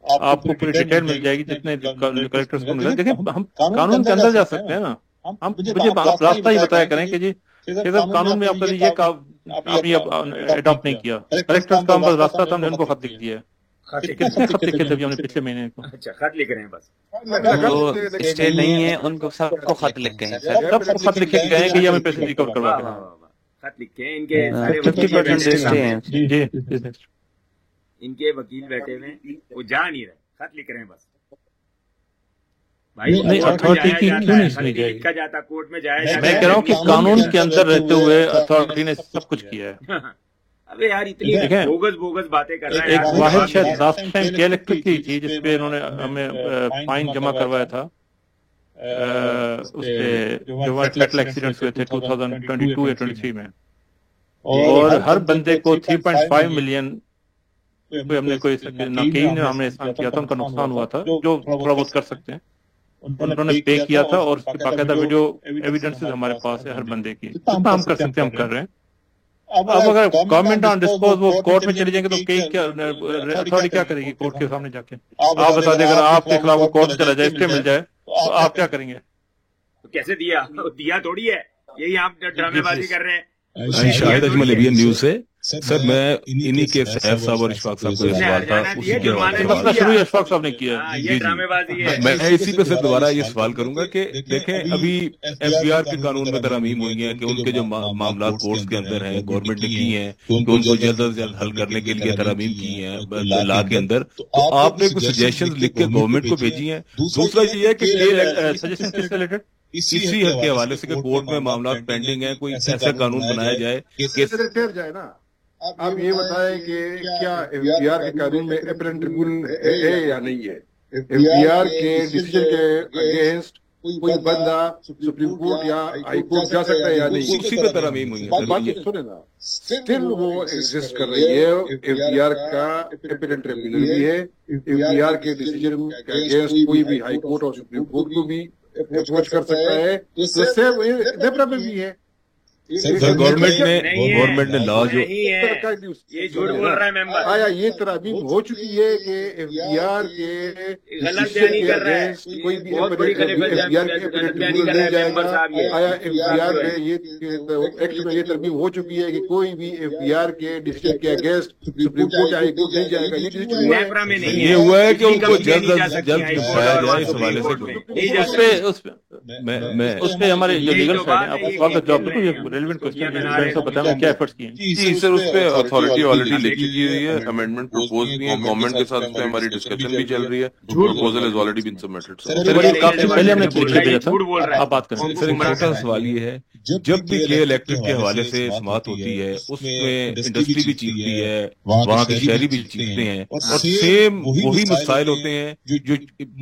आपको पूरी डिटेल मिल जाएगी जितने कलेक्टर्स को मिला देखिए हम कानून के अंदर जा सकते हैं ना हम मुझे आप रास्ता ही बताया करें कि जी कानून में आपने ये आपने अडॉप्ट नहीं किया कलेक्टर्स का बस रास्ता था हमने उनको खत लिख दिया कितने खत लिखे थे हमने पिछले महीने को अच्छा खत लिख रहे हैं बस जो स्टेट नहीं है उनको सबको खत लिख गए हैं सर सबको खत लिखे गए हैं कि हमें पैसे रिकवर करवा के खत लिखे हैं इनके 50% हैं जी इनके वकील बैठे हुए वो जा नहीं रहे खत लिख रहे हैं बस भाई नहीं अथॉरिटी की क्यों नहीं सुनी जाएगी लिखा जाता कोर्ट में जाया मैं कह रहा हूँ कि कानून के अंदर रहते हुए अथॉरिटी ने सब कुछ किया है अबे यार इतनी बोगस बातें कर रहा है एक वाहिद शायद लास्ट टाइम के इलेक्ट्रिक की थी जिसपे इन्होंने हमें फाइन जमा करवाया था उसपे जो फैटल एक्सीडेंट्स हुए थे 2022 या 23 में और हर बंदे को 3.5 मिलियन हमने कोई नकीन ने हमने एहसान किया था उनका नुकसान हुआ था जो थोड़ा बहुत कर सकते हैं उन्होंने पे किया था और उसके बाकायदा वीडियो एविडेंसेस हमारे पास है हर बंदे की जितना हम कर सकते हैं हम कर रहे हैं अब अगर गवर्नमेंट ऑन डिस्पोज वो कोर्ट में चले जाएंगे तो कई क्या अथॉरिटी क्या करेगी कोर्ट के सामने जाके आप बता दें अगर आपके खिलाफ वो कोर्ट चला जाए स्टे मिल जाए तो आप क्या करेंगे तो कैसे दिया थोड़ी है यही आप ड्रामेबाजी कर रहे हैं शाहिद अजमल एबीएन न्यूज से सर मैं इन्हीं के सैफ साहब और इशफाक साहब को सवाल था उसी के शुरू इशफाक साहब ने किया मैं इसी पे सर दोबारा ये सवाल करूंगा कि देखें अभी एफबीआर के कानून में तरमीम हुई है कि उनके जो मामला कोर्ट्स के अंदर हैं गवर्नमेंट ने की हैं कि उनको जल्द से जल्द हल करने के लिए तरमीम की है लॉ के अंदर तो आपने कुछ सजेशन लिख के गवर्नमेंट को भेजी है। दूसरा ये है कि सजेशन किससे रिलेटेड इसी हद के हवाले से कि कोर्ट में मामला पेंडिंग है कोई ऐसा कानून बनाया जाए कि जाए ना आप ये बताएं कि क्या एफबीआर के कानून में अपरेंट ट्रिब्यूनल है या नहीं है एफबीआर के डिसीजन के अगेंस्ट कोई बंदा सुप्रीम कोर्ट या हाई कोर्ट जा सकता है या नहीं उसी पे तरमीम हुई है बात सुने ना स्टिल वो एग्जिस्ट कर रही है एफबीआर का अपरेंट ट्रिब्यूनल भी है एफबीआर के डिसीजन के अगेंस्ट कोई भी हाई कोर्ट और सुप्रीम कोर्ट को भी अप्रोच कर सकता है तो सेम नेपरा में भी है गवर्नमेंट ने लॉ जो ये झूठ बोल रहा है मेंबर आया ये तरमीम हो चुकी है कि एफबीआर के गलत बयानी कर रहा है कोई भी एफबीआर के ट्रिब्यूनल नहीं जाएगा आया एफबीआर में ये एक्ट में ये तरमीम हो चुकी है कि कोई भी एफबीआर के डिसीजन के अगेंस्ट सुप्रीम कोर्ट या हाई कोर्ट नहीं जाएगा ये डिसीजन ये हुआ है कि उनको जल्द से जल्द निपटाया जाए इस हवाले से उसपे हमारे जो लीगल साइड है आप जवाब रेलेवेंट क्वेश्चन है, तो बताएं क्या एफर्ट्स किए हैं। जी सर, उस पे अथॉरिटी ऑलरेडी लिख चुकी हुई है, अमेंडमेंट प्रपोज भी है, गवर्नमेंट के साथ उस पे हमारी डिस्कशन भी चल रही है, proposal is already been submitted. Sir काफी पहले हमने भेजा था, आप बात करें। सर एक छोटा सा सवाल ये है, जब भी के इलेक्ट्रिक के हवाले से बात होती है उसमें इंडस्ट्री भी चीखती है, वहाँ के शहरी भी चीखते हैं, और सेम वही मसाइल होते हैं जो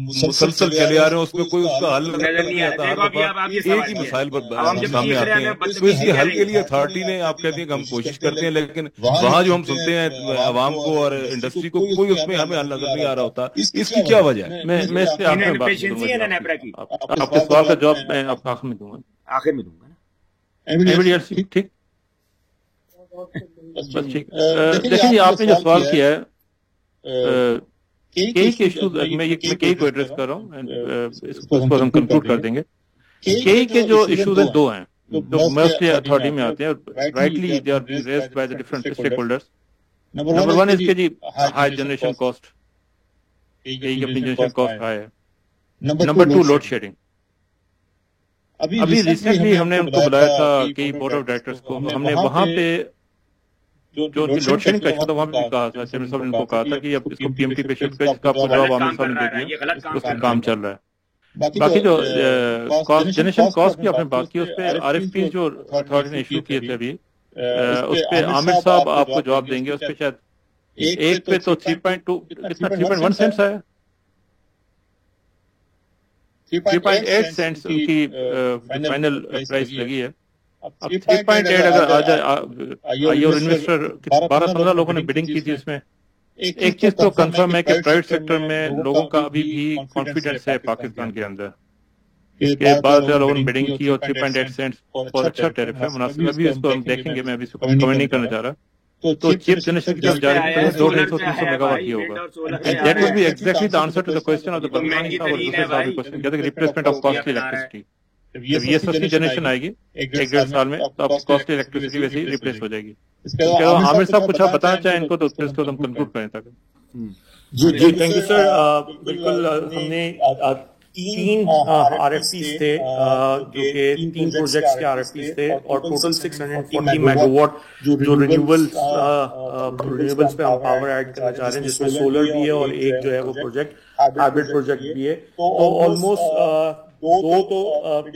मुसलसल चले आ रहे हैं, उसमें कोई उसका हल नजर नहीं आता। एक ही मसाइल पर सामने आते हैं, तो इसके हल के लिए अथॉरिटी ने, आप कहते हैं कि हम कोशिश करते हैं, लेकिन वहाँ जो हम सुनते हैं आवाम को और इंडस्ट्री को, कोई उसमें हमें हल नजर नहीं आ रहा होता। इसकी क्या वजह है? मैं इससे आपके सवाल का जवाब मैं आपको आखिर में दूंगा। आखिर में दूंगा ना। एविडेंस ठीक, बस ठीक। देखिए जी, आपने जो सवाल किया है, कई के इश्यूज, मैं कई को एड्रेस कर रहा हूँ, इसको हम कंक्लूड कर देंगे। कई के जो इश्यूज हैं दो हैं, जो मोस्टली अथॉरिटी में आते हैं, rightly they are raised by the different stakeholders. Number one इसके जी हाई जनरेशन कॉस्ट, कई की अपनी जनरेशन कॉस्ट हाई है। Number two load shedding. अभी रिसेंटली हमने उनको बुलाया था कई बोर्ड ऑफ डायरेक्टर्स को, हमने वहां पे जो लोड शेडिंग का इशू था वहां पे कहा था, चेयरमैन साहब ने उनको कहा था कि अब इसको पीएमटी पे शिफ्ट करें, जिसका आपको जवाब आमिर साहब ने दे दिया, उस पर काम चल रहा है। बाकी जो कॉस्ट जनरेशन कॉस्ट की आपने बात की, उस पर आरएफपी जो अथॉरिटी ने इशू किए थे अभी, उस पर आमिर साहब आपको जवाब देंगे। उस पर शायद एक पे तो 3.2 कितना 3.1 सेंट्स आया, 3.8 सेंट्स की फाइनल प्राइस लगी है। अब 3.8 अगर आ जाए, आइए और इन्वेस्टर 12-15 लोगों ने बिडिंग की थी इसमें। एक चीज तो कंफर्म है कि प्राइवेट सेक्टर में लोगों का अभी भी कॉन्फिडेंस है पाकिस्तान के अंदर, के 12 लोगों ने बिडिंग की और 3.8 सेंट्स बहुत अच्छा टैरिफ है, मुनासिब। अभी इसको हम देखेंगे, मैं अभी इसको कमेंट नहीं करना चाह रहा। तो चिप जनरेशन की तरफ जा रही है 200-300 मेगावाट की होगा। That will be exactly the answer to the question of the Burmani और दूसरे साहब क्वेश्चन, कहते हैं रिप्लेसमेंट ऑफ कॉस्टली इलेक्ट्रिसिटी। जब ये सस्ती जनरेशन आएगी 1-1.5 साल में, तो अब कॉस्टली इलेक्ट्रिसिटी वैसे ही रिप्लेस हो जाएगी। आमिर साहब कुछ आप बताना चाहें इनको, तो इसको हम कंक्लूड करें तक। जी थैंक यू सर। बिल्कुल, हमने 3 आरएफपीज थे, जो कि 3 प्रोजेक्ट्स के आरएफपीज थे, और टोटल 640 मेगावाट जो रिन्यूएबल्स पे हम पावर ऐड करना चाह रहे हैं, जिसमें सोलर भी है और एक जो है वो प्रोजेक्ट हाइब्रिड प्रोजेक्ट भी है। तो ऑलमोस्ट दो तो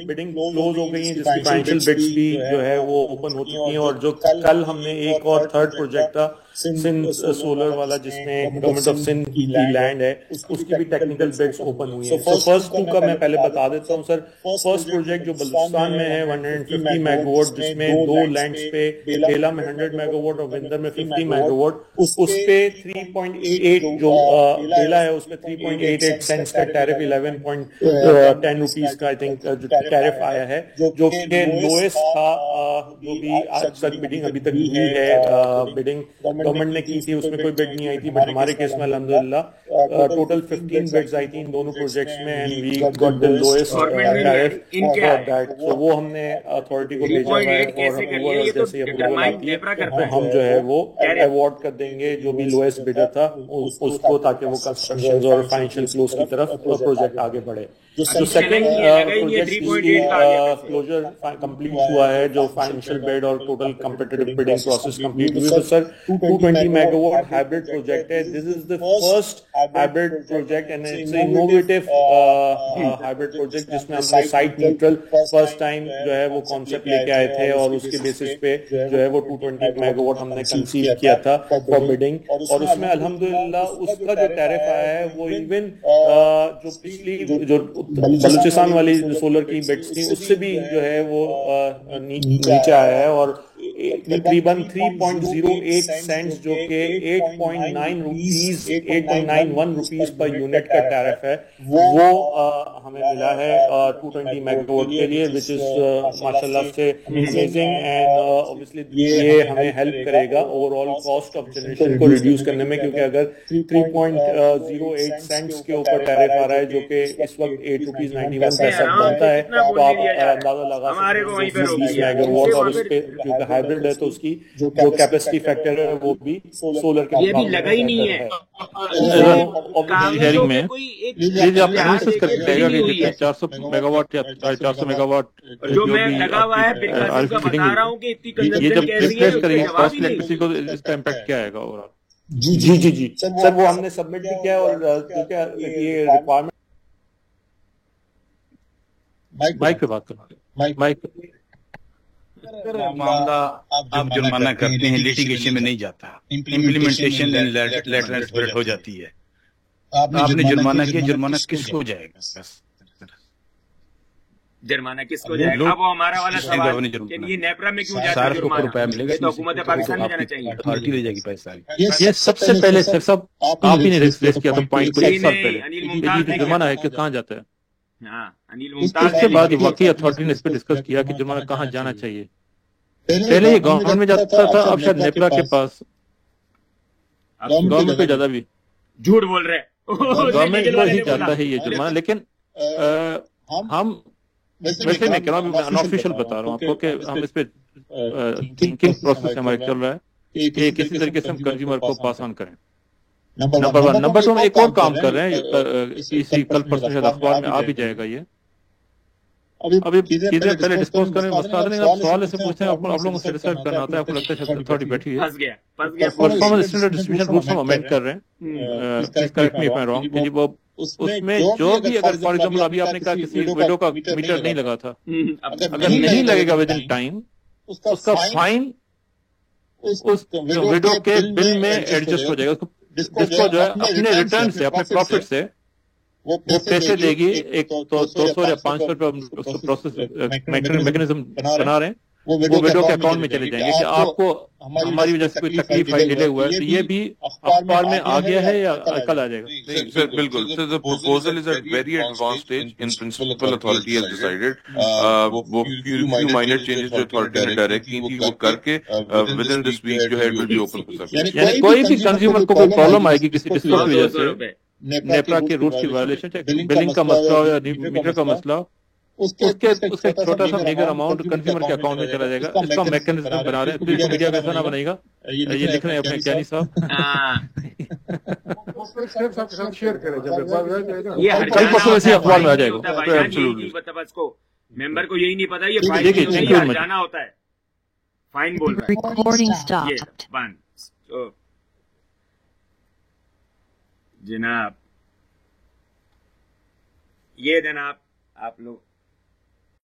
बिडिंग क्लोज हो गई है, जिसकी फाइनेंशियल बिड्स भी जो है वो ओपन हो चुकी हैं, और जो कल हमने एक और थर्ड प्रोजेक्ट था सिंध सोलर वाला, जिसमें गवर्नमेंट ऑफ सिंध की लैंड है, उसकी भी टेक्निकल बिड्स ओपन हुई है। तो फर्स्ट 2 का मैं पहले बता देता हूँ सर। फर्स्ट प्रोजेक्ट जो बलूचिस्तान में है 150 मेगावाट, जिसमें 2 लैंड्स पे, बेला में 100 मेगावाट और विंदर में 50 मेगावाट, उस पे 3.88 जो बेला है उसमें 3.88 सेंट्स का टैरिफ, 11.10 रुपीज का आई थिंक जो टैरिफ आया है, जो कि लोएस्ट था। जो भी आज तक बिडिंग अभी तक हुई है, बिडिंग गवर्नमेंट ने की थी, उसमें कोई बिड नहीं आई थी, बट हमारे केस में अल्हम्दुलिल्लाह टोटल 15 बिड्स आई थी इन दोनों प्रोजेक्ट्स में, and we got the lowest tariff for that. तो वो हमने अथॉरिटी को भेजा है, और अप्रूवल जैसे अप्रूवल आती है तो हम जो है वो अवार्ड कर देंगे जो भी लोएस्ट बिडर था उसको, ताकि वो कंस्ट्रक्शन और फाइनेंशियल क्लोज की तरफ प्रोजेक्ट आगे बढ़े। जो सेकंड प्रोजेक्ट क्लोजर कंप्लीट हुआ है, जो फाइनेंशियल बिड और total competitive bidding process complete हुई है, तो सर 220 मेगावाट हाइब्रिड प्रोजेक्ट है। This is the first hybrid project and it's innovative hybrid project, जिसमें हमने साइट न्यूट्रल फर्स्ट टाइम जो है वो कॉन्सेप्ट लेके आए थे, और उसके बेसिस पे जो है वो 220 मेगावाट हमने कंसीव किया था फॉर बिडिंग, और उसमें अल्हम्दुलिल्लाह उसका जो टैरिफ आया है वो इवन जो पिछली जो बलूचिस्तान वाली सोलर की बिड्स थी उससे भी जो है वो नीचे आया है, और तकरीबन 3.08 सेंट्स जो कि 8.91 रुपीज पर यूनिट का टैरिफ है, वो हमें मिला है 220 मेगावाट के लिए, विच इज माशाल्लाह से अमेजिंग, एंड ऑब्वियसली ये हमें हेल्प करेगा ओवरऑल कॉस्ट ऑफ जनरेशन को रिड्यूस करने में, क्योंकि अगर 3.08 सेंट्स के ऊपर टैरिफ आ रहा है, जो कि इस वक्त 8 रुपीज 91 पैसा बनता है, तो आप अंदाजा लगा सकते हैं 20 मेगावाट, और उस पे हाइब्रिड है तो उसकी जो कैपेसिटी फैक्टर है वो भी सोलर के ये भी लगा ही नहीं है हेयरिंग में। ये जो आपने एनालिसिस करके कहेगा कि जितने 400 मेगावाट या 450 मेगावाट जो मैं लगा हुआ है बिल्कुल का बता रहा हूँ कि इतनी ये जब कंजम्पशन रिप्लेस करेंगे कॉस्ट इलेक्ट्रिसिटी को इसका इम्पैक्ट क्या आएगा ओवरऑल? जी सर वो हमने सबमिट भी किया और क्योंकि ये रिक्वायरमेंट माइक पे बात करो माइक मामला आप जुर्माना करते हैं, लिटिगेशन में नहीं जाता, इम्प्लीमेंटेशन एंड लेटरल स्पिरिट हो जाती है। आपने जुर्माना किया, जुर्माना किसको जाएगा? जुर्माना किसको जाएगा? वो हमारा वाला सवाल कि ये नेपरा में क्यों जाता है जुर्माना? मिलेगा तो हुकूमत पाकिस्तान में जाना चाहिए, अथॉरिटी ले जाएगी पैसा। ये सबसे पहले सर साहब आप ही ने रेस किया था पॉइंट को एक साल पहले। जुर्माना है कि कहाँ जाता है? अनिल मुमताज इसके बाद वाकई अथॉरिटी ने इस पर डिस्कस किया कि जुर्माना कहाँ जाना चाहिए। पहले ये गवर्नमेंट में जाता था, अब शायद नेपरा के पास, गवर्नमेंट पे ज्यादा भी झूठ बोल रहे हैं, गवर्नमेंट को ही जाता है ये जुर्माना। लेकिन हम वैसे मैं कह रहा हूँ, अनऑफिशियल बता रहा हूँ आपको कि हम इस पे थिंकिंग प्रोसेस हमारा चल रहा है कि किसी तरीके से हम कंज्यूमर को पास ऑन करें, नंबर 1। नंबर 2 हम एक और काम कर रहे हैं, इसी कल परसों शायद अखबार में आ भी जाएगा ये। अभी चीजें पहले डिस्कस करें, मसला नहीं। आप सवाल ऐसे पूछते हैं, आप लोगों को सेटिस्फाइड करना होता है, आपको लगता है अथॉरिटी बैठी है। परफॉर्मेंस स्टैंडर्ड डिस्ट्रीब्यूशन रूल्स हम अमेंड कर रहे हैं, correct me if I am wrong, कि वो उसमें जो भी, अगर फॉर एग्जांपल अभी आपने कहा किसी विडो का मीटर नहीं लगा था, अगर नहीं लगेगा विद इन टाइम, उसका फाइन उस विडो के बिल में एडजस्ट हो जाएगा। जिसको जो है अपने रिटर्न से, अपने प्रॉफिट से वो पैसे देगी, एक तो 200 या 500 रुपये प्रोसेस मैकेनिज्म बना रहे हैं, वो विडो के अकाउंट में चले जाएंगे कि आपको हमारी वजह से कोई तकलीफ आई, डिले हुआ है। तो ये भी अखबार में आ गया है या कल आ जाएगा? सर बिल्कुल sir, the proposal is at very advance stage. In principle authority has decided वो फ्यू माइनर चेंजेस जो अथॉरिटी ने डायरेक्ट की थी वो करके विद इन दिस वीक जो है it will be open for service. यानी कोई भी कंज्यूमर को कोई प्रॉब्लम आएगी किसी डिस्प्यूट की वजह से, नेपरा के रूल्स की वायलेशन, चाहे बिलिंग का मसला हो या मीटर का मसला हो, उसके छोटा सा मेजर अमाउंट कंज्यूमर के अकाउंट में चला जाएगा। इसका मैकेनिज्म बना रहे हैं, फिर मीडिया कैसा ना बनेगा, ये लिख रहे हैं अपने ज्ञानी साहब। ये कल परसों ऐसे अखबार में आ जाएगा। मेंबर को यही नहीं पता, ये फाइन जाना होता है, फाइन बोल रहा है। बंद जनाब, ये जनाब आप लोग